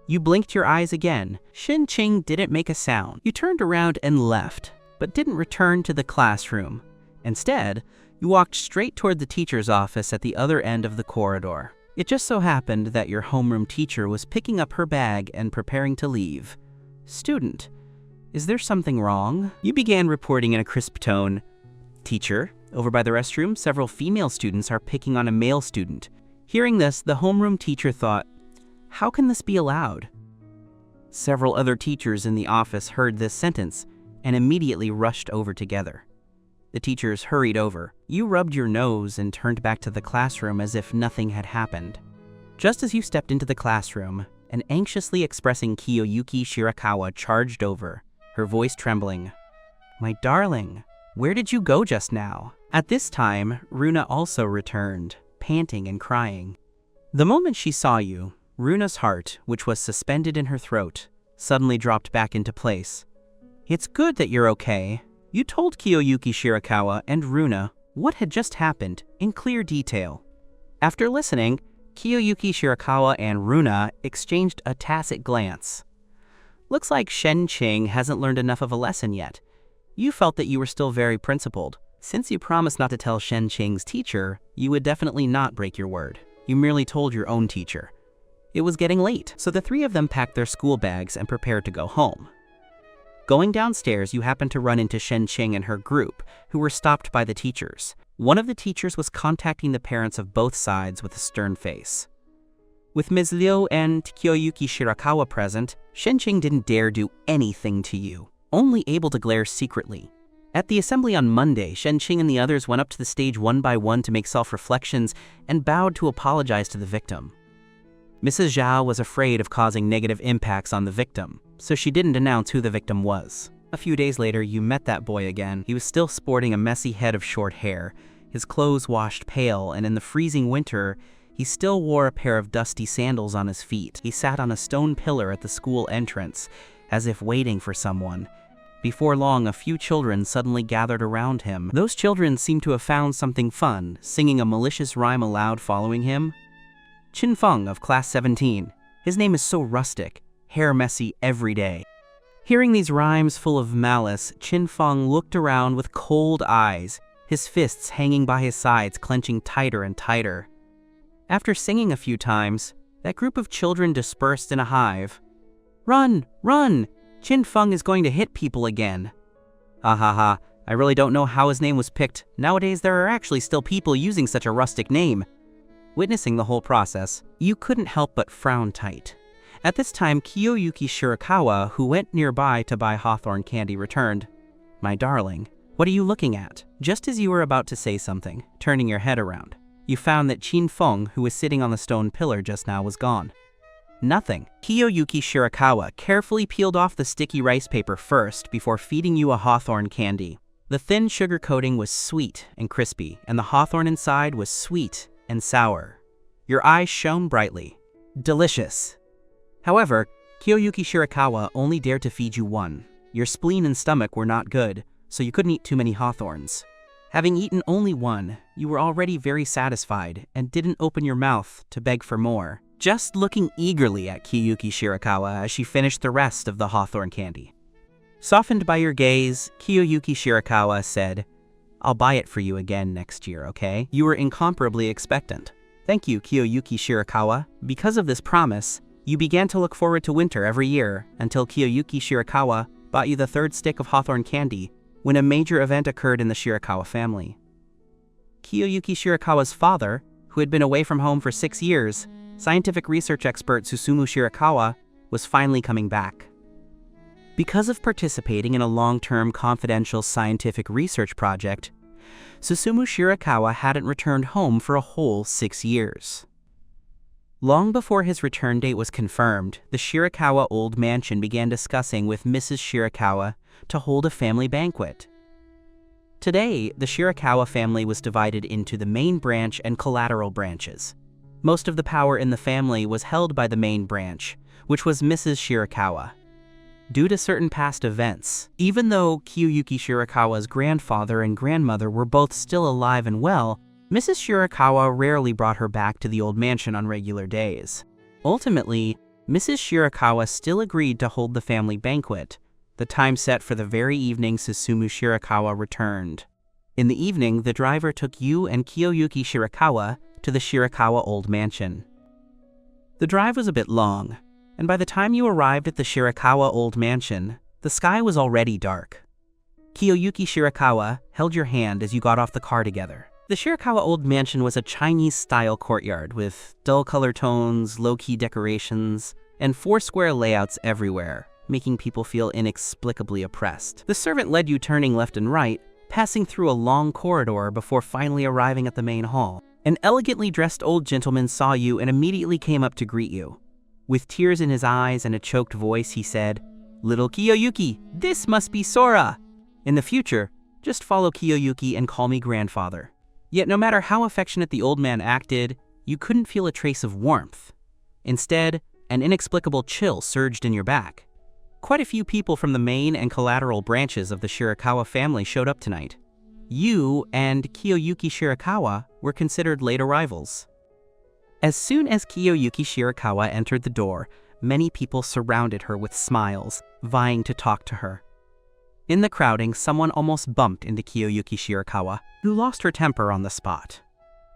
A: You blinked your eyes again. Shenqing didn't make a sound. You turned around and left, but didn't return to the classroom. Instead, you walked straight toward the teacher's office at the other end of the corridor. It just so happened that your homeroom teacher was picking up her bag and preparing to leave. "Student, is there something wrong?" You began reporting in a crisp tone. "Teacher, over by the restroom, several female students are picking on a male student." Hearing this, the homeroom teacher thought, "How can this be allowed?" Several other teachers in the office heard this sentence and immediately rushed over together. The teachers hurried over. You rubbed your nose and turned back to the classroom as if nothing had happened. Just as you stepped into the classroom, an anxiously expressing Kiyoyuki Shirakawa charged over, her voice trembling. "My darling, where did you go just now?" At this time, Runa also returned, panting and crying. The moment she saw you, Runa's heart, which was suspended in her throat, suddenly dropped back into place. "It's good that you're okay." You told Kiyoyuki Shirakawa and Runa what had just happened in clear detail. After listening, Kiyoyuki Shirakawa and Runa exchanged a tacit glance. Looks like Shenqing hasn't learned enough of a lesson yet. You felt that you were still very principled. Since you promised not to tell Shenqing's teacher, you would definitely not break your word. You merely told your own teacher. It was getting late, so the three of them packed their school bags and prepared to go home. Going downstairs, you happened to run into Shenqing and her group, who were stopped by the teachers. One of the teachers was contacting the parents of both sides with a stern face. With Ms. Liu and Kiyoyuki Shirakawa present, Shenqing didn't dare do anything to you, only able to glare secretly. At the assembly on Monday, Shenqing and the others went up to the stage one by one to make self-reflections and bowed to apologize to the victim. Mrs. Zhao was afraid of causing negative impacts on the victim, so she didn't announce who the victim was. A few days later, you met that boy again. He was still sporting a messy head of short hair, his clothes washed pale, and in the freezing winter, he still wore a pair of dusty sandals on his feet. He sat on a stone pillar at the school entrance, as if waiting for someone. Before long, a few children suddenly gathered around him. Those children seemed to have found something fun, singing a malicious rhyme aloud following him. Qin Feng of class 17. His name is so rustic, hair messy every day. Hearing these rhymes full of malice, Qin Feng looked around with cold eyes, his fists hanging by his sides, clenching tighter and tighter. After singing a few times, that group of children dispersed in a hive. "Run! Run! Qin Feng is going to hit people again." Ha ha ha, I really don't know how his name was picked. Nowadays there are actually still people using such a rustic name. Witnessing the whole process, you couldn't help but frown tight. At this time, Kiyoyuki Shirakawa, who went nearby to buy hawthorn candy, returned. "My darling, what are you looking at?" Just as you were about to say something, turning your head around, you found that Qin Feng, who was sitting on the stone pillar just now, was gone. Nothing. Kiyoyuki Shirakawa carefully peeled off the sticky rice paper first before feeding you a hawthorn candy. The thin sugar coating was sweet and crispy, and the hawthorn inside was sweet and sour. Your eyes shone brightly. Delicious. However, Kiyoyuki Shirakawa only dared to feed you one. Your spleen and stomach were not good, so you couldn't eat too many hawthorns. Having eaten only one, you were already very satisfied and didn't open your mouth to beg for more, just looking eagerly at Kiyoyuki Shirakawa as she finished the rest of the hawthorn candy. Softened by your gaze, Kiyoyuki Shirakawa said, I'll buy it for you again next year, okay? You were incomparably expectant. Thank you, Kiyoyuki Shirakawa. Because of this promise, you began to look forward to winter every year until Kiyoyuki Shirakawa bought you the third stick of hawthorn candy when a major event occurred in the Shirakawa family. Kiyoyuki Shirakawa's father, who had been away from home for 6 years, scientific research expert Susumu Shirakawa, was finally coming back. Because of participating in a long-term confidential scientific research project, Susumu Shirakawa hadn't returned home for a whole 6 years. Long before his return date was confirmed, the Shirakawa old mansion began discussing with Mrs. Shirakawa to hold a family banquet. Today, the Shirakawa family was divided into the main branch and collateral branches. Most of the power in the family was held by the main branch, which was Mrs. Shirakawa. Due to certain past events, even though Kiyoyuki Shirakawa's grandfather and grandmother were both still alive and well, Mrs. Shirakawa rarely brought her back to the old mansion on regular days. Ultimately, Mrs. Shirakawa still agreed to hold the family banquet, the time set for the very evening Susumu Shirakawa returned. In the evening, the driver took you and Kiyoyuki Shirakawa to the Shirakawa old mansion. The drive was a bit long, and by the time you arrived at the Shirakawa old mansion, the sky was already dark. Kiyoyuki Shirakawa held your hand as you got off the car together. The Shirakawa old mansion was a Chinese-style courtyard with dull color tones, low-key decorations, and 4 square layouts everywhere, making people feel inexplicably oppressed. The servant led you turning left and right, passing through a long corridor before finally arriving at the main hall. An elegantly dressed old gentleman saw you and immediately came up to greet you. With tears in his eyes and a choked voice, he said, "Little Kiyoyuki, this must be Sora. In the future, just follow Kiyoyuki and call me grandfather." Yet no matter how affectionate the old man acted, you couldn't feel a trace of warmth. Instead, an inexplicable chill surged in your back. Quite a few people from the main and collateral branches of the Shirakawa family showed up tonight. You and Kiyoyuki Shirakawa were considered late arrivals. As soon as Kiyoyuki Shirakawa entered the door, many people surrounded her with smiles, vying to talk to her. In the crowding, someone almost bumped into Kiyoyuki Shirakawa, who lost her temper on the spot.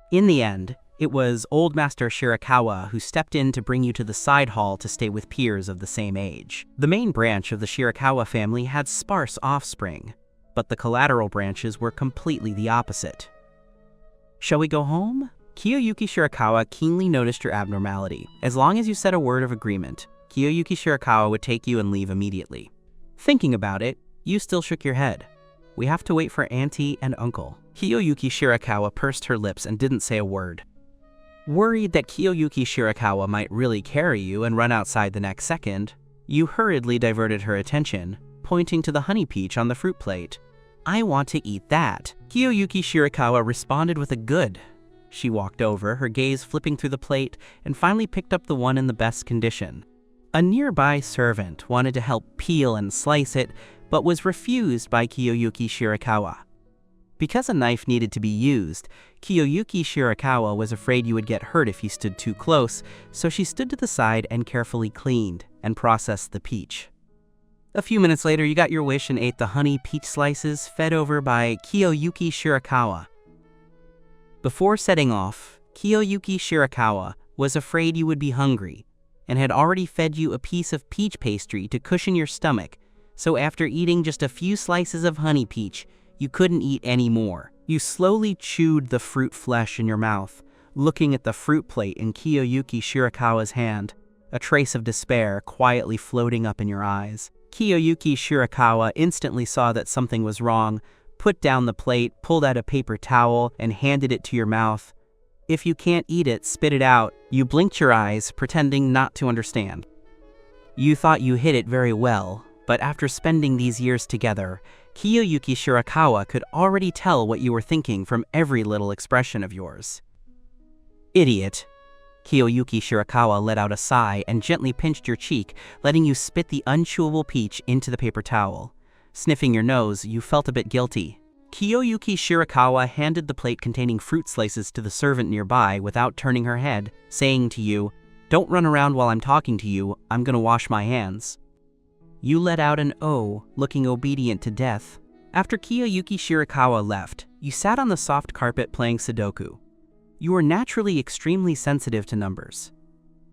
A: In the end, it was Old Master Shirakawa who stepped in to bring you to the side hall to stay with peers of the same age. The main branch of the Shirakawa family had sparse offspring, but the collateral branches were completely the opposite. "Shall we go home?" Kiyoyuki Shirakawa keenly noticed your abnormality. As long as you said a word of agreement, Kiyoyuki Shirakawa would take you and leave immediately. Thinking about it, you still shook your head. "We have to wait for Auntie and Uncle." Kiyoyuki Shirakawa pursed her lips and didn't say a word. Worried that Kiyoyuki Shirakawa might really carry you and run outside the next second, you hurriedly diverted her attention, pointing to the honey peach on the fruit plate. "I want to eat that." Kiyoyuki Shirakawa responded with a good. She walked over, her gaze flipping through the plate, and finally picked up the one in the best condition. A nearby servant wanted to help peel and slice it, but was refused by Kiyoyuki Shirakawa. Because a knife needed to be used, Kiyoyuki Shirakawa was afraid you would get hurt if you stood too close, so she stood to the side and carefully cleaned and processed the peach. A few minutes later, you got your wish and ate the honey peach slices fed over by Kiyoyuki Shirakawa. Before setting off, Kiyoyuki Shirakawa was afraid you would be hungry and had already fed you a piece of peach pastry to cushion your stomach, so after eating just a few slices of honey peach, you couldn't eat any more. You slowly chewed the fruit flesh in your mouth, looking at the fruit plate in Kiyoyuki Shirakawa's hand, a trace of despair quietly floating up in your eyes. Kiyoyuki Shirakawa instantly saw that something was wrong, put down the plate, pulled out a paper towel, and handed it to your mouth. "If you can't eat it, spit it out." You blinked your eyes, pretending not to understand. You thought you hid it very well, but after spending these years together, Kiyoyuki Shirakawa could already tell what you were thinking from every little expression of yours. "Idiot." Kiyoyuki Shirakawa let out a sigh and gently pinched your cheek, letting you spit the unchewable peach into the paper towel. Sniffing your nose, you felt a bit guilty. Kiyoyuki Shirakawa handed the plate containing fruit slices to the servant nearby without turning her head, saying to you, "Don't run around while I'm talking to you, I'm gonna wash my hands." You let out an "oh," looking obedient to death. After Kiyoyuki Shirakawa left, You sat on the soft carpet playing Sudoku. You were naturally extremely sensitive to numbers.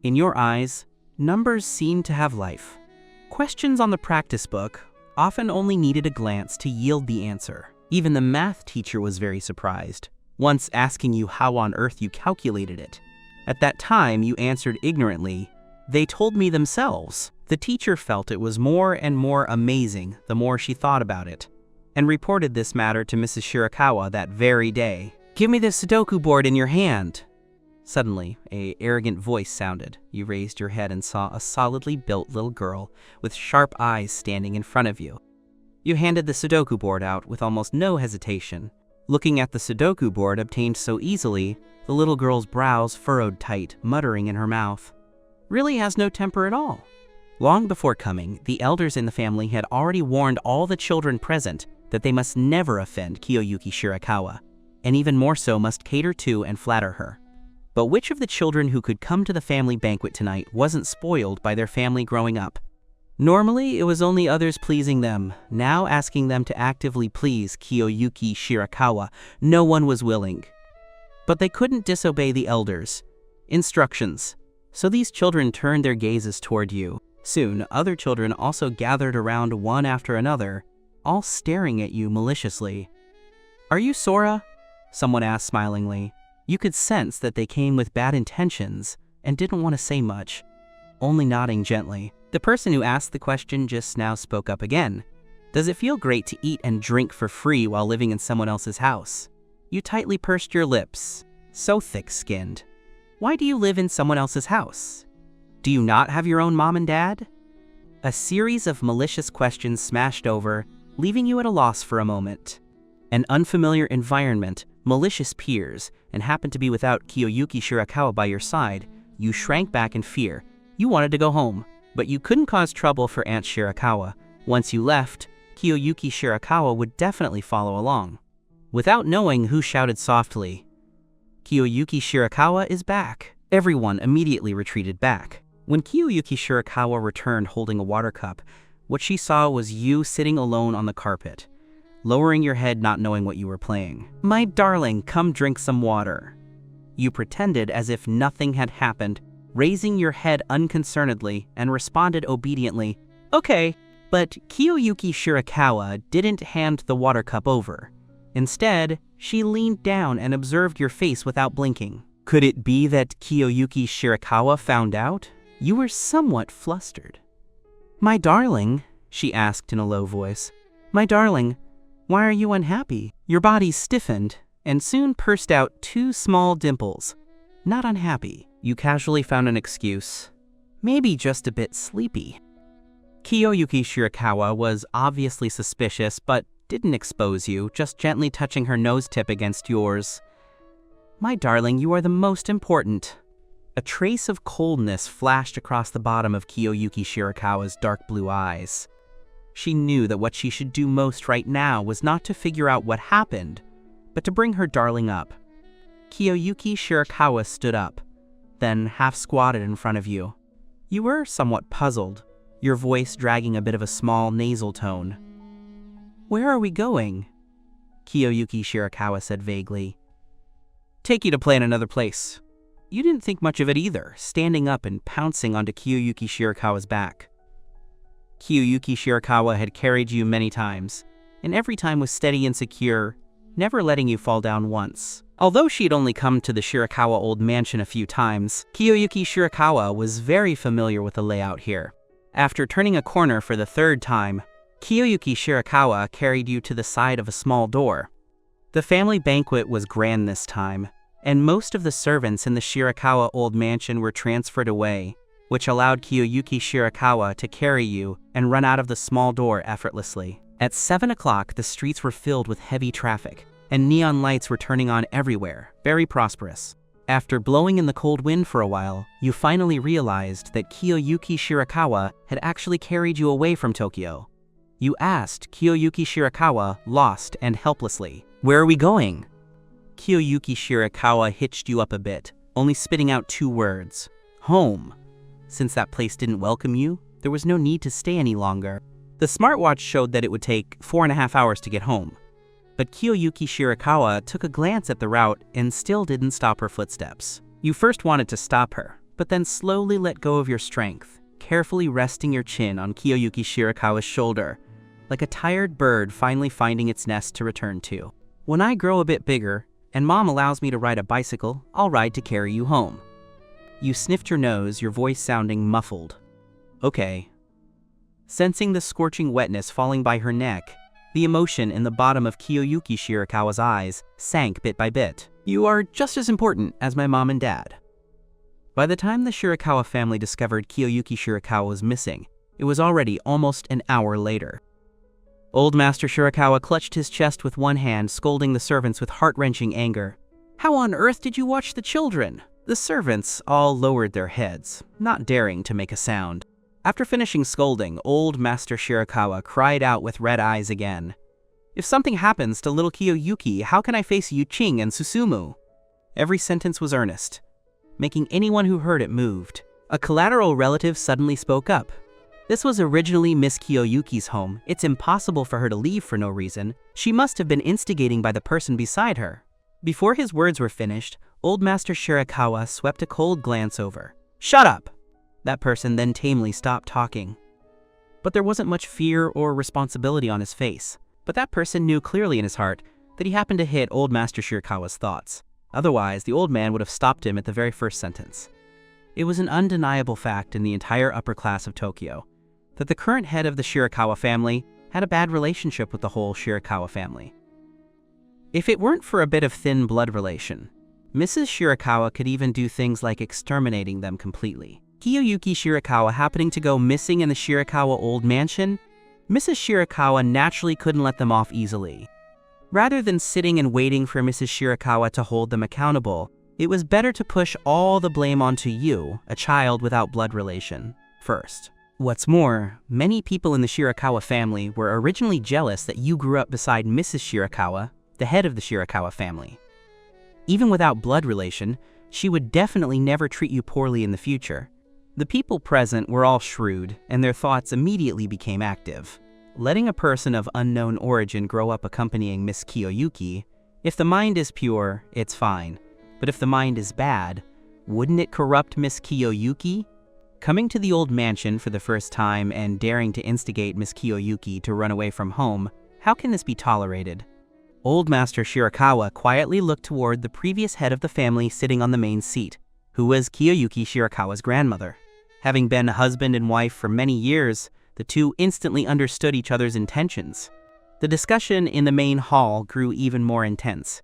A: In your eyes, numbers seemed to have life. Questions on the practice book often only needed a glance to yield the answer. Even the math teacher was very surprised, once asking you how on earth you calculated it. At that time, you answered ignorantly, "They told me themselves." The teacher felt it was more and more amazing the more she thought about it, and reported this matter to Mrs. Shirakawa that very day. "Give me the Sudoku board in your hand." Suddenly, an arrogant voice sounded. You raised your head and saw a solidly built little girl with sharp eyes standing in front of you. You handed the Sudoku board out with almost no hesitation. Looking at the Sudoku board obtained so easily, the little girl's brows furrowed tight, muttering in her mouth. Really has no temper at all. Long before coming, the elders in the family had already warned all the children present that they must never offend Kiyoyuki Shirakawa, and even more so must cater to and flatter her. But which of the children who could come to the family banquet tonight wasn't spoiled by their family growing up? Normally, it was only others pleasing them. Now asking them to actively please Kiyoyuki Shirakawa, no one was willing. But they couldn't disobey the elders' instructions, so these children turned their gazes toward you. Soon, other children also gathered around one after another, all staring at you maliciously. "Are you Sora?" someone asked smilingly. You could sense that they came with bad intentions and didn't want to say much, only nodding gently. The person who asked the question just now spoke up again. "Does it feel great to eat and drink for free while living in someone else's house?" You tightly pursed your lips, so thick-skinned. "Why do you live in someone else's house? Do you not have your own mom and dad?" A series of malicious questions smashed over, leaving you at a loss for a moment. An unfamiliar environment, malicious peers, and happened to be without Kiyoyuki Shirakawa by your side, you shrank back in fear. You wanted to go home, but you couldn't cause trouble for Aunt Shirakawa. Once you left, Kiyoyuki Shirakawa would definitely follow along. Without knowing who shouted softly, "Kiyoyuki Shirakawa is back," everyone immediately retreated back. When Kiyoyuki Shirakawa returned holding a water cup, what she saw was you sitting alone on the carpet, lowering your head not knowing what you were playing. "My darling, come drink some water." You pretended as if nothing had happened, raising your head unconcernedly, and responded obediently, "Okay." But Kiyoyuki Shirakawa didn't hand the water cup over. Instead, she leaned down and observed your face without blinking. Could it be that Kiyoyuki Shirakawa found out? You were somewhat flustered. "My darling," she asked in a low voice, "my darling, why are you unhappy?" Your body stiffened and soon pursed out two small dimples. Not unhappy. You casually found an excuse. Maybe just a bit sleepy. Kiyoyuki Shirakawa was obviously suspicious, but didn't expose you, just gently touching her nose tip against yours. "My darling, you are the most important." A trace of coldness flashed across the bottom of Kiyoyuki Shirakawa's dark blue eyes. She knew that what she should do most right now was not to figure out what happened, but to bring her darling up. Kiyoyuki Shirakawa stood up, then half squatted in front of you. You were somewhat puzzled, your voice dragging a bit of a small nasal tone. "Where are we going?" Kiyoyuki Shirakawa said vaguely. "Take you to play in another place." You didn't think much of it either, standing up and pouncing onto Kiyoyuki Shirakawa's back. Kiyoyuki Shirakawa had carried you many times, and every time was steady and secure, never letting you fall down once. Although she had only come to the Shirakawa old mansion a few times, Kiyoyuki Shirakawa was very familiar with the layout here. After turning a corner for the third time, Kiyoyuki Shirakawa carried you to the side of a small door. The family banquet was grand this time, and most of the servants in the Shirakawa old mansion were transferred away, which allowed Kiyoyuki Shirakawa to carry you and run out of the small door effortlessly. At 7 o'clock, the streets were filled with heavy traffic, and neon lights were turning on everywhere, very prosperous. After blowing in the cold wind for a while, you finally realized that Kiyoyuki Shirakawa had actually carried you away from Tokyo. You asked Kiyoyuki Shirakawa, lost and helplessly, "Where are we going?" Kiyoyuki Shirakawa hitched you up a bit, only spitting out 2 words, "Home." Since that place didn't welcome you, there was no need to stay any longer. The smartwatch showed that it would take 4.5 hours to get home. But Kiyoyuki Shirakawa took a glance at the route and still didn't stop her footsteps. You first wanted to stop her, but then slowly let go of your strength, carefully resting your chin on Kiyoyuki Shirakawa's shoulder, like a tired bird finally finding its nest to return to. When I grow a bit bigger, and Mom allows me to ride a bicycle, I'll ride to carry you home. You sniffed your nose, your voice sounding muffled. Okay. Sensing the scorching wetness falling by her neck, the emotion in the bottom of Kiyoyuki Shirakawa's eyes sank bit by bit. You are just as important as my mom and dad. By the time the Shirakawa family discovered Kiyoyuki Shirakawa was missing, it was already almost an hour later. Old Master Shirakawa clutched his chest with one hand, scolding the servants with heart-wrenching anger. How on earth did you watch the children? The servants all lowered their heads, not daring to make a sound. After finishing scolding, Old Master Shirakawa cried out with red eyes again. If something happens to little Kiyoyuki, how can I face Yuching and Susumu? Every sentence was earnest, making anyone who heard it moved. A collateral relative suddenly spoke up. This was originally Miss Kiyoyuki's home. It's impossible for her to leave for no reason. She must have been instigating by the person beside her. Before his words were finished, Old Master Shirakawa swept a cold glance over. Shut up! That person then tamely stopped talking. But there wasn't much fear or responsibility on his face. But that person knew clearly in his heart that he happened to hit Old Master Shirakawa's thoughts. Otherwise, the old man would have stopped him at the very first sentence. It was an undeniable fact in the entire upper class of Tokyo that the current head of the Shirakawa family had a bad relationship with the whole Shirakawa family. If it weren't for a bit of thin blood relation, Mrs. Shirakawa could even do things like exterminating them completely. Kiyoyuki Shirakawa happening to go missing in the Shirakawa old mansion, Mrs. Shirakawa naturally couldn't let them off easily. Rather than sitting and waiting for Mrs. Shirakawa to hold them accountable, it was better to push all the blame onto you, a child without blood relation, first. What's more, many people in the Shirakawa family were originally jealous that you grew up beside Mrs. Shirakawa, the head of the Shirakawa family. Even without blood relation, she would definitely never treat you poorly in the future. The people present were all shrewd, and their thoughts immediately became active. Letting a person of unknown origin grow up accompanying Miss Kiyoyuki, if the mind is pure, it's fine. But if the mind is bad, wouldn't it corrupt Miss Kiyoyuki? Coming to the old mansion for the first time and daring to instigate Miss Kiyoyuki to run away from home, how can this be tolerated? Old Master Shirakawa quietly looked toward the previous head of the family sitting on the main seat, who was Kiyoyuki Shirakawa's grandmother. Having been husband and wife for many years, the two instantly understood each other's intentions. The discussion in the main hall grew even more intense.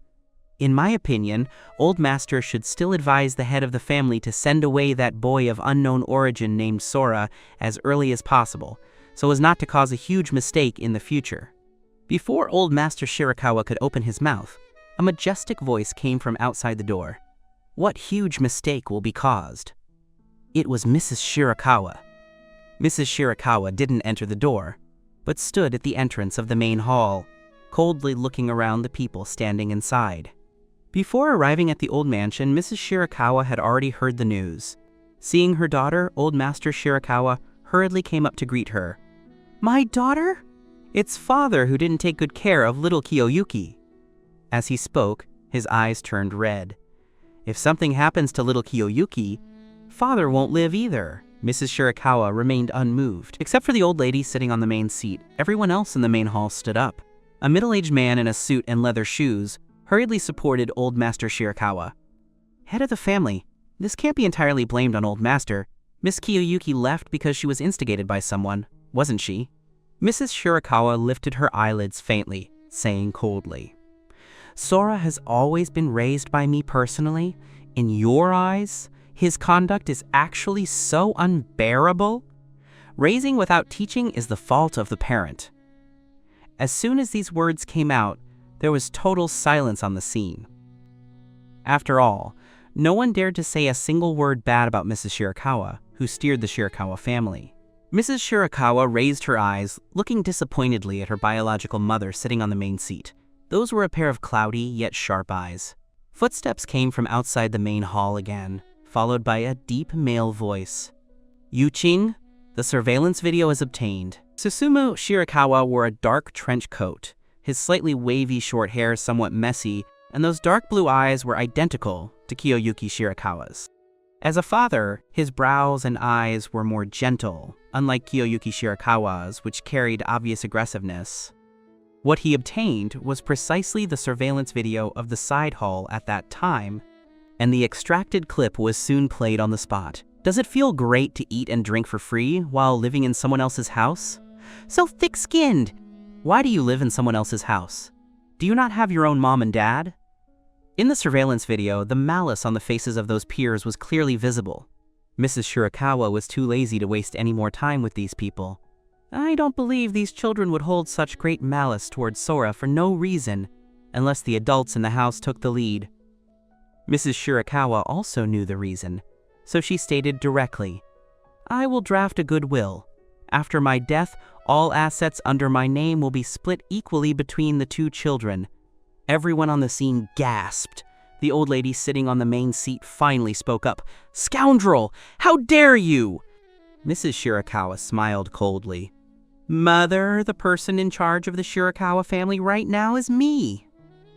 A: In my opinion, Old Master should still advise the head of the family to send away that boy of unknown origin named Sora as early as possible, so as not to cause a huge mistake in the future. Before Old Master Shirakawa could open his mouth, a majestic voice came from outside the door. What huge mistake will be caused? It was Mrs. Shirakawa. Mrs. Shirakawa didn't enter the door, but stood at the entrance of the main hall, coldly looking around the people standing inside. Before arriving at the old mansion, Mrs. Shirakawa had already heard the news. Seeing her daughter, Old Master Shirakawa hurriedly came up to greet her. My daughter? It's father who didn't take good care of little Kiyoyuki. As he spoke, his eyes turned red. If something happens to little Kiyoyuki, father won't live either. Mrs. Shirakawa remained unmoved. Except for the old lady sitting on the main seat, everyone else in the main hall stood up. A middle-aged man in a suit and leather shoes hurriedly supported Old Master Shirakawa. Head of the family, this can't be entirely blamed on Old Master. Miss Kiyoyuki left because she was instigated by someone, wasn't she? Mrs. Shirakawa lifted her eyelids faintly, saying coldly, Sora has always been raised by me personally. In your eyes, his conduct is actually so unbearable? Raising without teaching is the fault of the parent. As soon as these words came out, there was total silence on the scene. After all, no one dared to say a single word bad about Mrs. Shirakawa, who steered the Shirakawa family. Mrs. Shirakawa raised her eyes, looking disappointedly at her biological mother sitting on the main seat. Those were a pair of cloudy yet sharp eyes. Footsteps came from outside the main hall again, followed by a deep male voice. Yuching, the surveillance video is obtained. Susumu Shirakawa wore a dark trench coat, his slightly wavy short hair somewhat messy, and those dark blue eyes were identical to Kiyoyuki Shirakawa's. As a father, his brows and eyes were more gentle, unlike Kiyoyuki Shirakawa's, which carried obvious aggressiveness. What he obtained was precisely the surveillance video of the side hall at that time, and the extracted clip was soon played on the spot. Does it feel great to eat and drink for free while living in someone else's house? So thick-skinned! Why do you live in someone else's house? Do you not have your own mom and dad? In the surveillance video, the malice on the faces of those peers was clearly visible. Mrs. Shirakawa was too lazy to waste any more time with these people. I don't believe these children would hold such great malice towards Sora for no reason, unless the adults in the house took the lead. Mrs. Shirakawa also knew the reason, so she stated directly, I will draft a goodwill. After my death, all assets under my name will be split equally between the two children. Everyone on the scene gasped. The old lady sitting on the main seat finally spoke up. Scoundrel! How dare you! Mrs. Shirakawa smiled coldly. Mother, the person in charge of the Shirakawa family right now is me.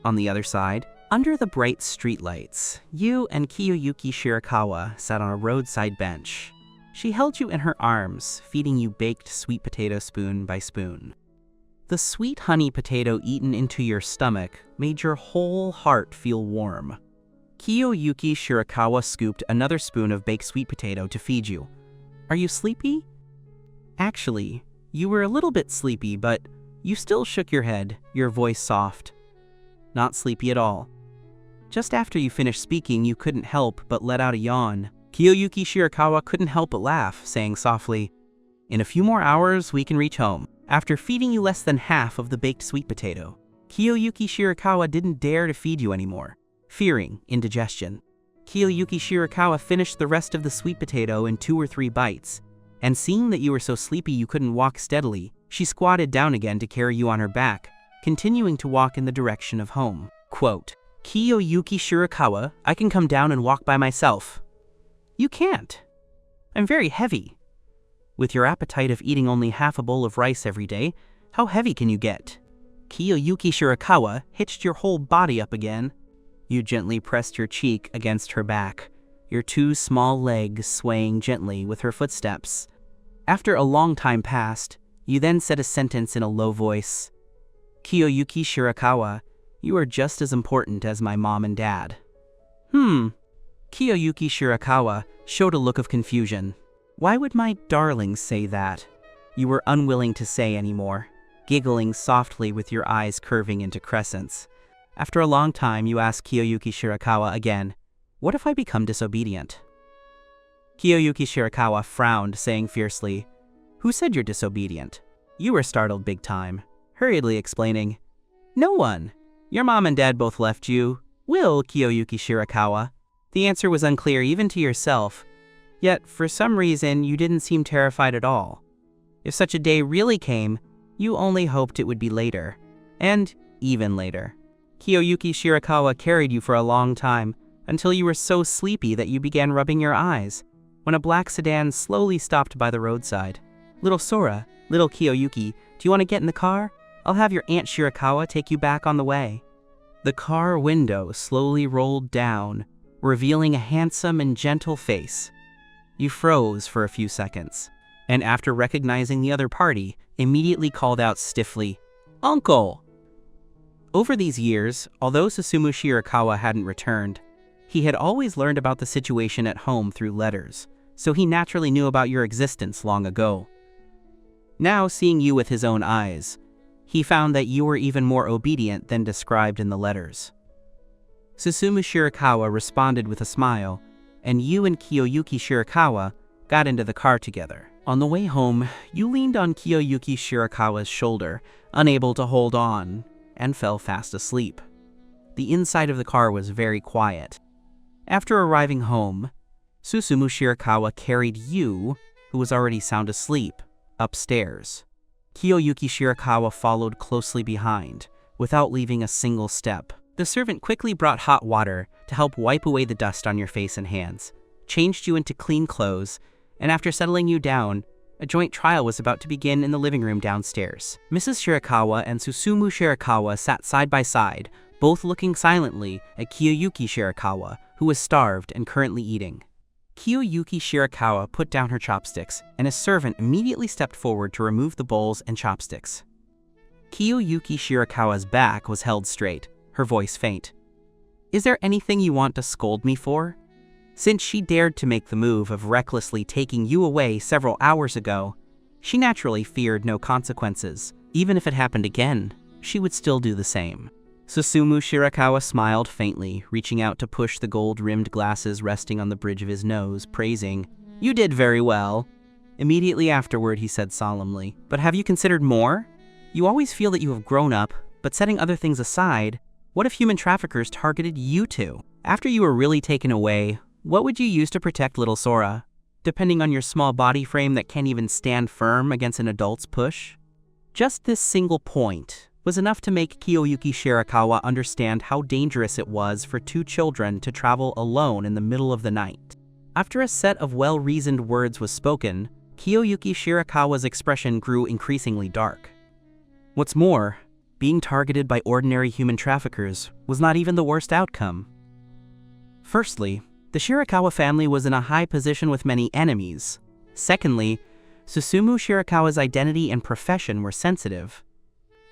A: On the other side, under the bright streetlights, you and Kiyoyuki Shirakawa sat on a roadside bench. She held you in her arms, feeding you baked sweet potato spoon by spoon. The sweet honey potato eaten into your stomach made your whole heart feel warm. Kiyoyuki Shirakawa scooped another spoon of baked sweet potato to feed you. Are you sleepy? Actually, you were a little bit sleepy, but you still shook your head, your voice soft. Not sleepy at all. Just after you finished speaking, you couldn't help but let out a yawn. Kiyoyuki Shirakawa couldn't help but laugh, saying softly, In a few more hours, we can reach home. After feeding you less than half of the baked sweet potato, Kiyoyuki Shirakawa didn't dare to feed you anymore, fearing indigestion. Kiyoyuki Shirakawa finished the rest of the sweet potato in 2 or 3 bites, and seeing that you were so sleepy you couldn't walk steadily, she squatted down again to carry you on her back, continuing to walk in the direction of home. Quote, Kiyoyuki Shirakawa, I can come down and walk by myself. You can't. I'm very heavy. With your appetite of eating only half a bowl of rice every day, how heavy can you get? Kiyoyuki Shirakawa hitched your whole body up again. You gently pressed your cheek against her back, your 2 small legs swaying gently with her footsteps. After a long time passed, you then said a sentence in a low voice. Kiyoyuki Shirakawa, you are just as important as my mom and dad. Kiyoyuki Shirakawa showed a look of confusion. Why would my darling say that? You were unwilling to say anymore, giggling softly with your eyes curving into crescents. After a long time, you asked Kiyoyuki Shirakawa again, What if I become disobedient? Kiyoyuki Shirakawa frowned, saying fiercely, Who said you're disobedient? You were startled big time, hurriedly explaining, No one. Your mom and dad both left you. Will Kiyoyuki Shirakawa? The answer was unclear even to yourself, yet for some reason you didn't seem terrified at all. If such a day really came, you only hoped it would be later, and even later. Kiyoyuki Shirakawa carried you for a long time, until you were so sleepy that you began rubbing your eyes, when a black sedan slowly stopped by the roadside. Little Sora, little Kiyoyuki, do you want to get in the car? I'll have your Aunt Shirakawa take you back on the way. The car window slowly rolled down, revealing a handsome and gentle face. You froze for a few seconds, and after recognizing the other party, immediately called out stiffly, Uncle! Over these years, although Susumu Shirakawa hadn't returned, he had always learned about the situation at home through letters, so he naturally knew about your existence long ago. Now, seeing you with his own eyes, he found that you were even more obedient than described in the letters. Susumu Shirakawa responded with a smile, and you and Kiyoyuki Shirakawa got into the car together. On the way home, you leaned on Kiyoyuki Shirakawa's shoulder, unable to hold on, and fell fast asleep. The inside of the car was very quiet. After arriving home, Susumu Shirakawa carried you, who was already sound asleep, upstairs. Kiyoyuki Shirakawa followed closely behind, without leaving a single step. The servant quickly brought hot water to help wipe away the dust on your face and hands, changed you into clean clothes, and after settling you down, A joint trial was about to begin in the living room downstairs. Mrs. Shirakawa and Susumu Shirakawa sat side by side, both looking silently at Kiyoyuki Shirakawa, who was starved and currently eating. Kiyoyuki Shirakawa put down her chopsticks, and a servant immediately stepped forward to remove the bowls and chopsticks. Kiyoyuki Shirakawa's back was held straight, her voice faint. "Is there anything you want to scold me for? Since she dared to make the move of recklessly taking you away several hours ago, she naturally feared no consequences. Even if it happened again, she would still do the same." Susumu Shirakawa smiled faintly, reaching out to push the gold-rimmed glasses resting on the bridge of his nose, praising, "You did very well." Immediately afterward, he said solemnly, "But have you considered more? You always feel that you have grown up, but setting other things aside, what if human traffickers targeted you two? After you were really taken away, what would you use to protect little Sora? Depending on your small body frame that can't even stand firm against an adult's push?" Just this single point was enough to make Kiyoyuki Shirakawa understand how dangerous it was for two children to travel alone in the middle of the night. After a set of well-reasoned words was spoken, Kiyoyuki Shirakawa's expression grew increasingly dark. What's more, being targeted by ordinary human traffickers was not even the worst outcome. Firstly, the Shirakawa family was in a high position with many enemies. Secondly, Susumu Shirakawa's identity and profession were sensitive.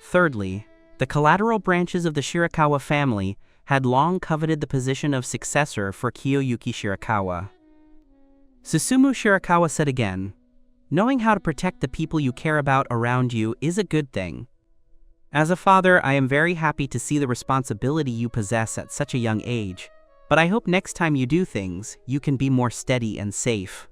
A: Thirdly, the collateral branches of the Shirakawa family had long coveted the position of successor for Kiyoyuki Shirakawa. Susumu Shirakawa said again, "Knowing how to protect the people you care about around you is a good thing. As a father, I am very happy to see the responsibility you possess at such a young age, but I hope next time you do things, you can be more steady and safe."